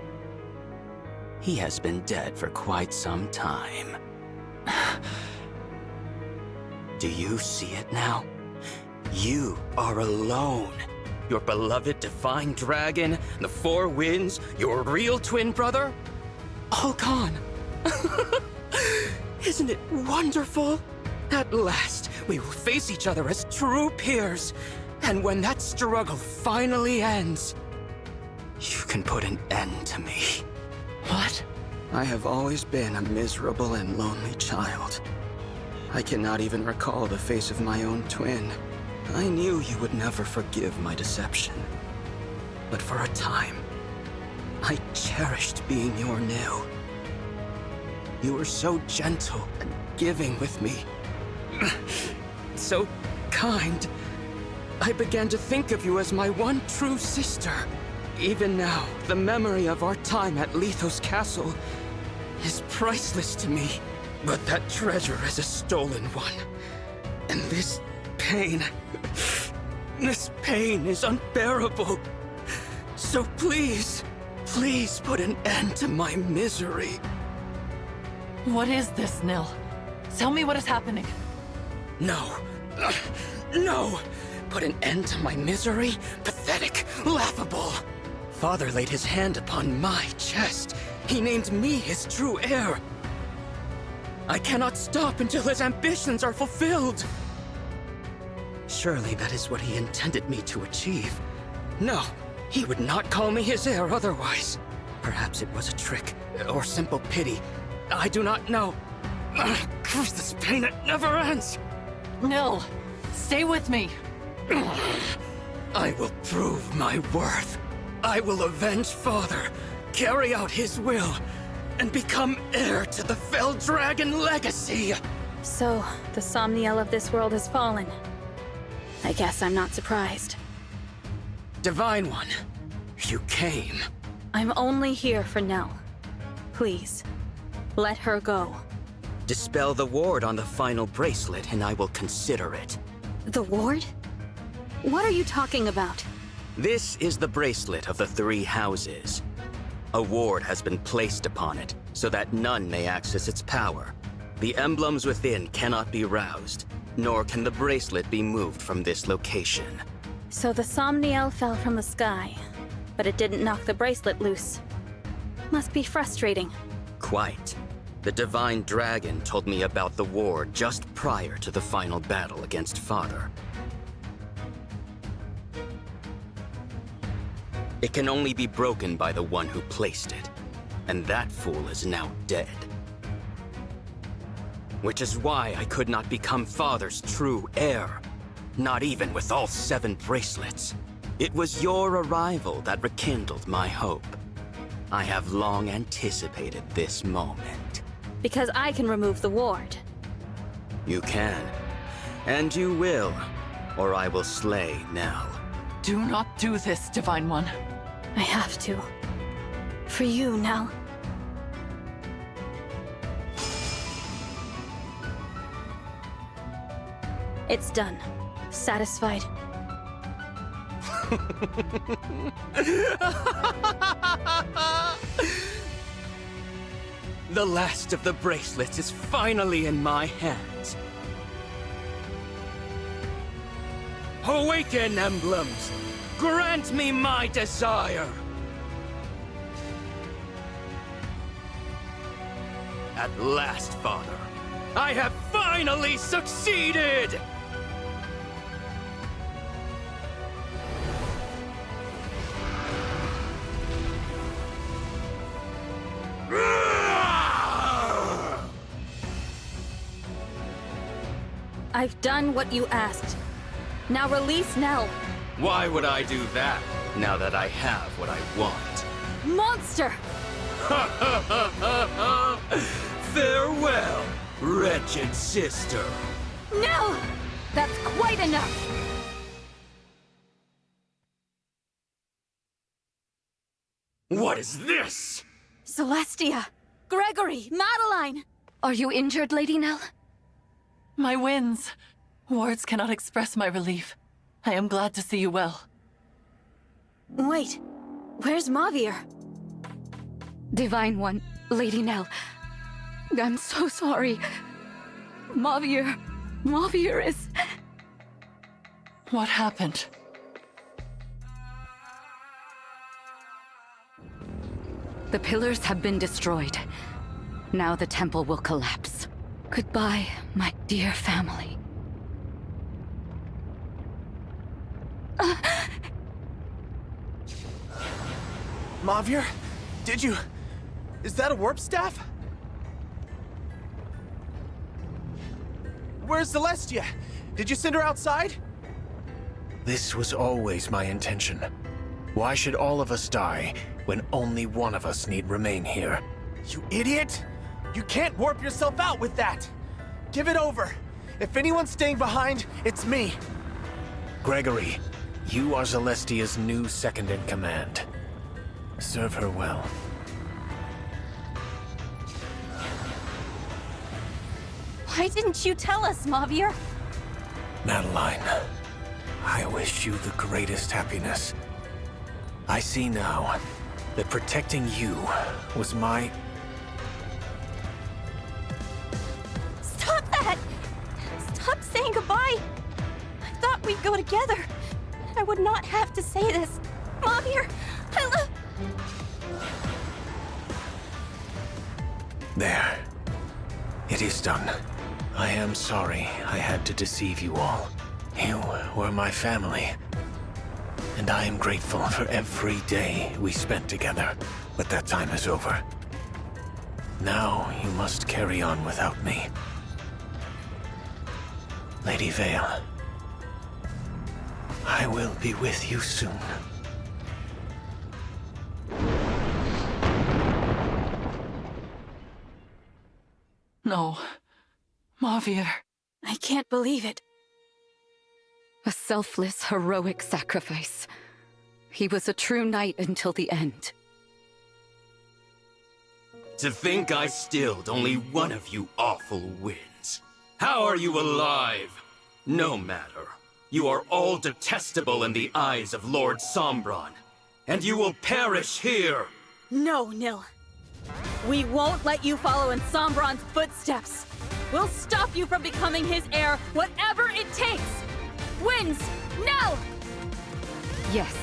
He has been dead for quite some time. Do you see it now? You are alone. Your beloved divine dragon, the four winds, your real twin brother, all gone. Isn't it wonderful? At last, we will face each other as true peers. And when that struggle finally ends, you can put an end to me. What? I have always been a miserable and lonely child. I cannot even recall the face of my own twin. I knew you would never forgive my deception. But for a time, I cherished being your Nil. You were so gentle and giving with me. So kind. I began to think of you as my one true sister. Even now, the memory of our time at Lethos Castle is priceless to me. But that treasure is a stolen one. And this pain is unbearable. So please, please put an end to my misery. What is this, Nil? Tell me what is happening. No. No! Put an end to my misery? Pathetic, laughable. Father laid his hand upon my chest. He named me his true heir. I cannot stop until his ambitions are fulfilled. Surely that is what he intended me to achieve. No, he would not call me his heir otherwise. Perhaps it was a trick, or simple pity. I do not know. Curse this pain, it never ends. Nil, stay with me. I will prove my worth. I will avenge Father, carry out his will, and become heir to the Fell Dragon legacy! So, the Somniel of this world has fallen. I guess I'm not surprised. Divine One, you came. I'm only here for Nell. Please, let her go. Dispel the ward on the final bracelet and I will consider it. The ward? What are you talking about? This is the bracelet of the three houses. A ward has been placed upon it, so that none may access its power. The emblems within cannot be roused, nor can the bracelet be moved from this location. So the Somniel fell from the sky, but it didn't knock the bracelet loose. Must be frustrating. Quite. The Divine Dragon told me about the ward just prior to the final battle against Father. It can only be broken by the one who placed it, and that fool is now dead. Which is why I could not become Father's true heir, not even with all 7 bracelets. It was your arrival that rekindled my hope. I have long anticipated this moment. Because I can remove the ward. You can, and you will, or I will slay Nell. Do not do this, Divine One. I have to. For you, Nell. It's done. Satisfied. The last of the bracelets is finally in my hands. Awaken, emblems! Grant me my desire! At last, Father, I have finally succeeded! I've done what you asked. Now release Nell. Why would I do that, now that I have what I want? Monster! Farewell, wretched sister. No! That's enough! What is this? Celestia! Gregory! Madeline! Are you injured, Lady Nell? My winds. Words cannot express my relief. I am glad to see you well. Wait, where's Mavir? Divine One, Lady Nell. I'm so sorry. Mavir is... What happened? The pillars have been destroyed. Now the temple will collapse. Goodbye, my dear family. Mavir? Did you... Is that a warp staff? Where's Celestia? Did you send her outside? This was always my intention. Why should all of us die when only one of us need remain here? You idiot! You can't warp yourself out with that! Give it over! If anyone's staying behind, it's me! Gregory, you are Celestia's new second-in-command. Serve her well. Why didn't you tell us, Mavir? Madeline, I wish you the greatest happiness. I see now that protecting you was my... Stop that! Stop saying goodbye! I thought we'd go together. I would not have to say this. Mavir, I love... There. It is done. I am sorry I had to deceive you all. You were my family. And I am grateful for every day we spent together. But that time is over. Now you must carry on without me. Lady Vale, I will be with you soon. No. Mavir. I can't believe it. A selfless, heroic sacrifice. He was a true knight until the end. To think I stilled only one of you awful winds. How are you alive? No matter. You are all detestable in the eyes of Lord Sombron. And you will perish here! No, Nil. We won't let you follow in Sombron's footsteps. We'll stop you from becoming his heir, whatever it takes! Winds, now! Yes.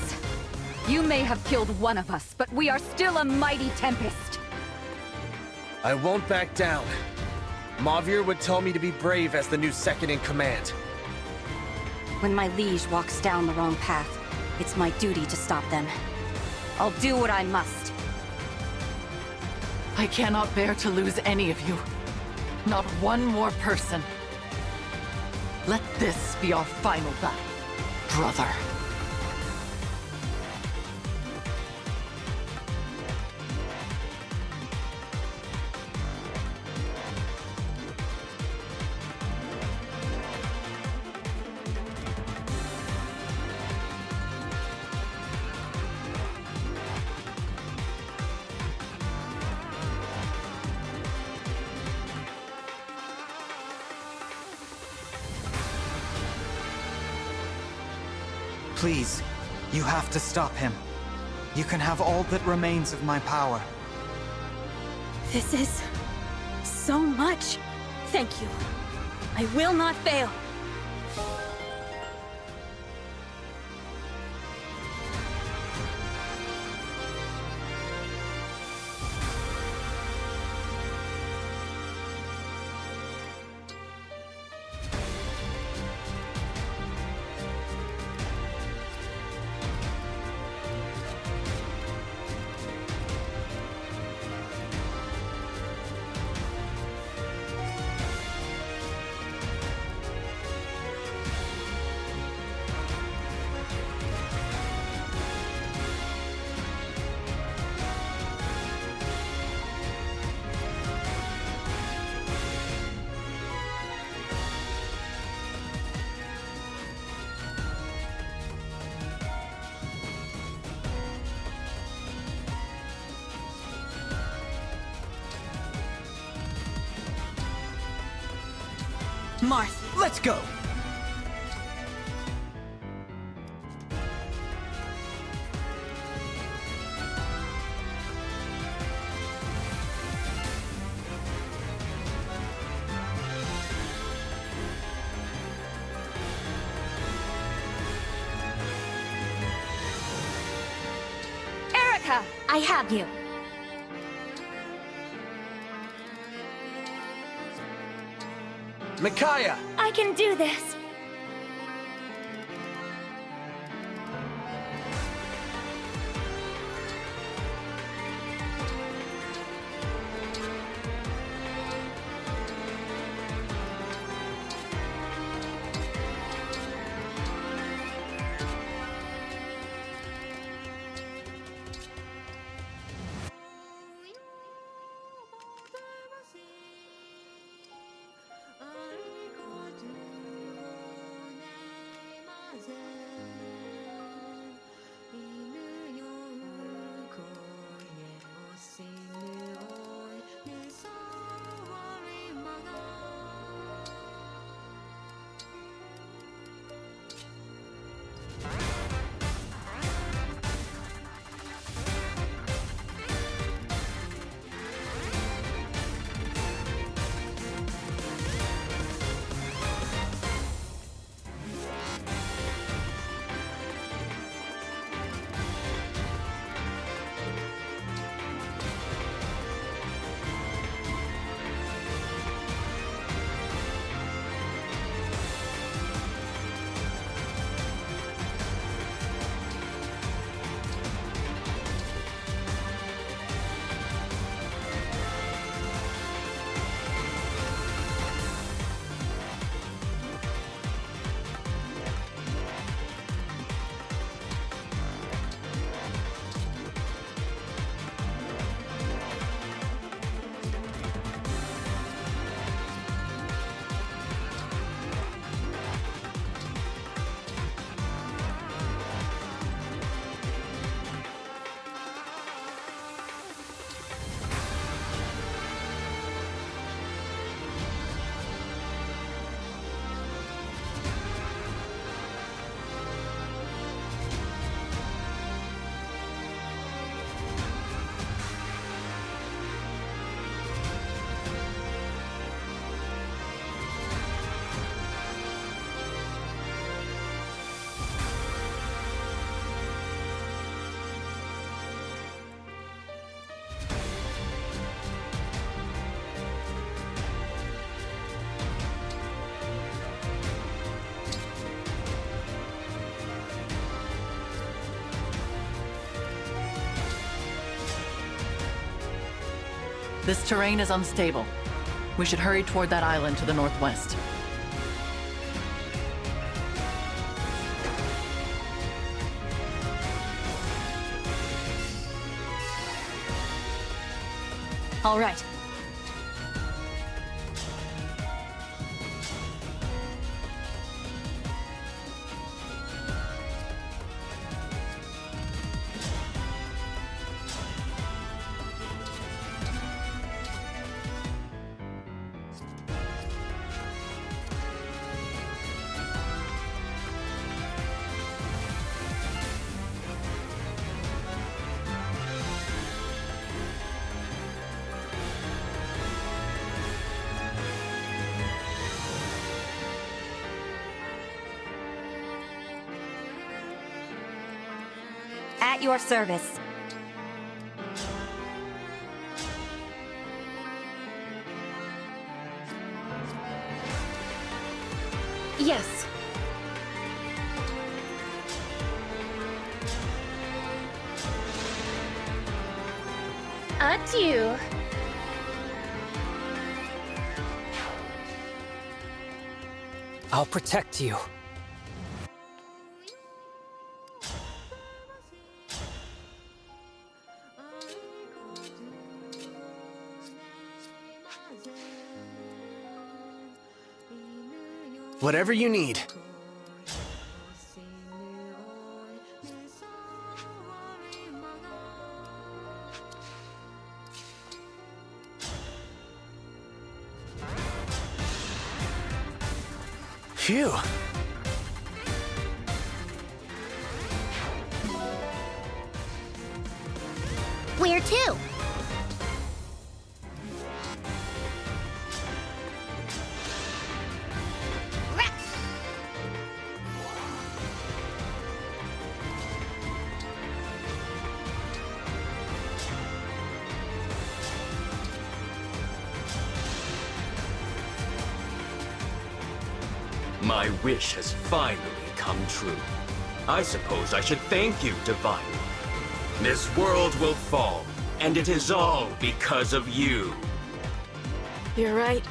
You may have killed one of us, but we are still a mighty tempest. I won't back down. Mavir would tell me to be brave as the new second-in-command. When my liege walks down the wrong path, it's my duty to stop them. I'll do what I must. I cannot bear to lose any of you. Not one more person. Let this be our final battle, brother. Please, you have to stop him. You can have all that remains of my power. This is... so much. Thank you. I will not fail. Marth, let's go! Erica! I have you. Micaiah! I can do this. This terrain is unstable. We should hurry toward that island to the northwest. All right. At your service. Yes. Adieu. I'll protect you. Whatever you need. Phew. Where to? My wish has finally come true. I suppose I should thank you, Divine One. This world will fall, and it is all because of you. You're right.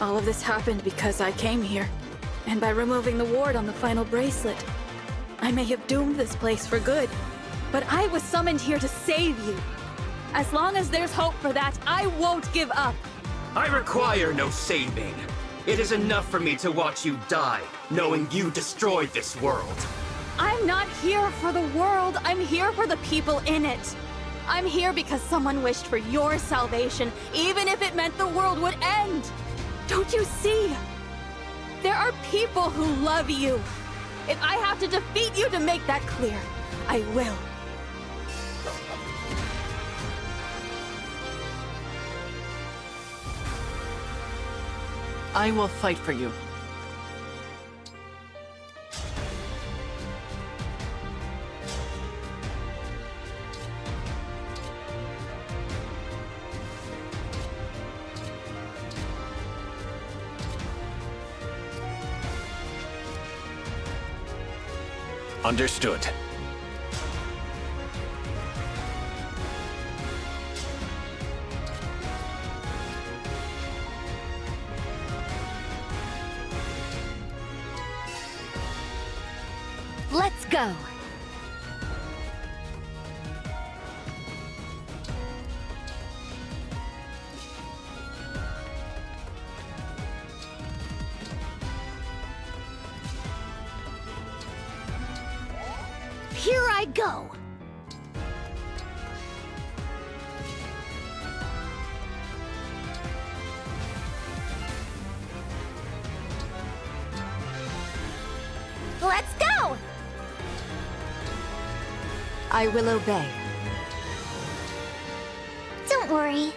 All of this happened because I came here. And by removing the ward on the final bracelet, I may have doomed this place for good. But I was summoned here to save you. As long as there's hope for that, I won't give up. I require no saving. It is enough for me to watch you die, knowing you destroyed this world. I'm not here for the world. I'm here for the people in it. I'm here because someone wished for your salvation, even if it meant the world would end. Don't you see? There are people who love you. If I have to defeat you to make that clear, I will. I will fight for you. Understood. Let's go. Here I go. Let's go. I will obey. Don't worry.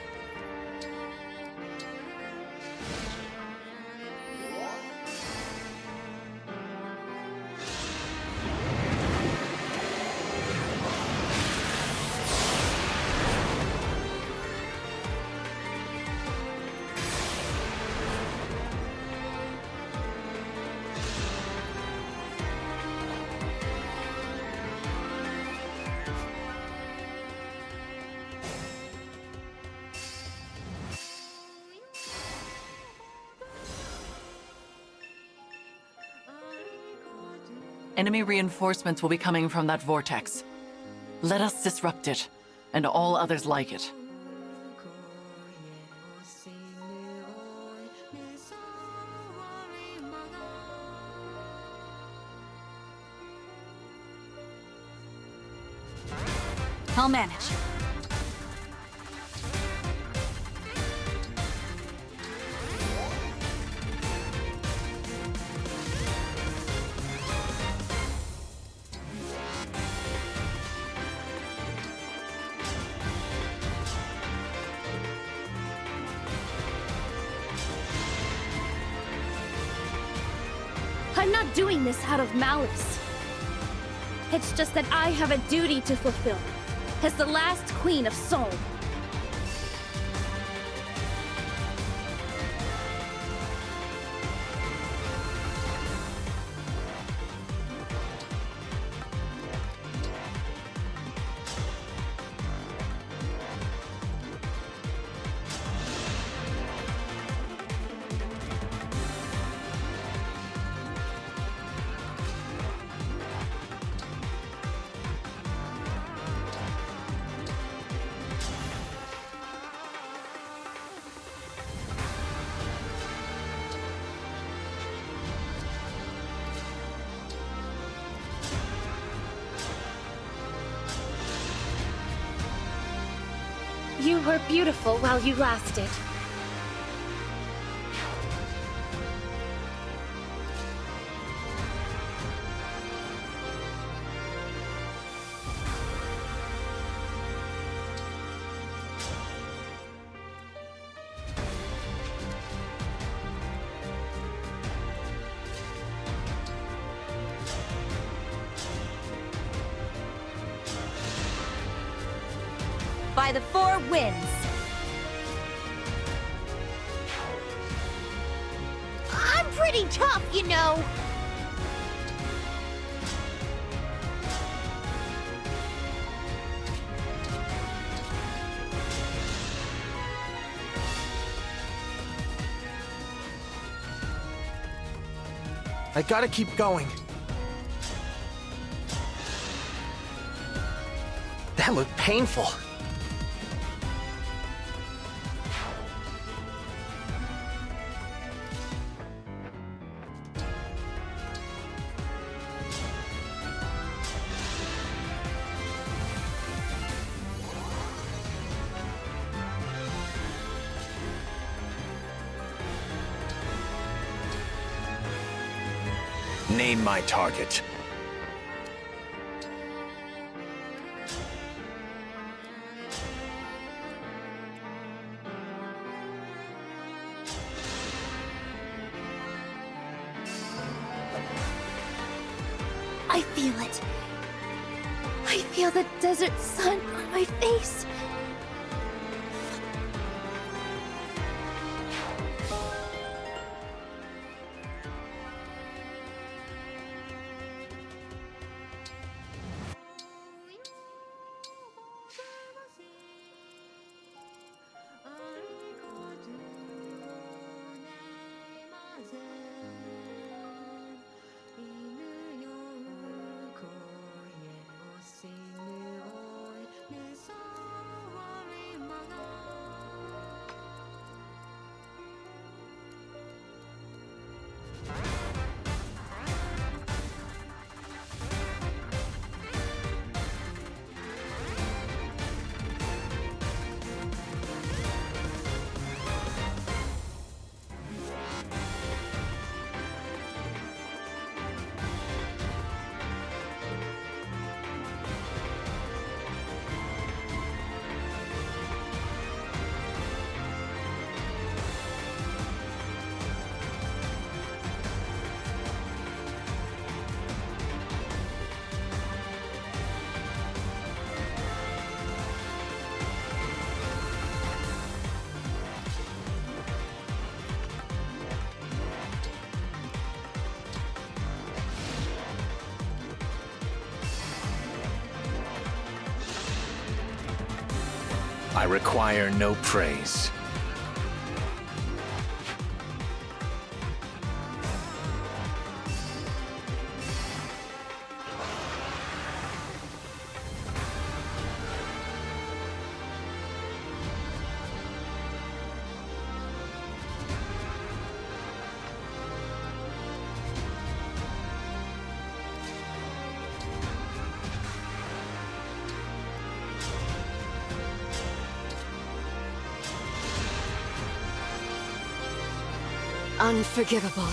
Enemy reinforcements will be coming from that vortex. Let us disrupt it, and all others like it. I'll manage. I'm not doing this out of malice. It's just that I have a duty to fulfill, as the last Queen of Soul. You were beautiful while you lasted. by the 4 winds. I'm pretty tough, you know. I gotta keep going. That looked painful. Name my target. I feel it. I feel the desert sun on my face. I require no praise. Unforgivable.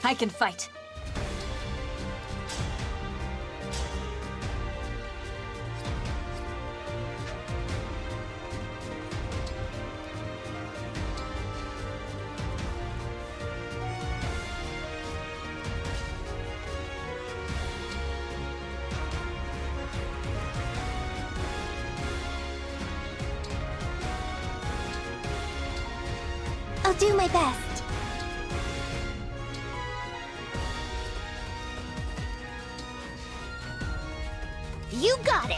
I can fight. I'll do my best. You got it.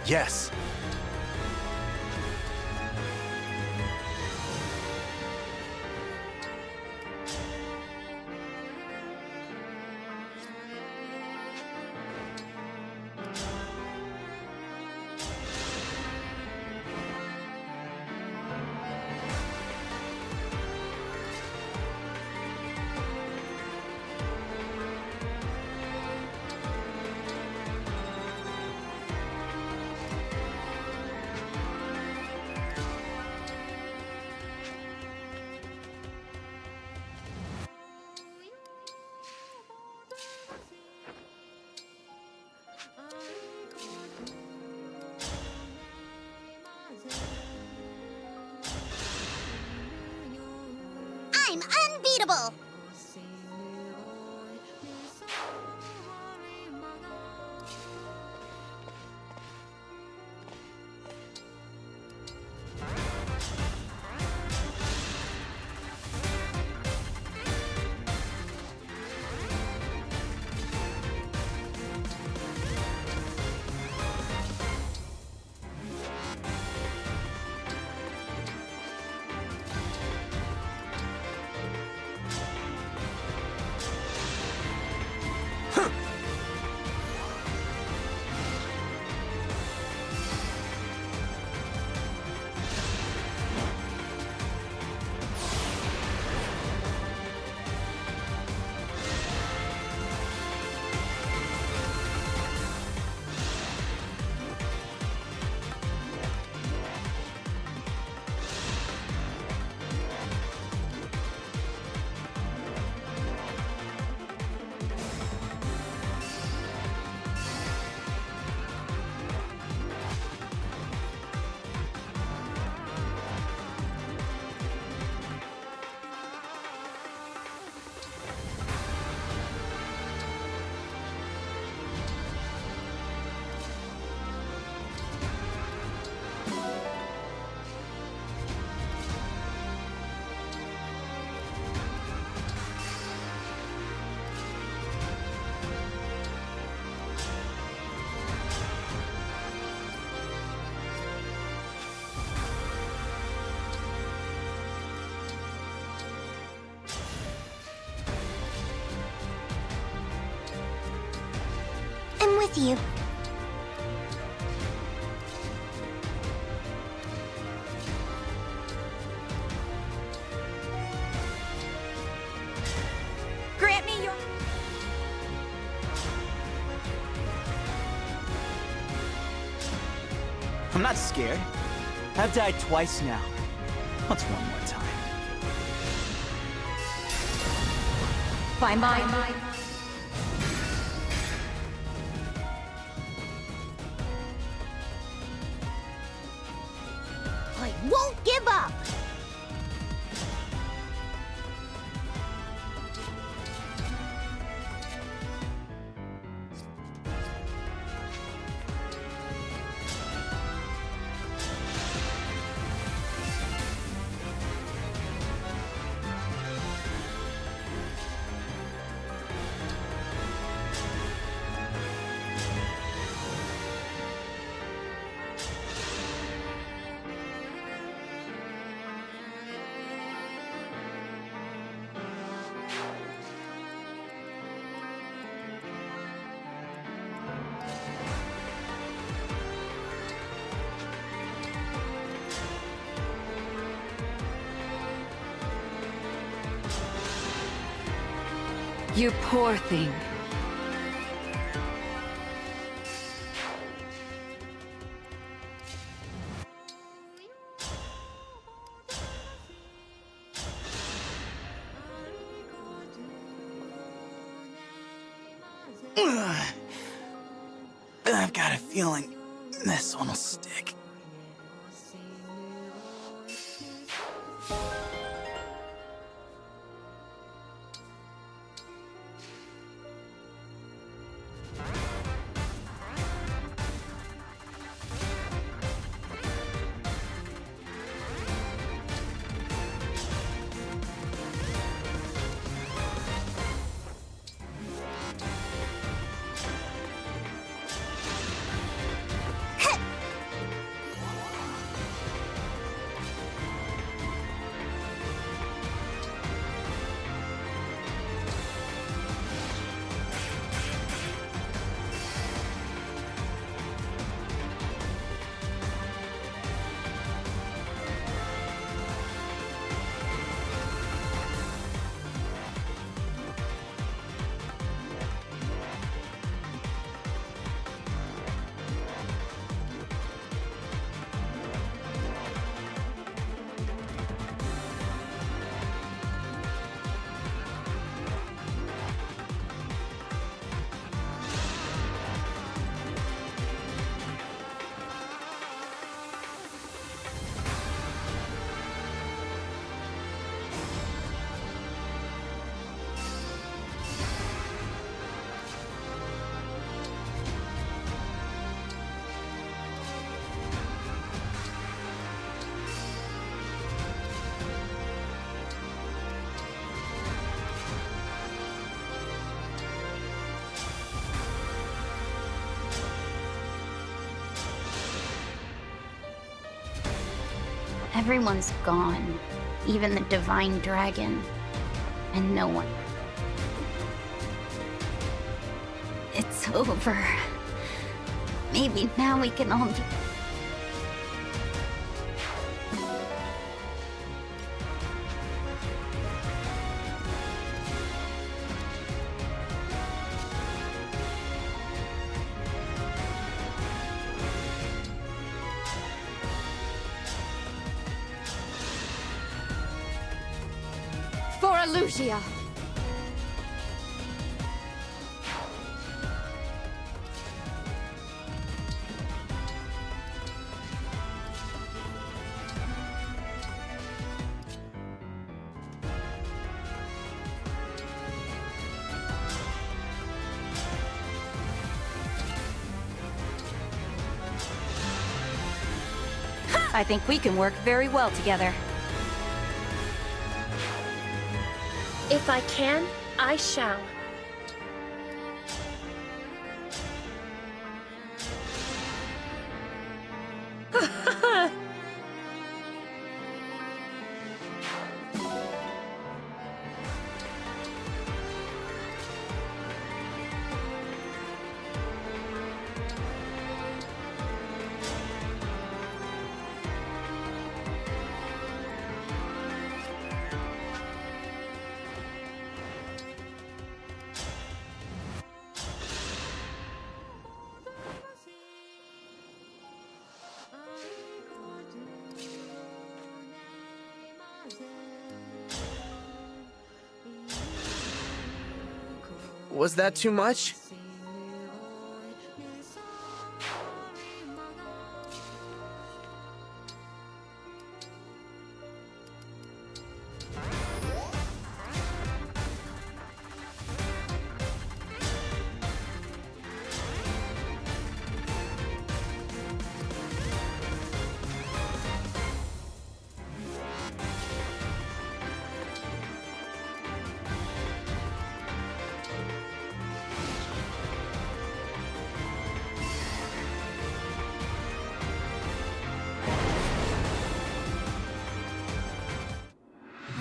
Yes. trouble! I'm with you. Grant me your... I'm not scared. I've died twice now. What's one more time? Bye-bye. I won't give up! You poor thing. I've got a feeling this one will stick. Everyone's gone. Even the Divine Dragon. And no one. It's over. Maybe now we can all be... For Elusia! I think we can work very well together. If I can, I shall. Was that too much?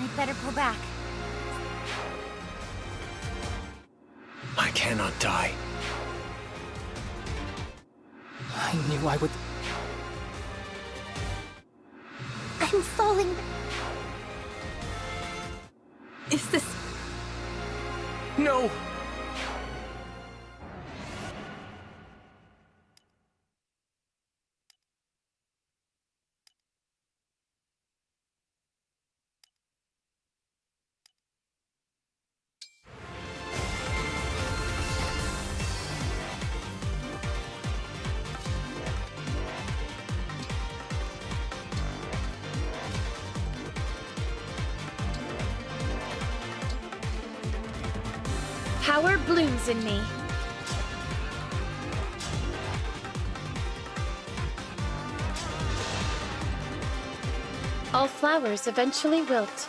I'd better pull back. I cannot die. I knew I would... I'm falling. Is this... No! Power blooms in me. All flowers eventually wilt.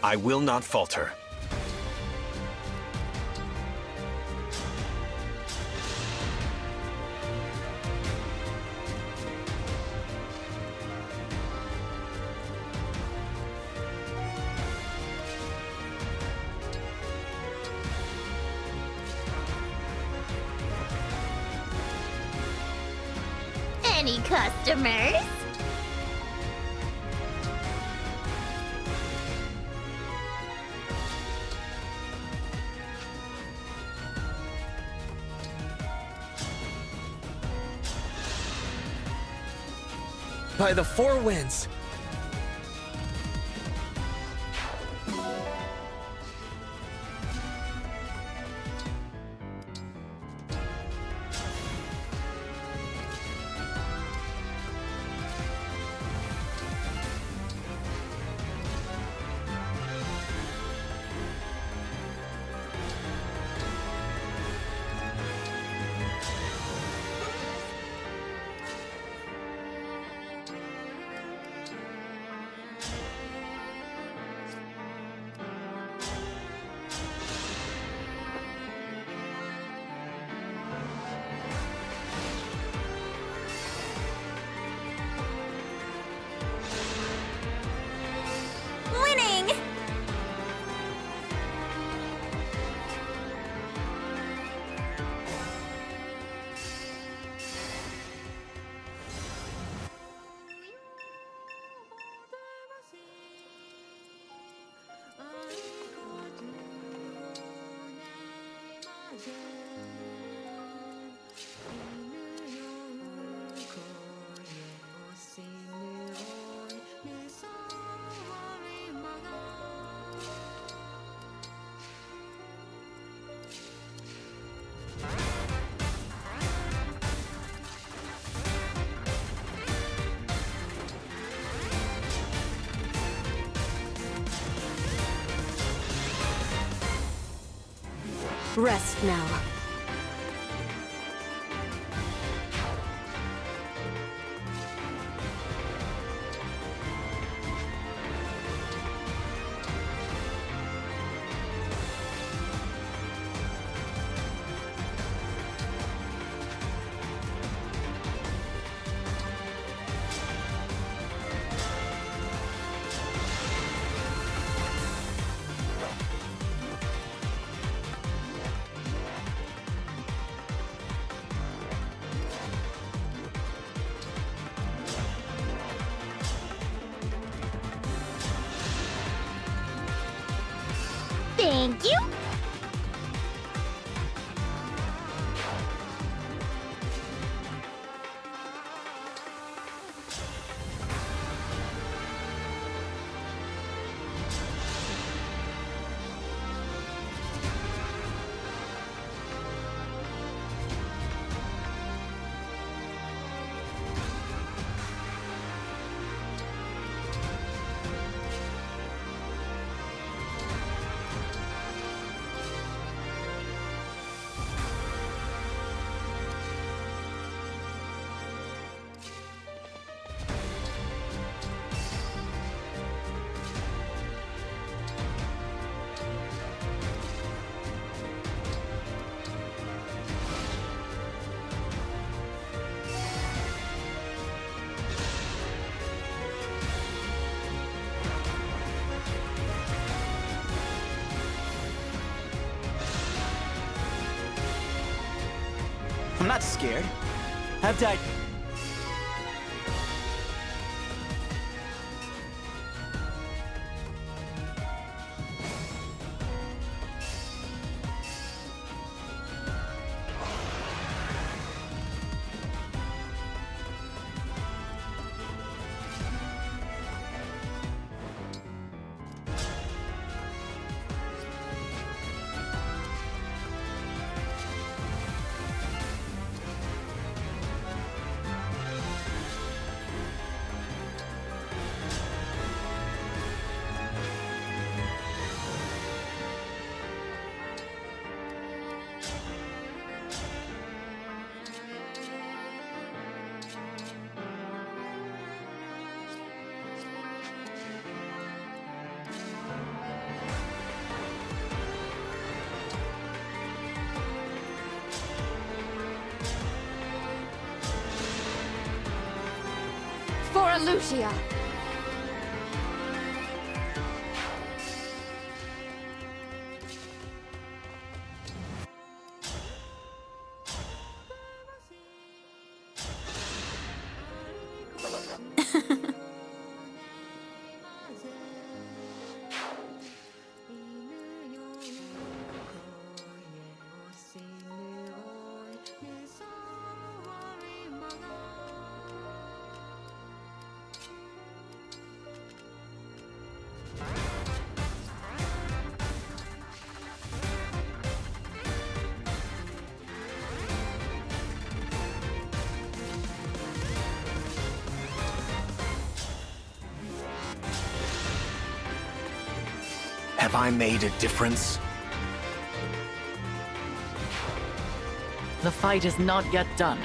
I will not falter. Any customers? By the four winds. Rest now. Thank you. I'm not scared. I've died. For Lucia. Have I made a difference? The fight is not yet done.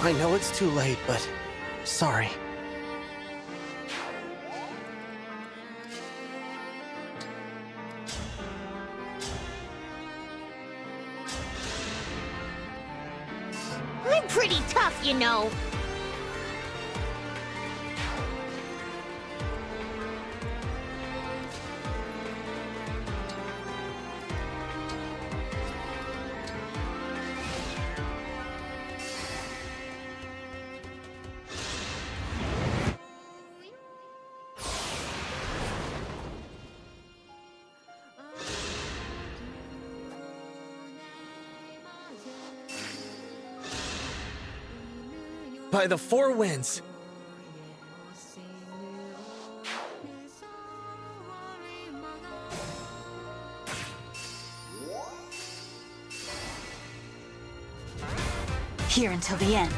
I know it's too late, but sorry. I'm pretty tough, you know. By the four winds. Here until the end.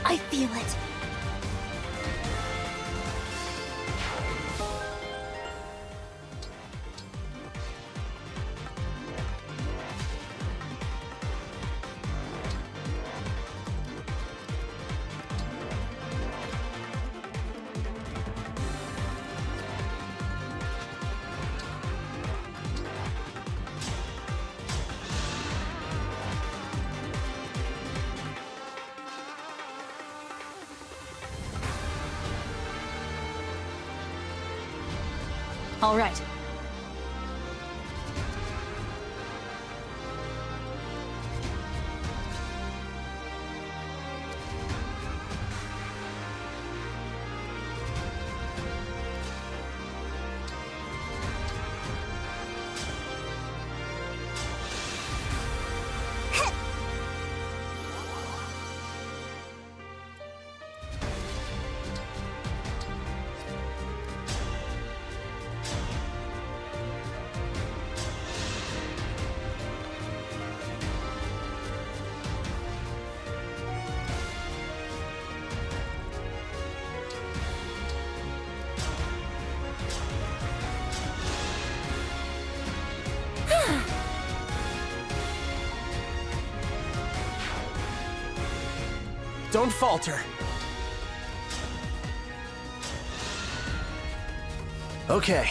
I feel it. All right. Don't falter. Okay.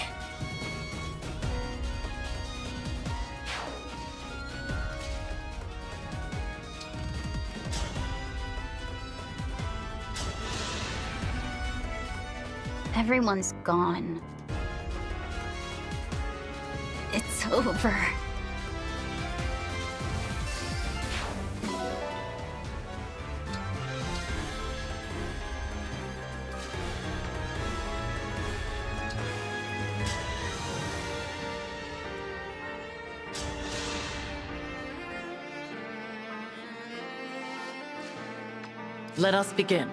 Everyone's gone. It's over. Let us begin.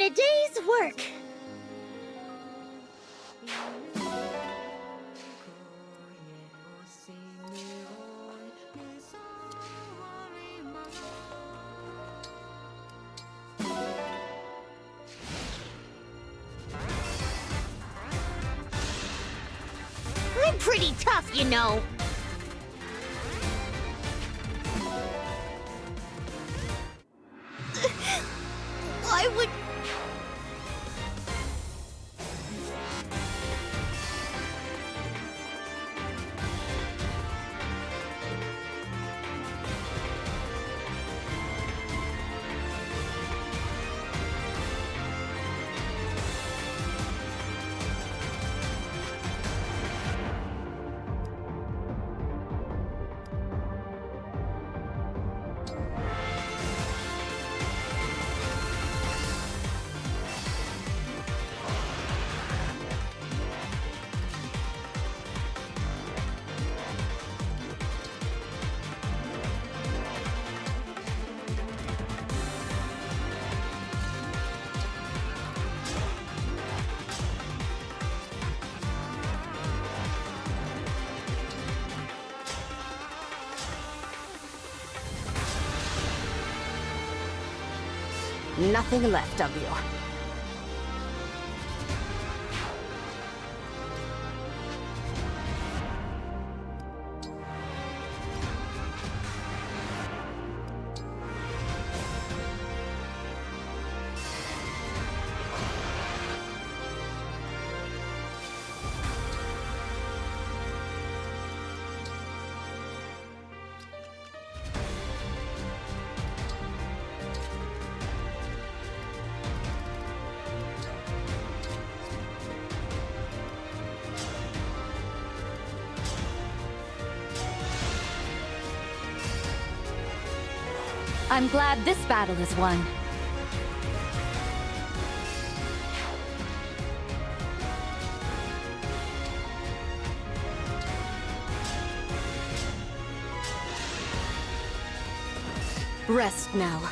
a day's work. I'm pretty tough, you know. Why would... Nothing left of you. I'm glad this battle is won. Rest now.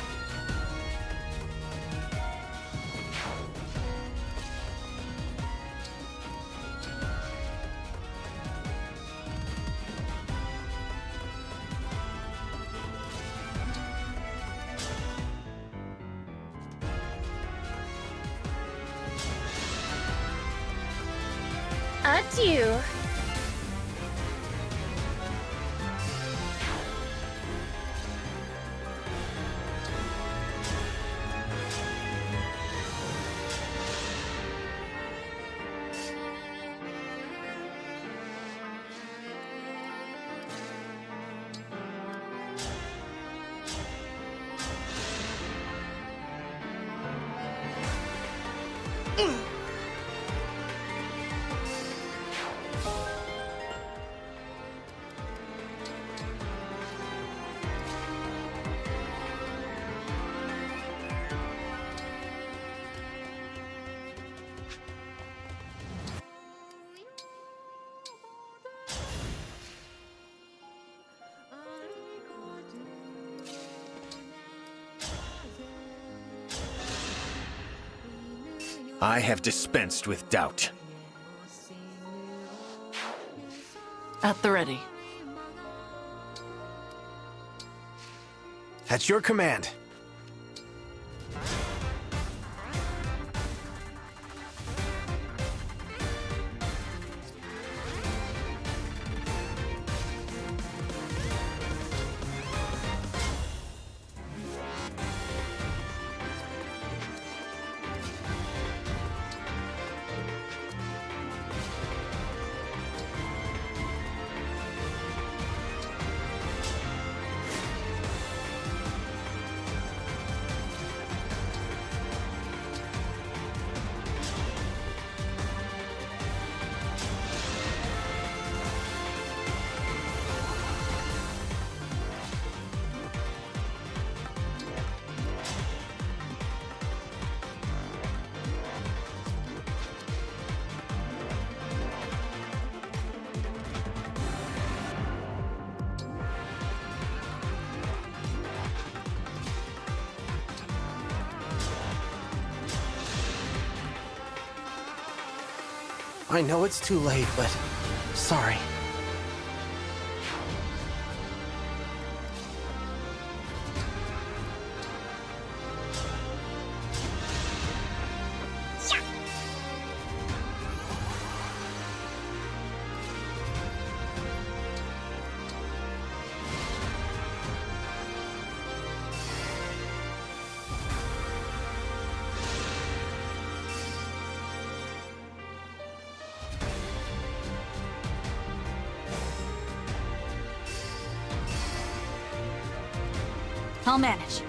Adieu. I have dispensed with doubt. At the ready. At your command. I know it's too late, but sorry. I'll manage.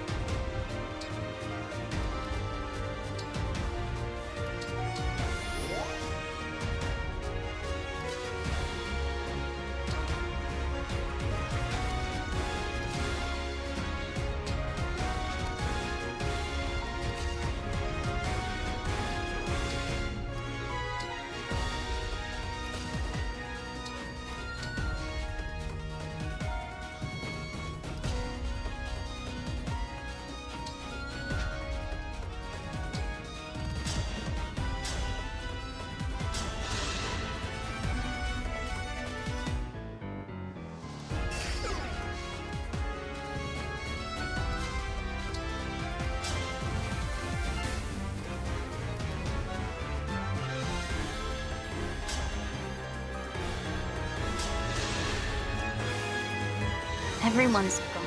Everyone's gone.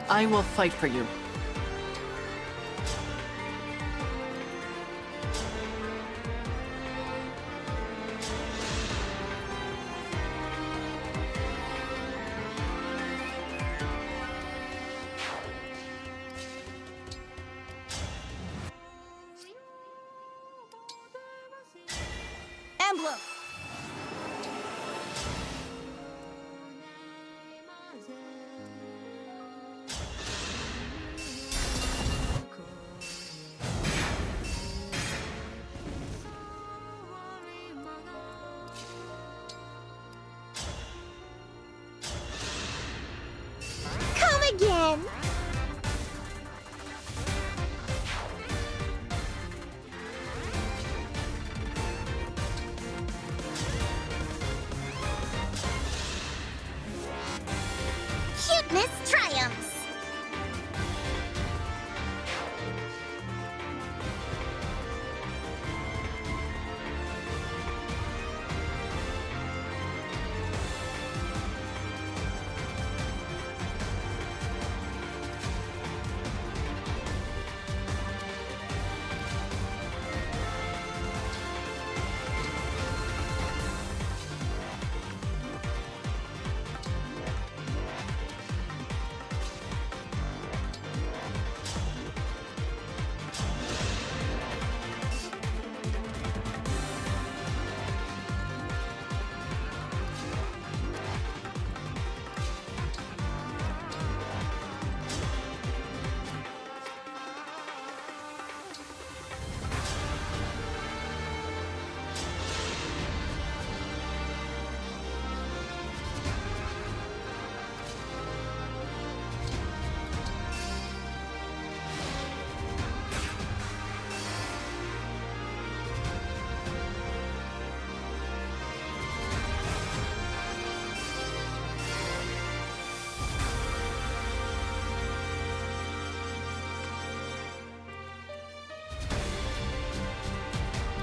I will fight for you. Emblem! Come again! Cuteness triumphs!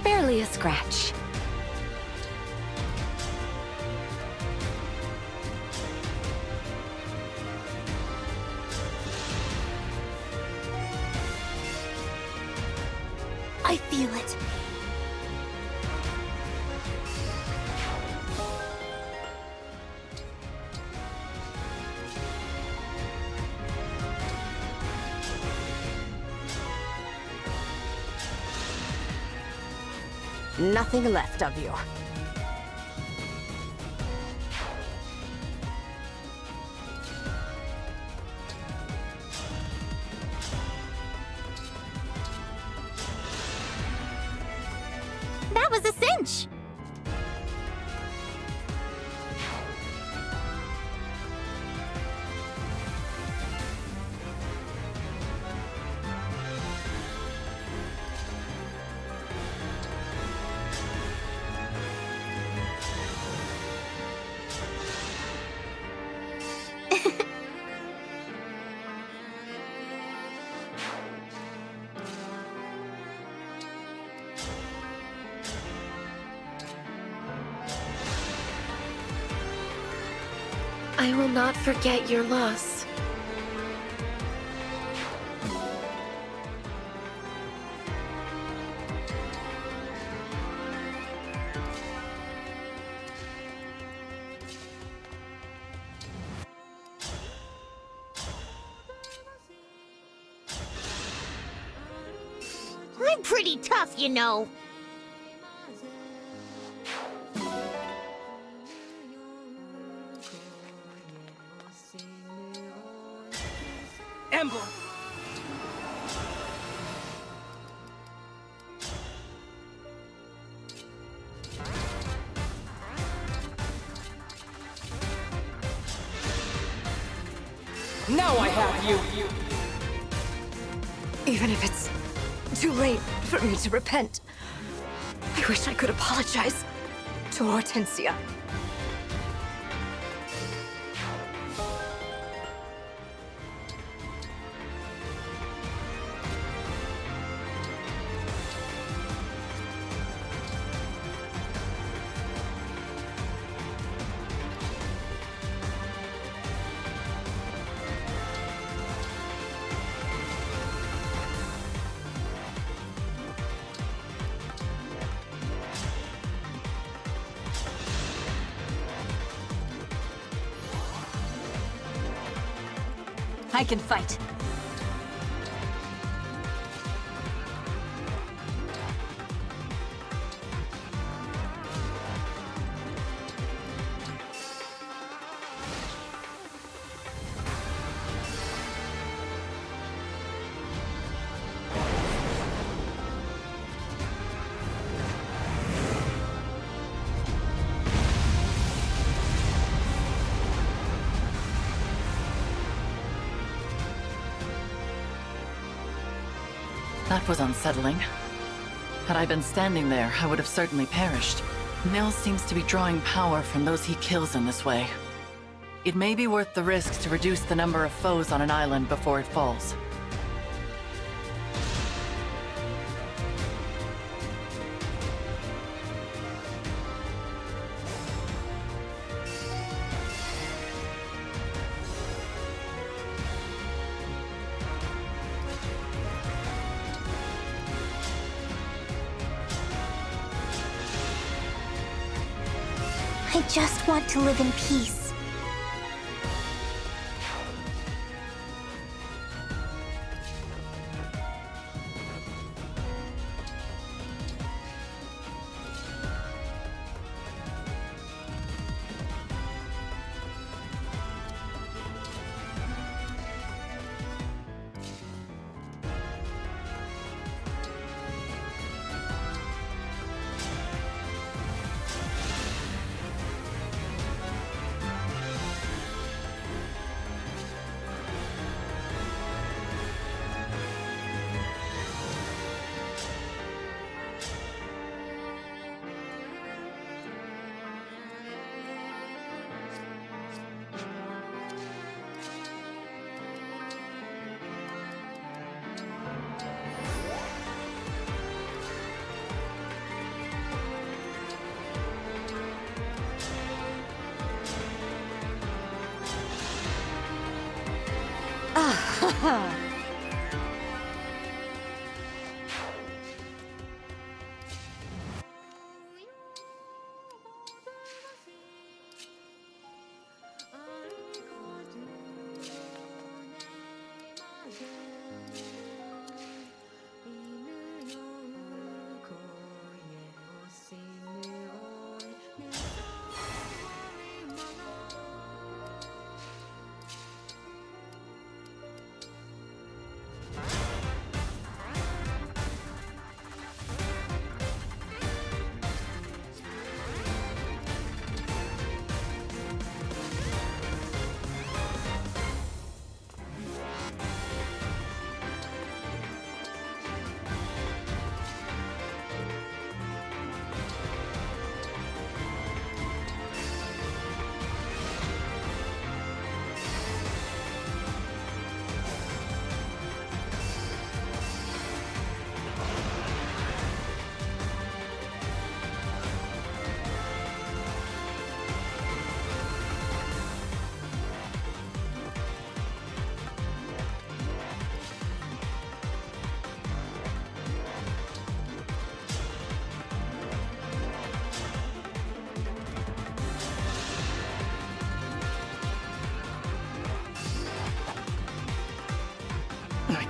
Barely a scratch. I feel it. Nothing left of you. That was a cinch! I will not forget your loss. I'm pretty tough, you know. Emblem! Now I have you! Even if it's too late for me to repent, I wish I could apologize to Hortensia. I can fight. That was unsettling. Had I been standing there, I would have certainly perished. Nil seems to be drawing power from those he kills in this way. It may be worth the risk to reduce the number of foes on an island before it falls. I just want to live in peace.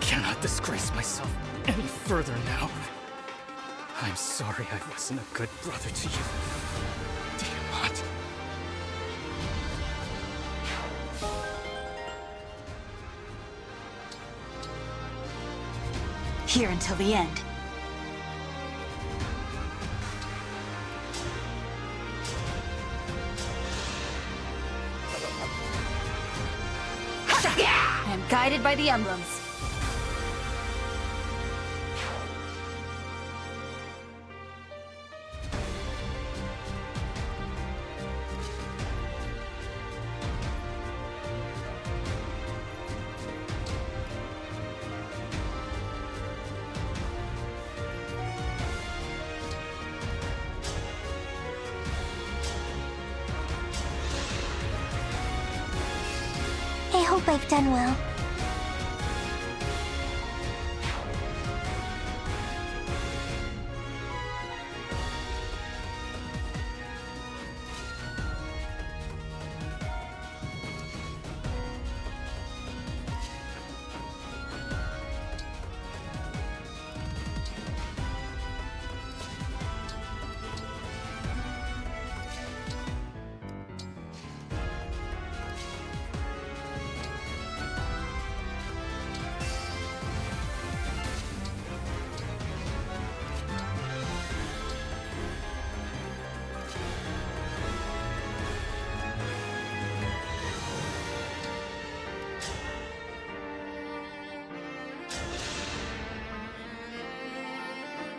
cannot disgrace myself any further now. I'm sorry I wasn't a good brother to you, Tiamat. Here until the end. I am guided by the emblems. I hope I've done well.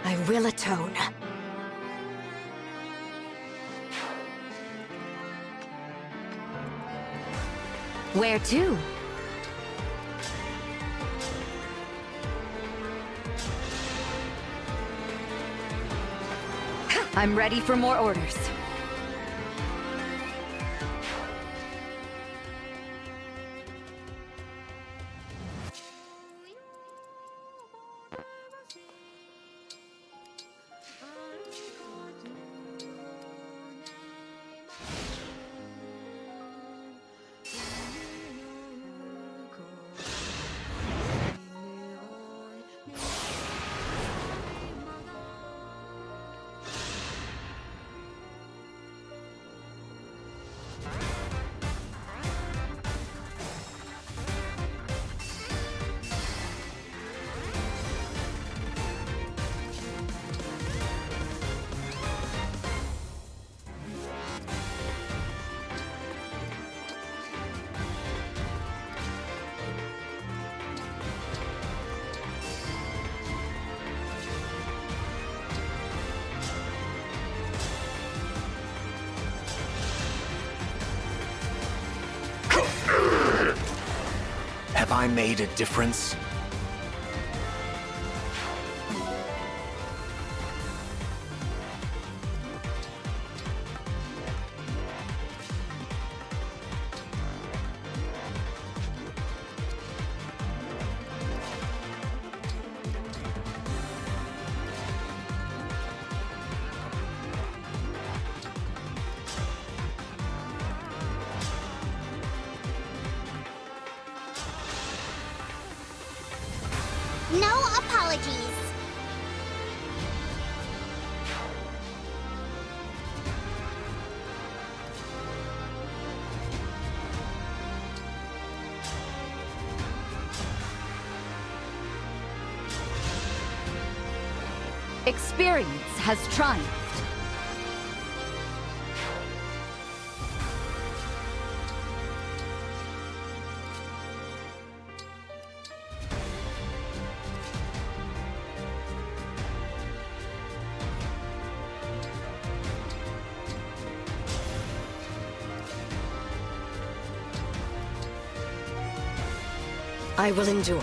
I will atone. Where to? I'm ready for more orders. Have I made a difference? No apologies. Experience has triumphed. I will endure.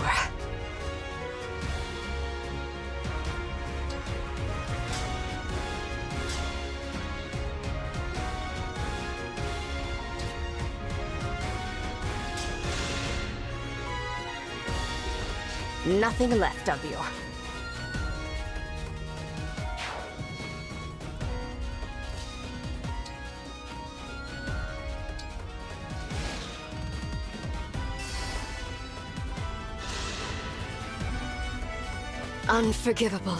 Nothing left of you. unforgivable.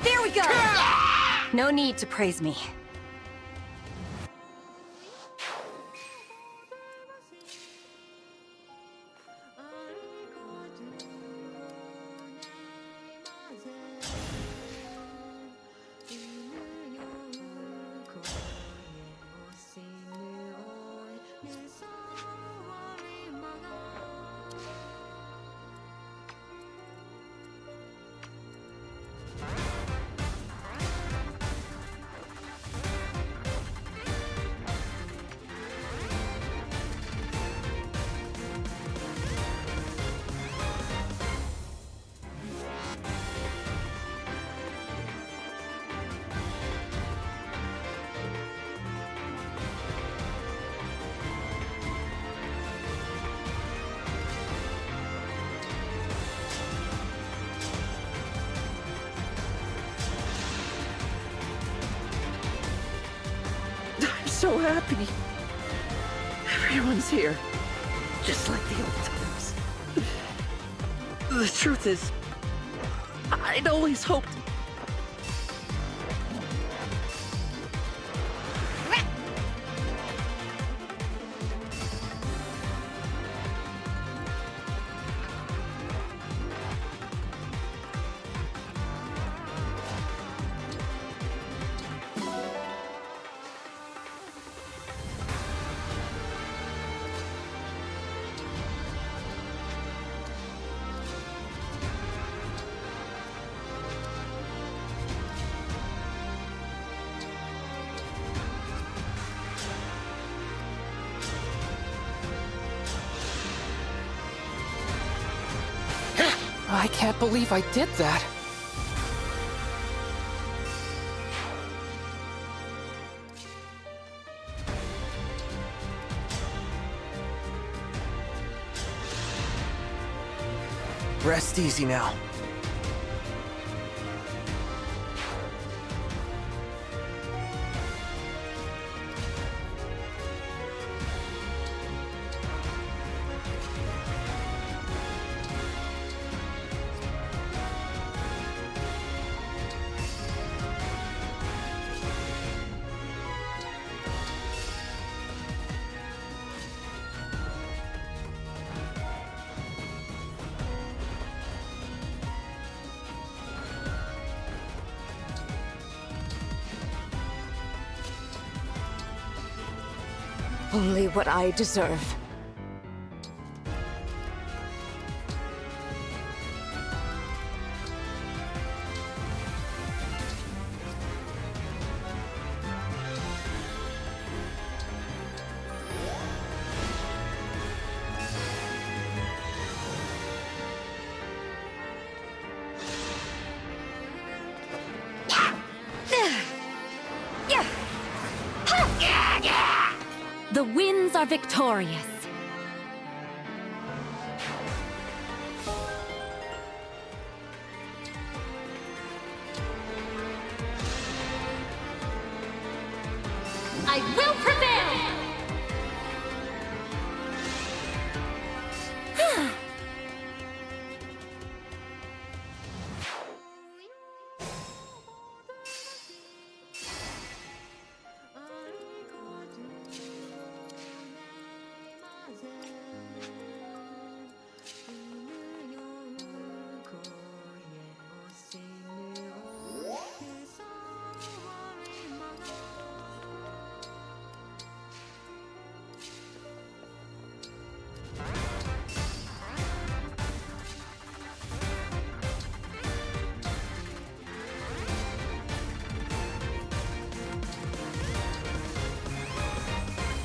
There we go! No need to praise me. So happy. Everyone's here. Just like the old times. The truth is, I'd always hoped... I can't believe I did that. Rest easy now. Only what I deserve. The winds are victorious. I will prevail!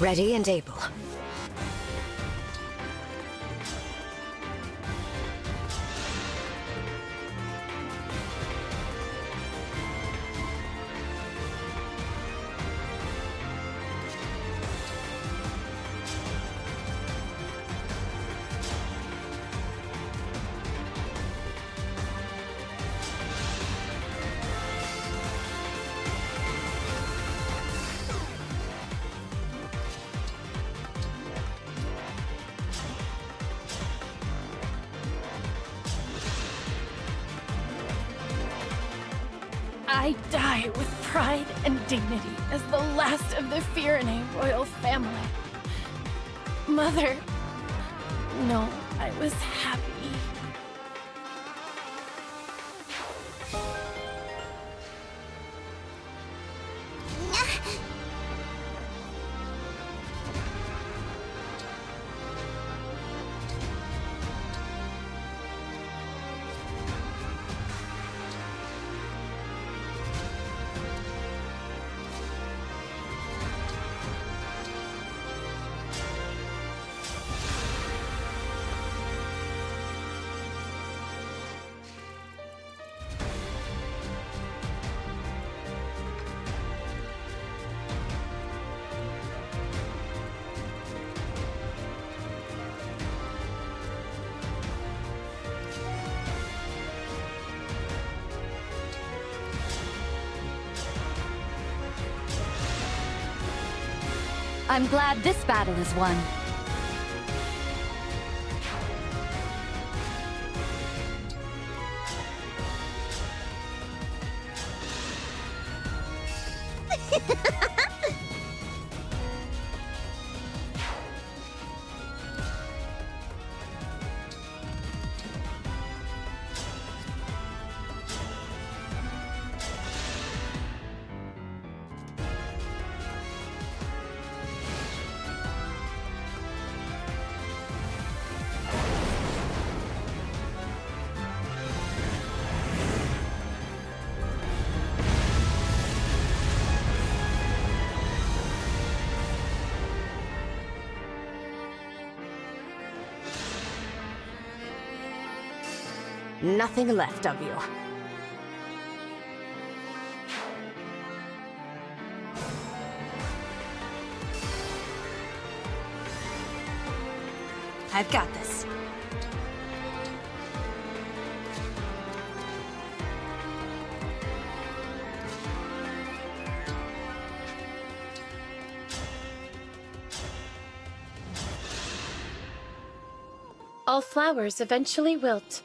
Ready and able. I die with pride and dignity as the last of the Firene royal family. Mother, no, I was happy. I'm glad this battle is won. Nothing left of you. I've got this. All flowers eventually wilt.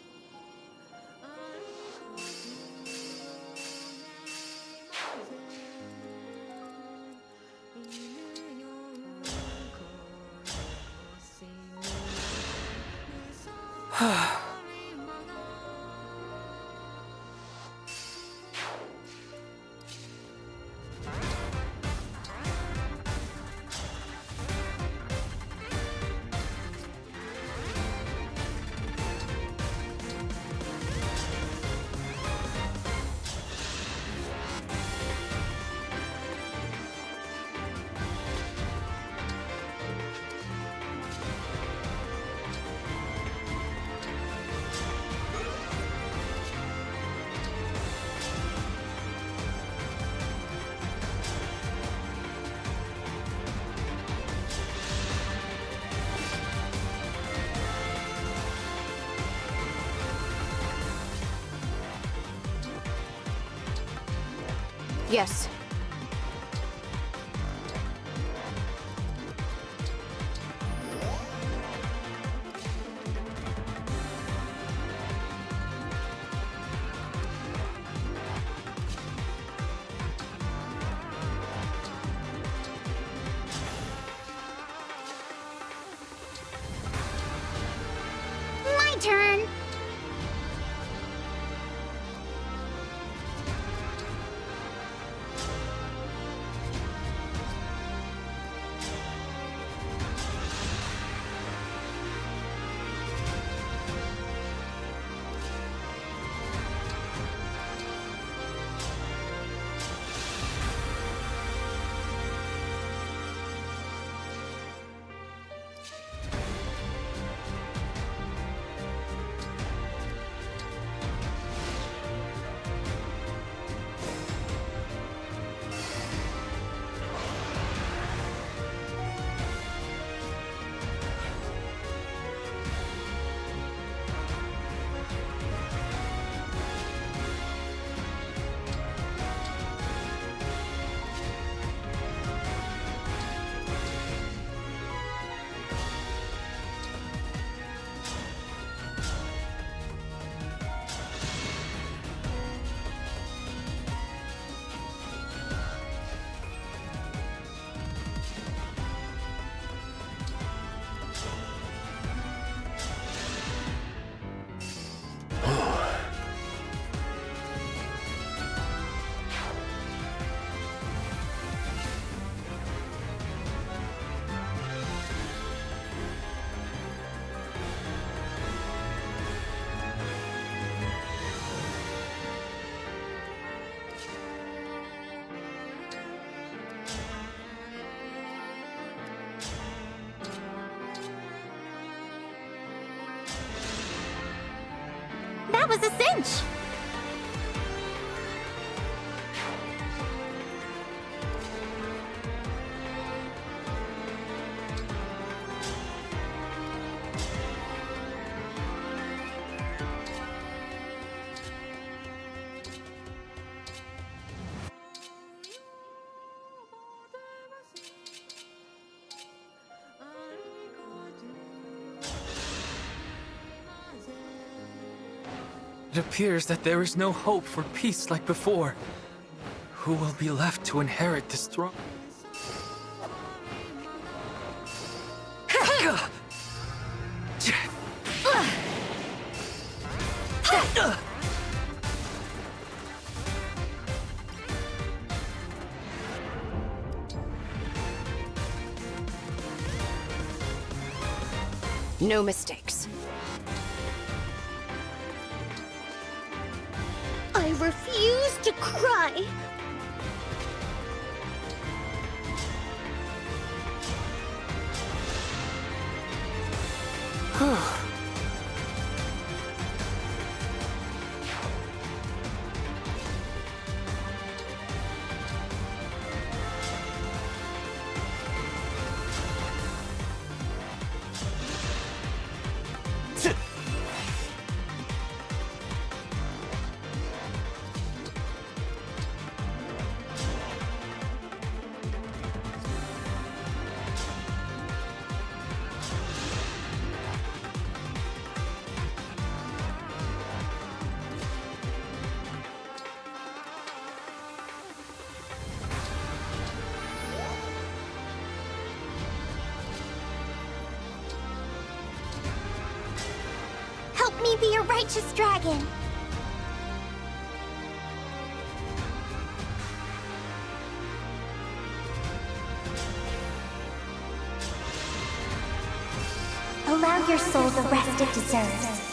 Yes. My turn. That was a cinch! It appears that there is no hope for peace like before. Who will be left to inherit this throne? No mistakes. I refuse to cry. Help me be a righteous dragon. Allow your soul the rest it deserves.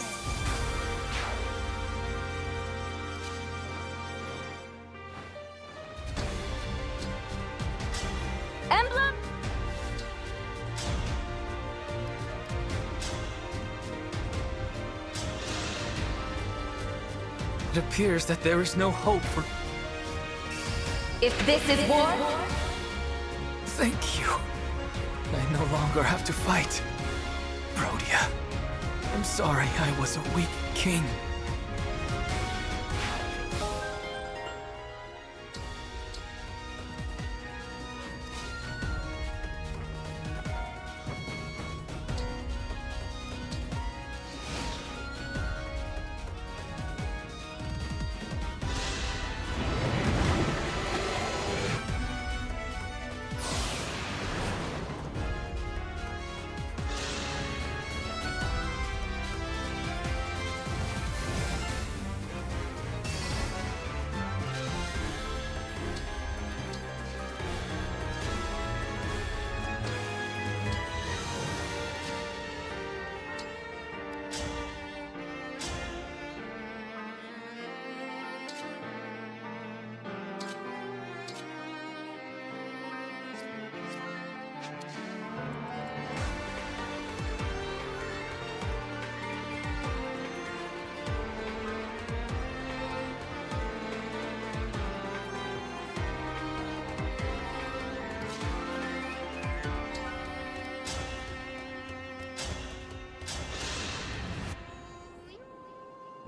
Emblem! It appears that there is no hope for... If this is war... Thank you. I no longer have to fight. Rhodia, I'm sorry I was a weak king.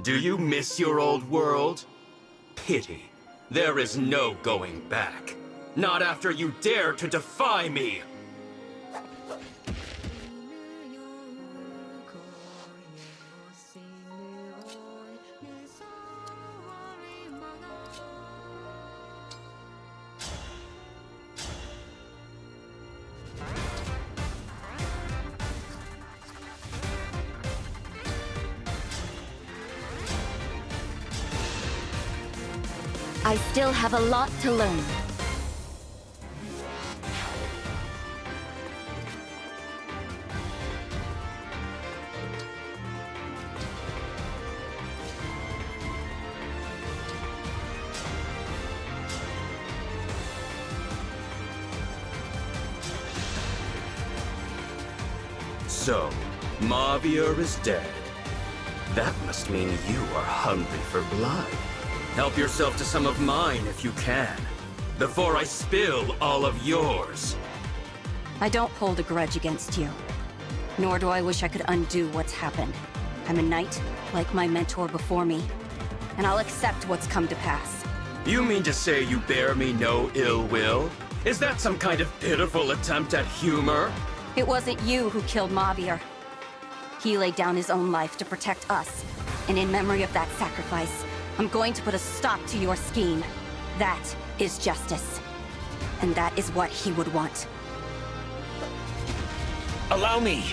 Do you miss your old world? Pity. There is no going back. Not after you dare to defy me! I still have a lot to learn. So, Mavier is dead. That must mean you are hungry for blood. Help yourself to some of mine if you can, before I spill all of yours. I don't hold a grudge against you. Nor do I wish I could undo what's happened. I'm a knight, like my mentor before me, and I'll accept what's come to pass. You mean to say you bear me no ill will? Is that some kind of pitiful attempt at humor? It wasn't you who killed Mavir. He laid down his own life to protect us, and in memory of that sacrifice, I'm going to put a stop to your scheme. That is justice. And that is what he would want. Allow me!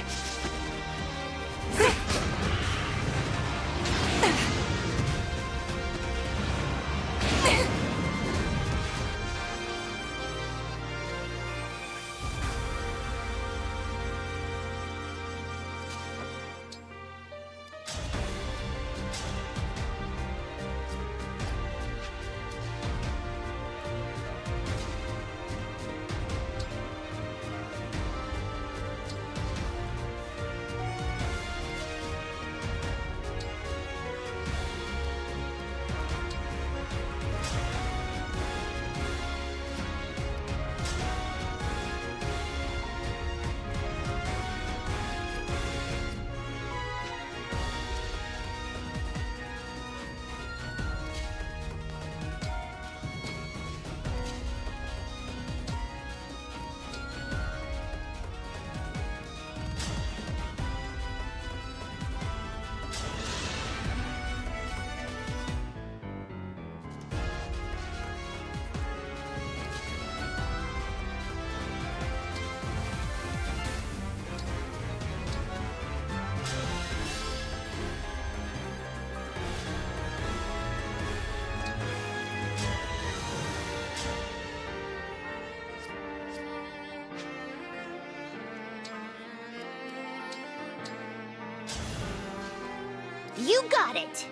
You got it!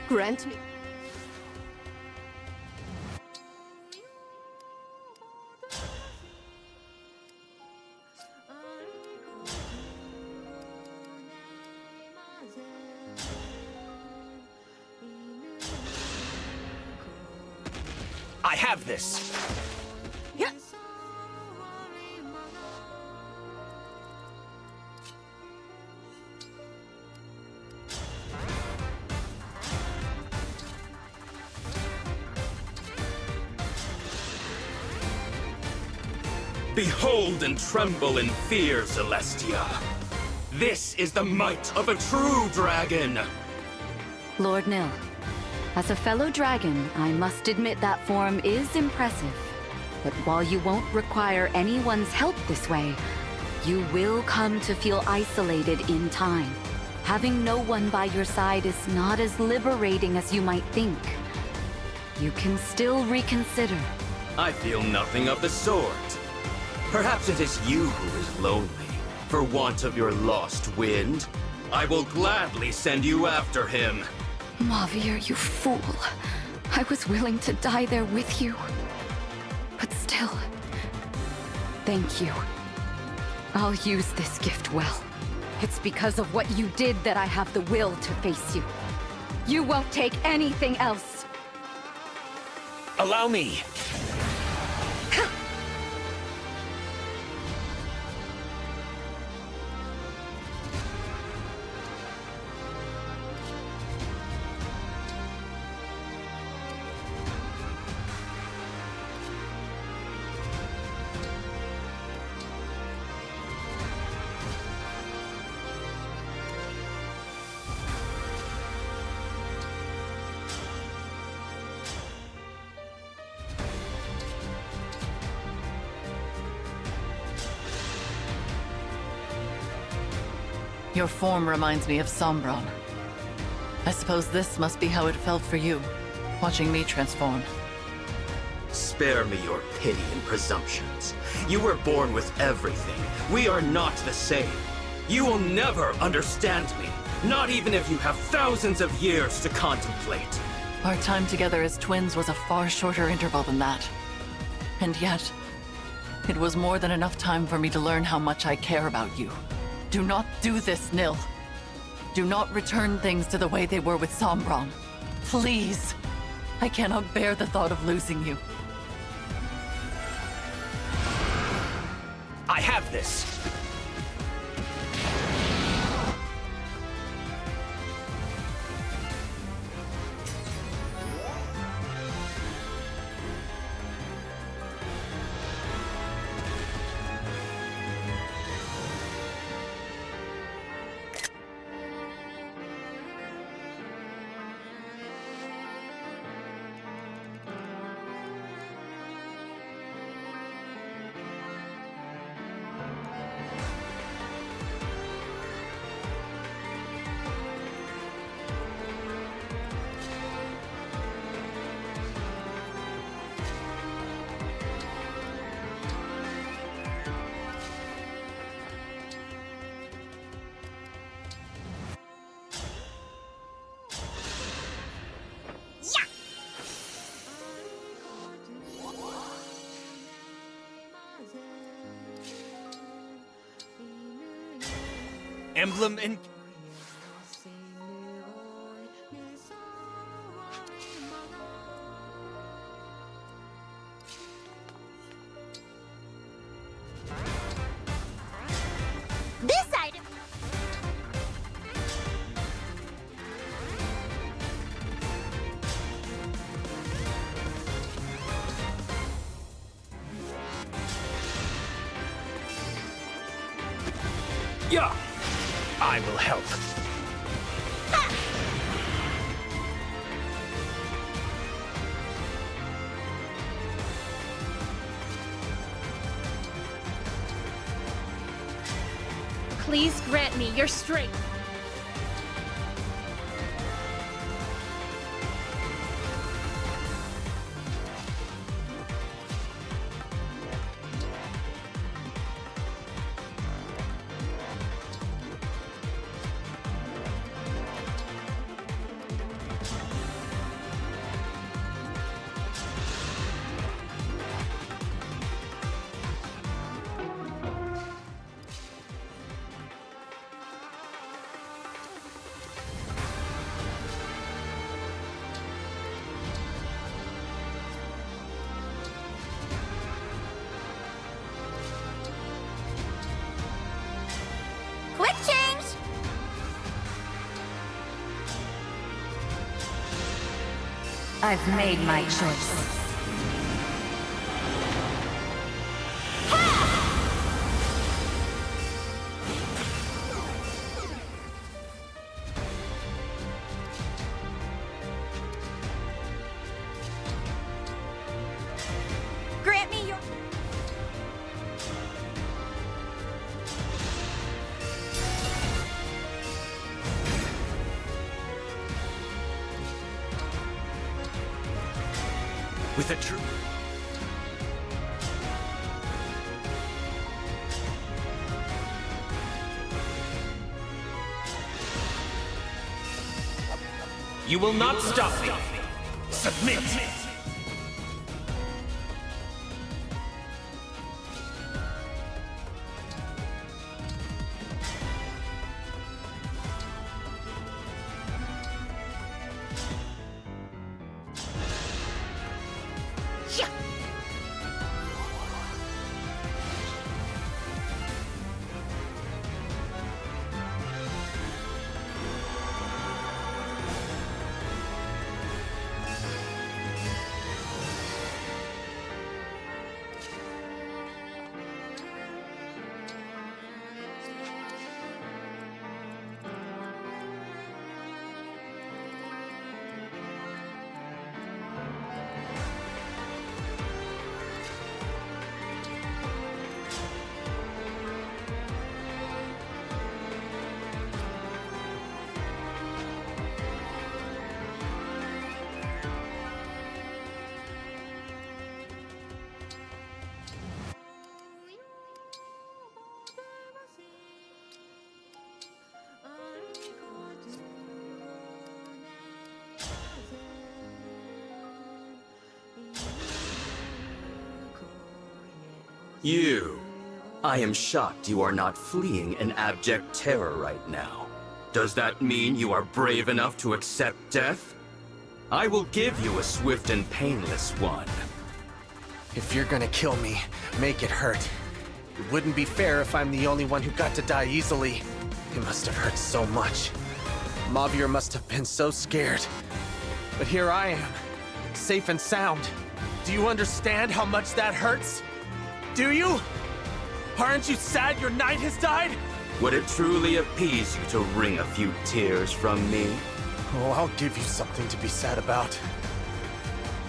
Grant me. I have this! Behold and tremble in fear, Celestia. This is the might of a true dragon! Lord Nil, as a fellow dragon, I must admit that form is impressive. But while you won't require anyone's help this way, you will come to feel isolated in time. Having no one by your side is not as liberating as you might think. You can still reconsider. I feel nothing of the sort. Perhaps it is you who is lonely, for want of your lost wind. I will gladly send you after him. Mavir, you fool. I was willing to die there with you. But still, thank you. I'll use this gift well. It's because of what you did that I have the will to face you. You won't take anything else. Allow me! Your form reminds me of Sombron. I suppose this must be how it felt for you, watching me transform. Spare me your pity and presumptions. You were born with everything. We are not the same. You will never understand me, not even if you have thousands of years to contemplate. Our time together as twins was a far shorter interval than that. And yet, it was more than enough time for me to learn how much I care about you. Do not do this, Nil. Do not return things to the way they were with Sombron. Please. I cannot bear the thought of losing you. I have this! Emblem in... This item. Yeah! I will help. Please grant me your strength. Quick change! I've made my choice. Grant me your... With a true... You will not stop me! Submit! You. I am shocked you are not fleeing in abject terror right now. Does that mean you are brave enough to accept death? I will give you a swift and painless one. If you're gonna kill me, make it hurt. It wouldn't be fair if I'm the only one who got to die easily. It must have hurt so much. Mavir must have been so scared. But here I am, safe and sound. Do you understand how much that hurts? Do you? Aren't you sad your knight has died? Would it truly appease you to wring a few tears from me? Oh, I'll give you something to be sad about.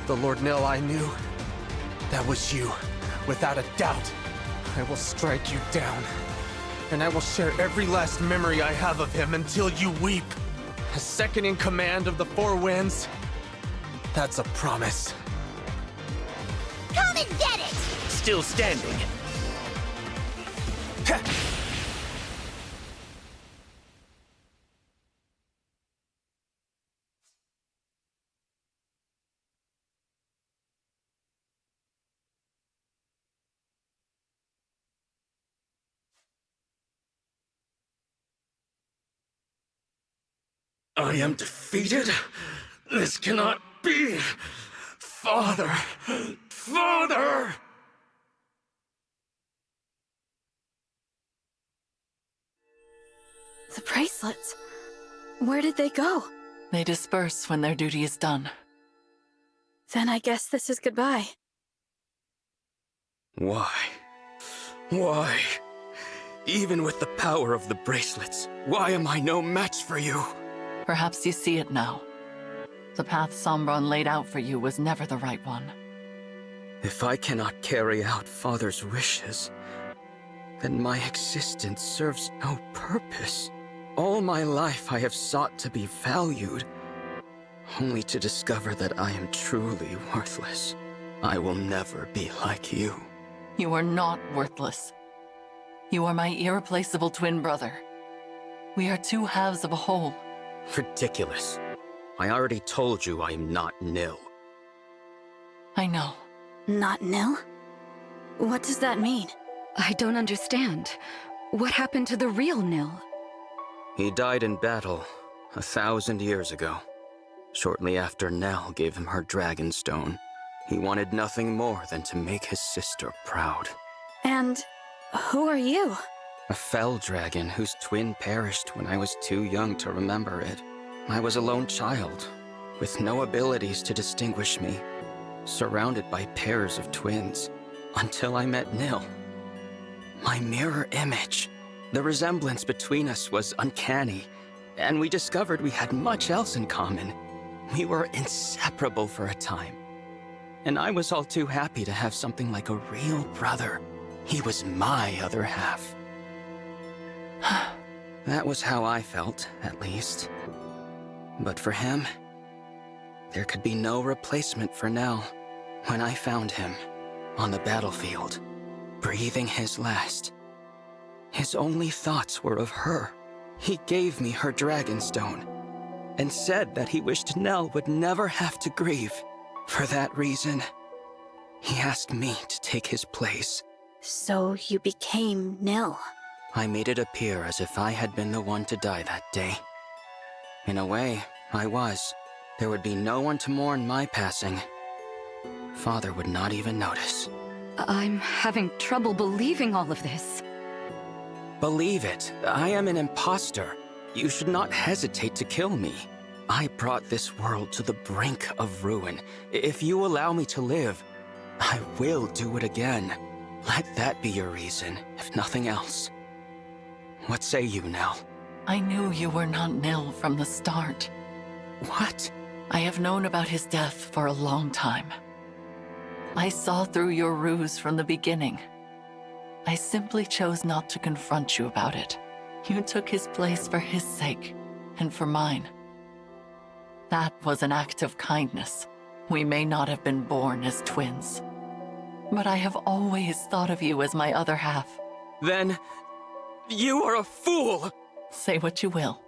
The Lord Nil I knew. That was you, without a doubt. I will strike you down. And I will share every last memory I have of him until you weep. As second in command of the Four Winds, that's a promise. Come and get it! Still standing. I am defeated? This cannot be! Father! Father! The bracelets. Where did they go? They disperse when their duty is done. Then I guess this is goodbye. Why? Why? Even with the power of the bracelets, why am I no match for you? Perhaps you see it now. The path Sombron laid out for you was never the right one. If I cannot carry out Father's wishes, then my existence serves no purpose. All my life I have sought to be valued, only to discover that I am truly worthless. I will never be like you. You are not worthless. You are my irreplaceable twin brother. We are two halves of a whole. Ridiculous. I already told you I am not Nil. I know. Not Nil? What does that mean? I don't understand. What happened to the real Nil? He died in battle 1,000 years ago. Shortly after Nell gave him her dragon stone. He wanted nothing more than to make his sister proud. And who are you? A fell dragon whose twin perished when I was too young to remember it. I was a lone child, with no abilities to distinguish me, surrounded by pairs of twins, until I met Nil. My mirror image. The resemblance between us was uncanny, and we discovered we had much else in common. We were inseparable for a time. And I was all too happy to have something like a real brother. He was my other half. That was how I felt, at least. But for him, there could be no replacement for Nell. When I found him, on the battlefield, breathing his last, his only thoughts were of her. He gave me her dragonstone, and said that he wished Nell would never have to grieve. For that reason, he asked me to take his place. So you became Nil. I made it appear as if I had been the one to die that day. In a way, I was. There would be no one to mourn my passing. Father would not even notice. I'm having trouble believing all of this. Believe it, I am an imposter. You should not hesitate to kill me. I brought this world to the brink of ruin. If you allow me to live, I will do it again. Let that be your reason, if nothing else. What say you, Nell? I knew you were not Nil from the start. What? I have known about his death for a long time. I saw through your ruse from the beginning. I simply chose not to confront you about it. You took his place for his sake, and for mine. That was an act of kindness. We may not have been born as twins, but I have always thought of you as my other half. Then, you are a fool! Say what you will.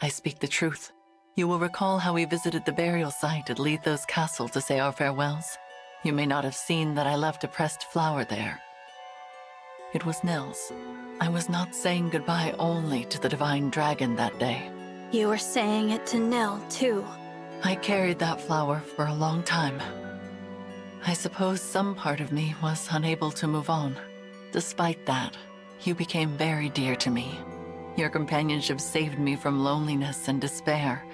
I speak the truth. You will recall how we visited the burial site at Lethos Castle to say our farewells. You may not have seen that I left a pressed flower there, It was Nils. I was not saying goodbye only to the Divine Dragon that day. You were saying it to Nil, too. I carried that flower for a long time. I suppose some part of me was unable to move on. Despite that, you became very dear to me. Your companionship saved me from loneliness and despair.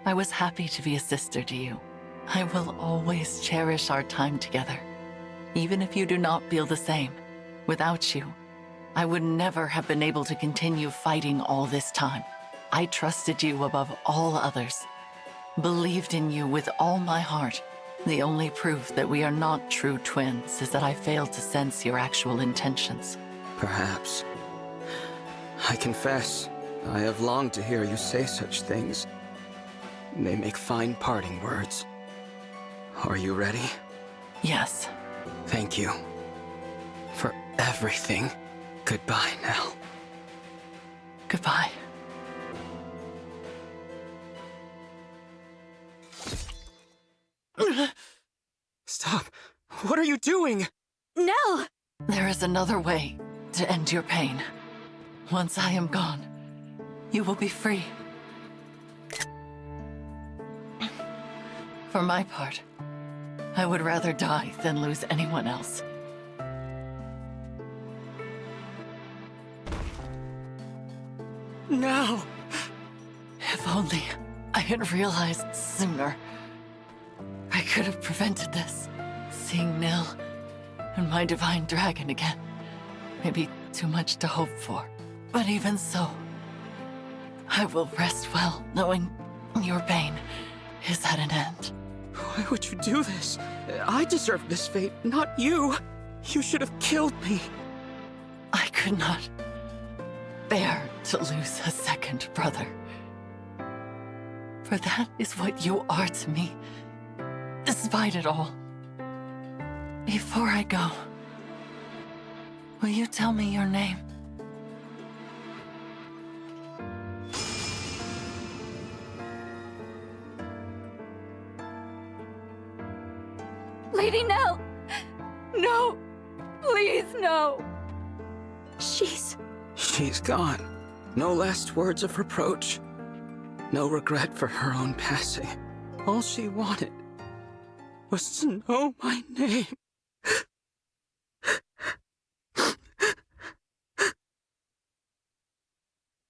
I was happy to be a sister to you. I will always cherish our time together, even if you do not feel the same. Without you, I would never have been able to continue fighting all this time. I trusted you above all others, believed in you with all my heart. The only proof that we are not true twins is that I failed to sense your actual intentions. Perhaps. I confess, I have longed to hear you say such things. They make fine parting words. Are you ready? Yes. Thank you. For everything. Goodbye, Nell. Goodbye. Stop! What are you doing? No! There is another way to end your pain. Once I am gone, you will be free. For my part, I would rather die than lose anyone else. No! If only I had realized sooner. I could have prevented this. Seeing Nil and my divine dragon again may be too much to hope for. But even so, I will rest well knowing your pain is at an end. Why would you do this? I deserve this fate, not you. You should have killed me. I could not bear to lose a second brother. For that is what you are to me, despite it all. Before I go, will you tell me your name? Lady Nell! No! Please, no! She's gone. No last words of reproach. No regret for her own passing. All she wanted was to know my name.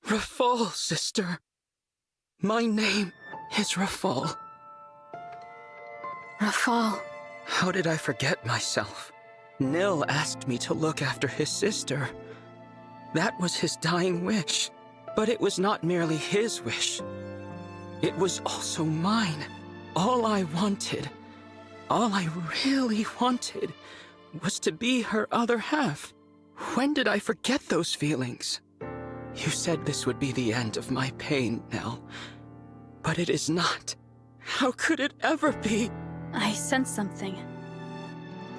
Rafal, sister. My name is Rafal. Rafal. How did I forget myself? Nil asked me to look after his sister. That was his dying wish. But it was not merely his wish. It was also mine. All I wanted, all I really wanted, was to be her other half. When did I forget those feelings? You said this would be the end of my pain, Nell. But it is not. How could it ever be? I sense something.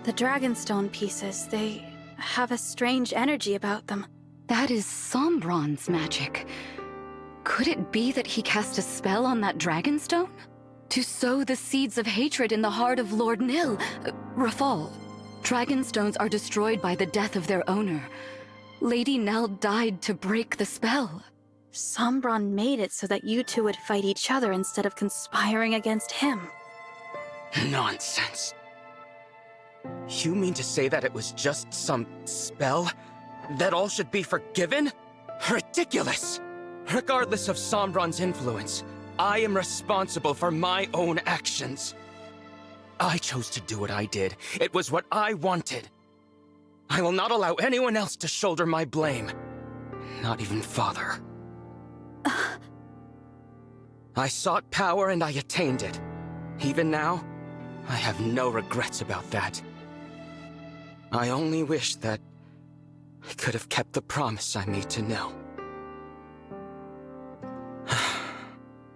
The Dragonstone pieces, they have a strange energy about them. That is Sombron's magic. Could it be that he cast a spell on that Dragonstone? To sow the seeds of hatred in the heart of Lord Nil, Rafal. Dragonstones are destroyed by the death of their owner. Lady Nell died to break the spell. Sombron made it so that you two would fight each other instead of conspiring against him. Nonsense. You mean to say that it was just some spell? That all should be forgiven? Ridiculous! Regardless of Sombron's influence, I am responsible for my own actions. I chose to do what I did. It was what I wanted. I will not allow anyone else to shoulder my blame. Not even Father. I sought power and I attained it. Even now, I have no regrets about that. I only wish that I could have kept the promise I made to Nil.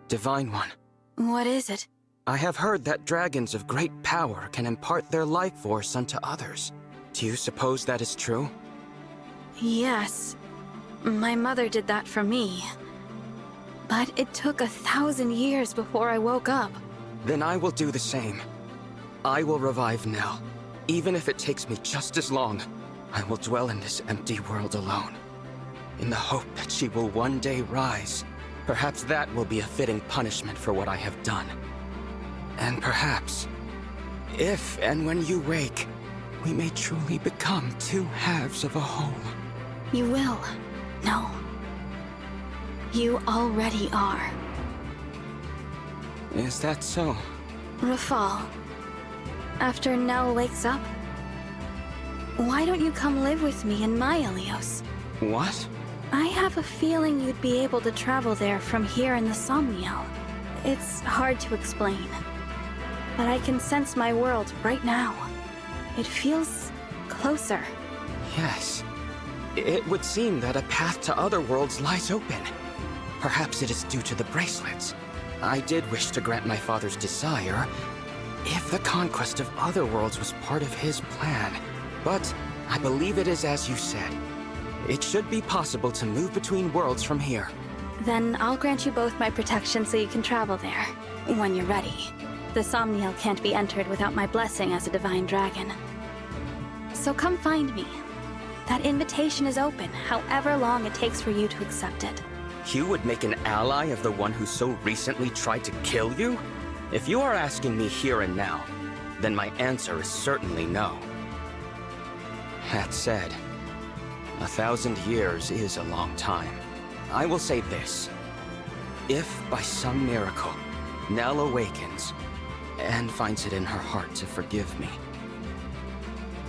Divine One. What is it? I have heard that dragons of great power can impart their life force unto others. Do you suppose that is true? Yes. My mother did that for me. But it took 1,000 years before I woke up. Then I will do the same. I will revive Nell, even if it takes me just as long. I will dwell in this empty world alone, in the hope that she will one day rise. Perhaps that will be a fitting punishment for what I have done. And perhaps, if and when you wake, we may truly become two halves of a whole. You will. No. You already are. Is that so? Rafal, after Nell wakes up, why don't you come live with me in my Ilios? What? I have a feeling you'd be able to travel there from here in the Somniel. It's hard to explain, but I can sense my world right now. It feels closer. Yes. It would seem that a path to other worlds lies open. Perhaps it is due to the bracelets. I did wish to grant my father's desire, if the conquest of other worlds was part of his plan. But I believe it is as you said. It should be possible to move between worlds from here. Then I'll grant you both my protection so you can travel there, when you're ready. The Somniel can't be entered without my blessing as a divine dragon. So come find me. That invitation is open, however long it takes for you to accept it. You would make an ally of the one who so recently tried to kill you? If you are asking me here and now, then my answer is certainly no. That said, 1,000 years is a long time. I will say this. If, by some miracle, Nell awakens and finds it in her heart to forgive me,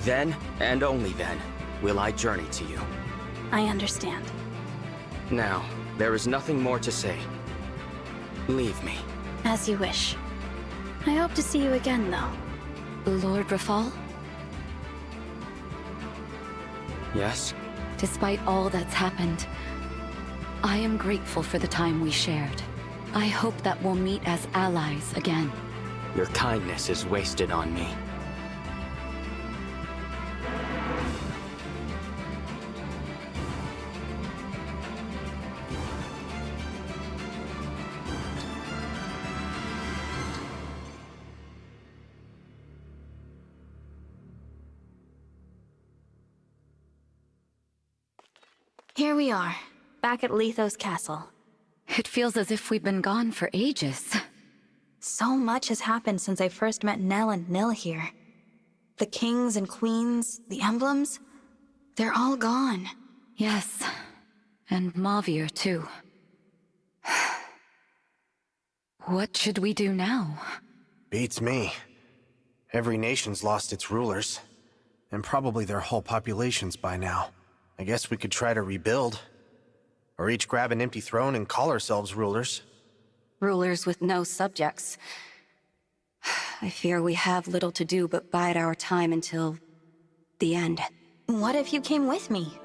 then, and only then, will I journey to you. I understand. Now, there is nothing more to say. Leave me. As you wish. I hope to see you again, though. Lord Rafal? Yes? Despite all that's happened, I am grateful for the time we shared. I hope that we'll meet as allies again. Your kindness is wasted on me. Here we are, back at Lethos Castle. It feels as if we've been gone for ages. So much has happened since I first met Nell and Nil here. The kings and queens, the emblems, they're all gone. Yes, and Mavir too. What should we do now? Beats me. Every nation's lost its rulers, and probably their whole populations by now. I guess we could try to rebuild. Or each grab an empty throne and call ourselves rulers. Rulers with no subjects. I fear we have little to do but bide our time until the end. What if you came with me?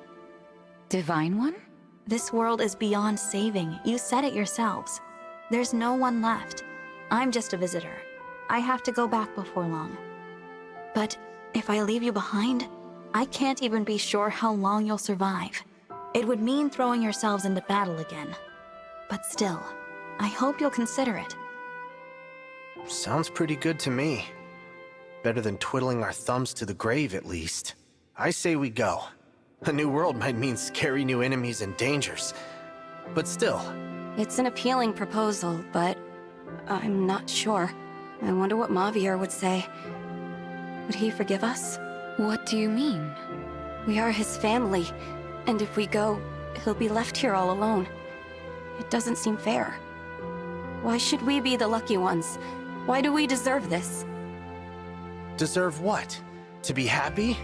Divine One? This world is beyond saving. You said it yourselves. There's no one left. I'm just a visitor. I have to go back before long. But if I leave you behind, I can't even be sure how long you'll survive. It would mean throwing yourselves into battle again. But still, I hope you'll consider it. Sounds pretty good to me. Better than twiddling our thumbs to the grave, at least. I say we go. A new world might mean scary new enemies and dangers. But still. It's an appealing proposal, but I'm not sure. I wonder what Mavir would say. Would he forgive us? What do you mean? We are his family, and if we go, he'll be left here all alone. It doesn't seem fair. Why should we be the lucky ones? Why do we deserve this? Deserve what? To be happy?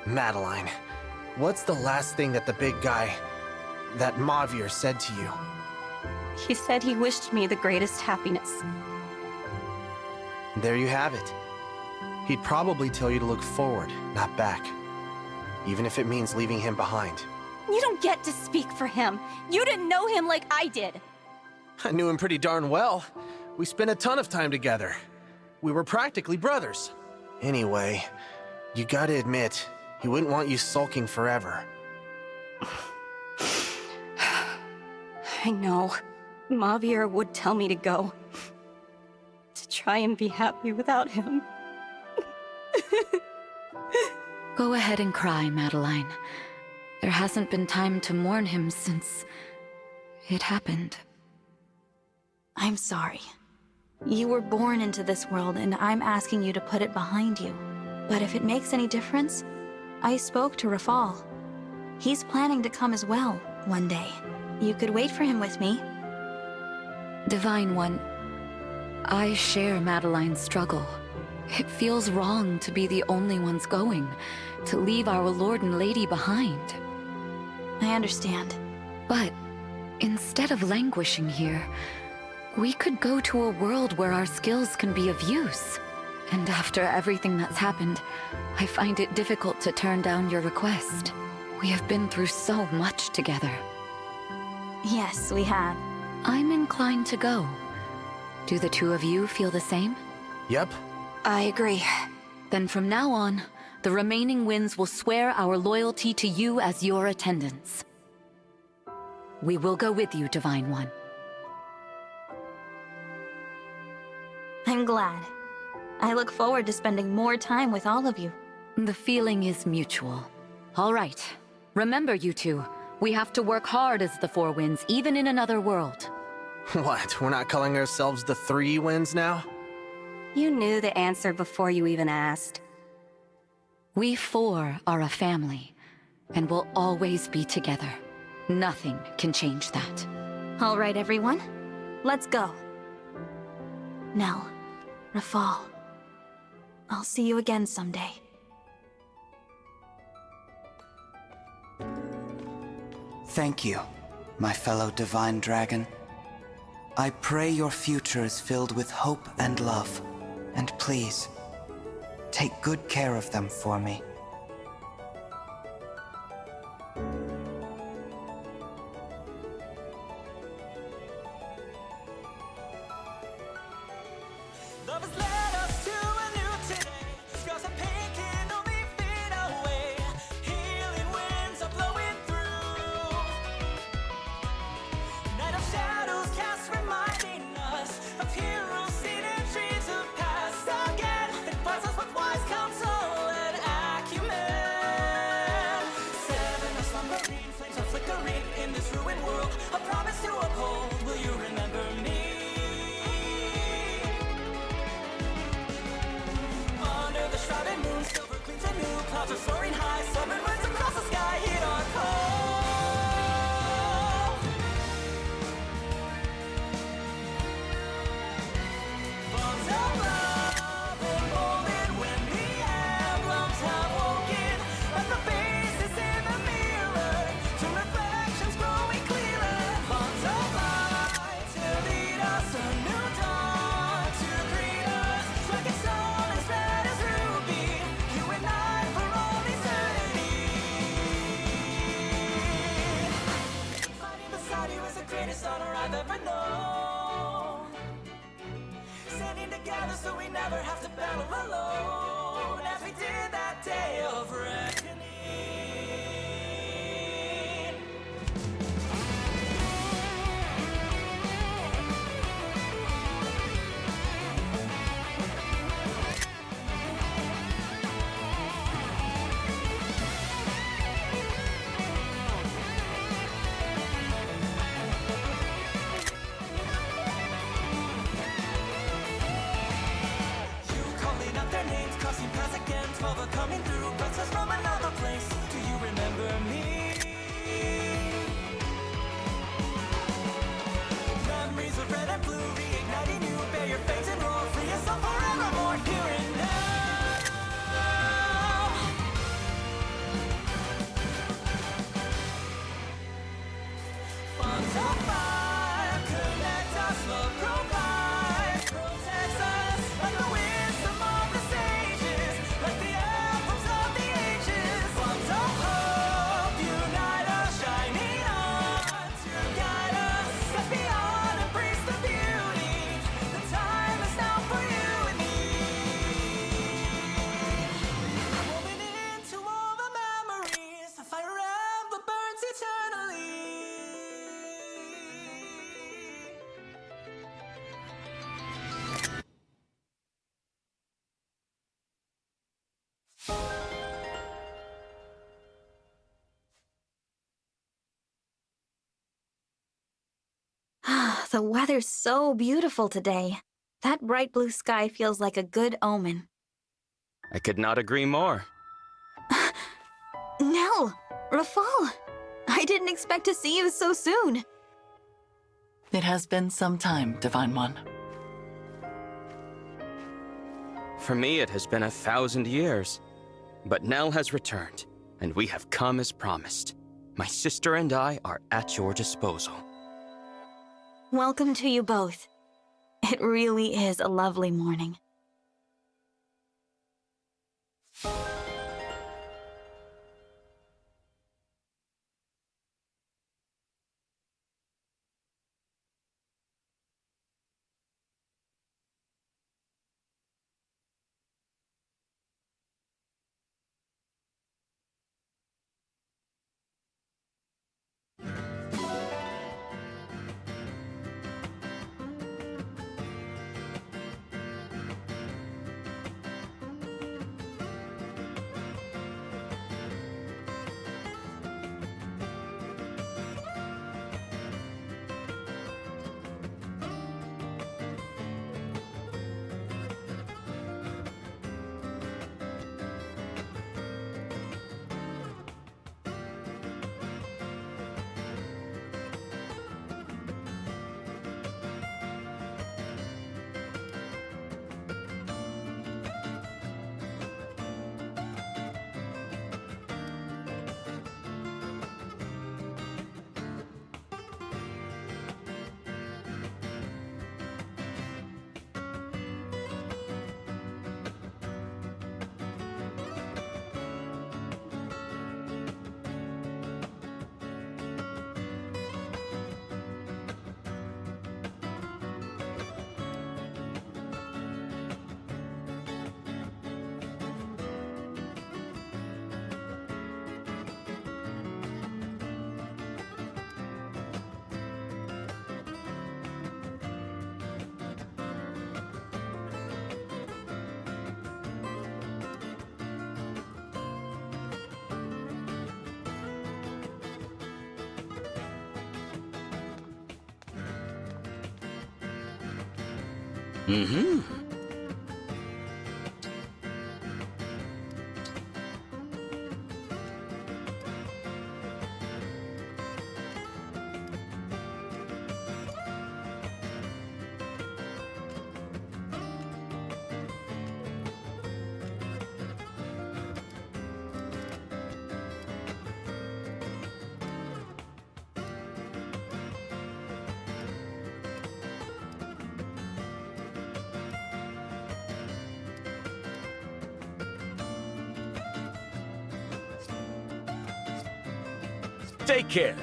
Madeline, what's the last thing that the big guy, that Mavir, said to you? He said he wished me the greatest happiness. There you have it. He'd probably tell you to look forward, not back. Even if it means leaving him behind. You don't get to speak for him. You didn't know him like I did. I knew him pretty darn well. We spent a ton of time together. We were practically brothers. Anyway, you gotta admit, he wouldn't want you sulking forever. I know. Mavir would tell me to go. To try and be happy without him. Go ahead and cry, Madeline. There hasn't been time to mourn him since it happened. I'm sorry. You were born into this world, and I'm asking you to put it behind you. But if it makes any difference, I spoke to Rafal. He's planning to come as well, one day. You could wait for him with me. Divine One, I share Madeline's struggle. It feels wrong to be the only ones going, to leave our Lord and Lady behind. I understand. But instead of languishing here, we could go to a world where our skills can be of use. And after everything that's happened, I find it difficult to turn down your request. We have been through so much together. Yes, we have. I'm inclined to go. Do the two of you feel the same? Yep. I agree. Then from now on, the remaining winds will swear our loyalty to you as your attendants. We will go with you, Divine One. I'm glad. I look forward to spending more time with all of you. The feeling is mutual. All right. Remember, you two, we have to work hard as the Four Winds, even in another world. What, we're not calling ourselves the Three Winds now? You knew the answer before you even asked. We four are a family, and will always be together. Nothing can change that. All right, everyone. Let's go. Nell, Rafal, I'll see you again someday. Thank you, my fellow Divine Dragon. I pray your future is filled with hope and love. And please, take good care of them for me. So we never have to battle alone, as we did that day of reckoning. Coming through, princess from another place. Do you remember me? Memories of red and blue, reigniting you. Bear your fangs and roar, free yourself forevermore. Here and now. Bonds of fire connect us, love provides, protects us like the wisdom of the sages, like the eternally. The weather's so beautiful today. That bright blue sky feels like a good omen. I could not agree more. Nell! Rafal! I didn't expect to see you so soon. It has been some time, Divine One. For me, it has been 1,000 years. But Nell has returned, and we have come as promised. My sister and I are at your disposal. Welcome to you both. It really is a lovely morning. Mm-hmm. Take care.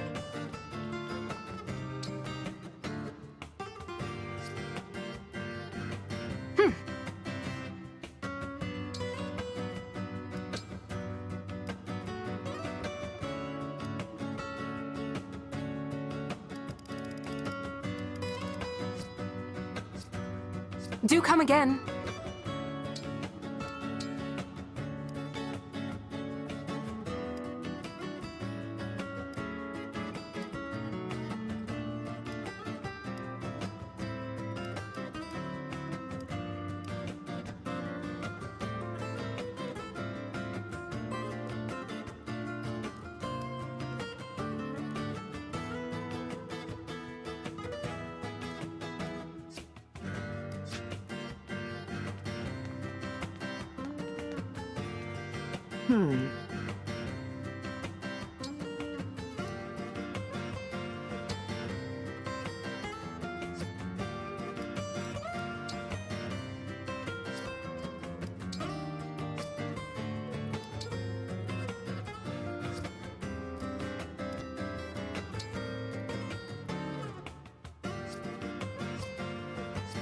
Do come again.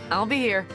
I'll be here.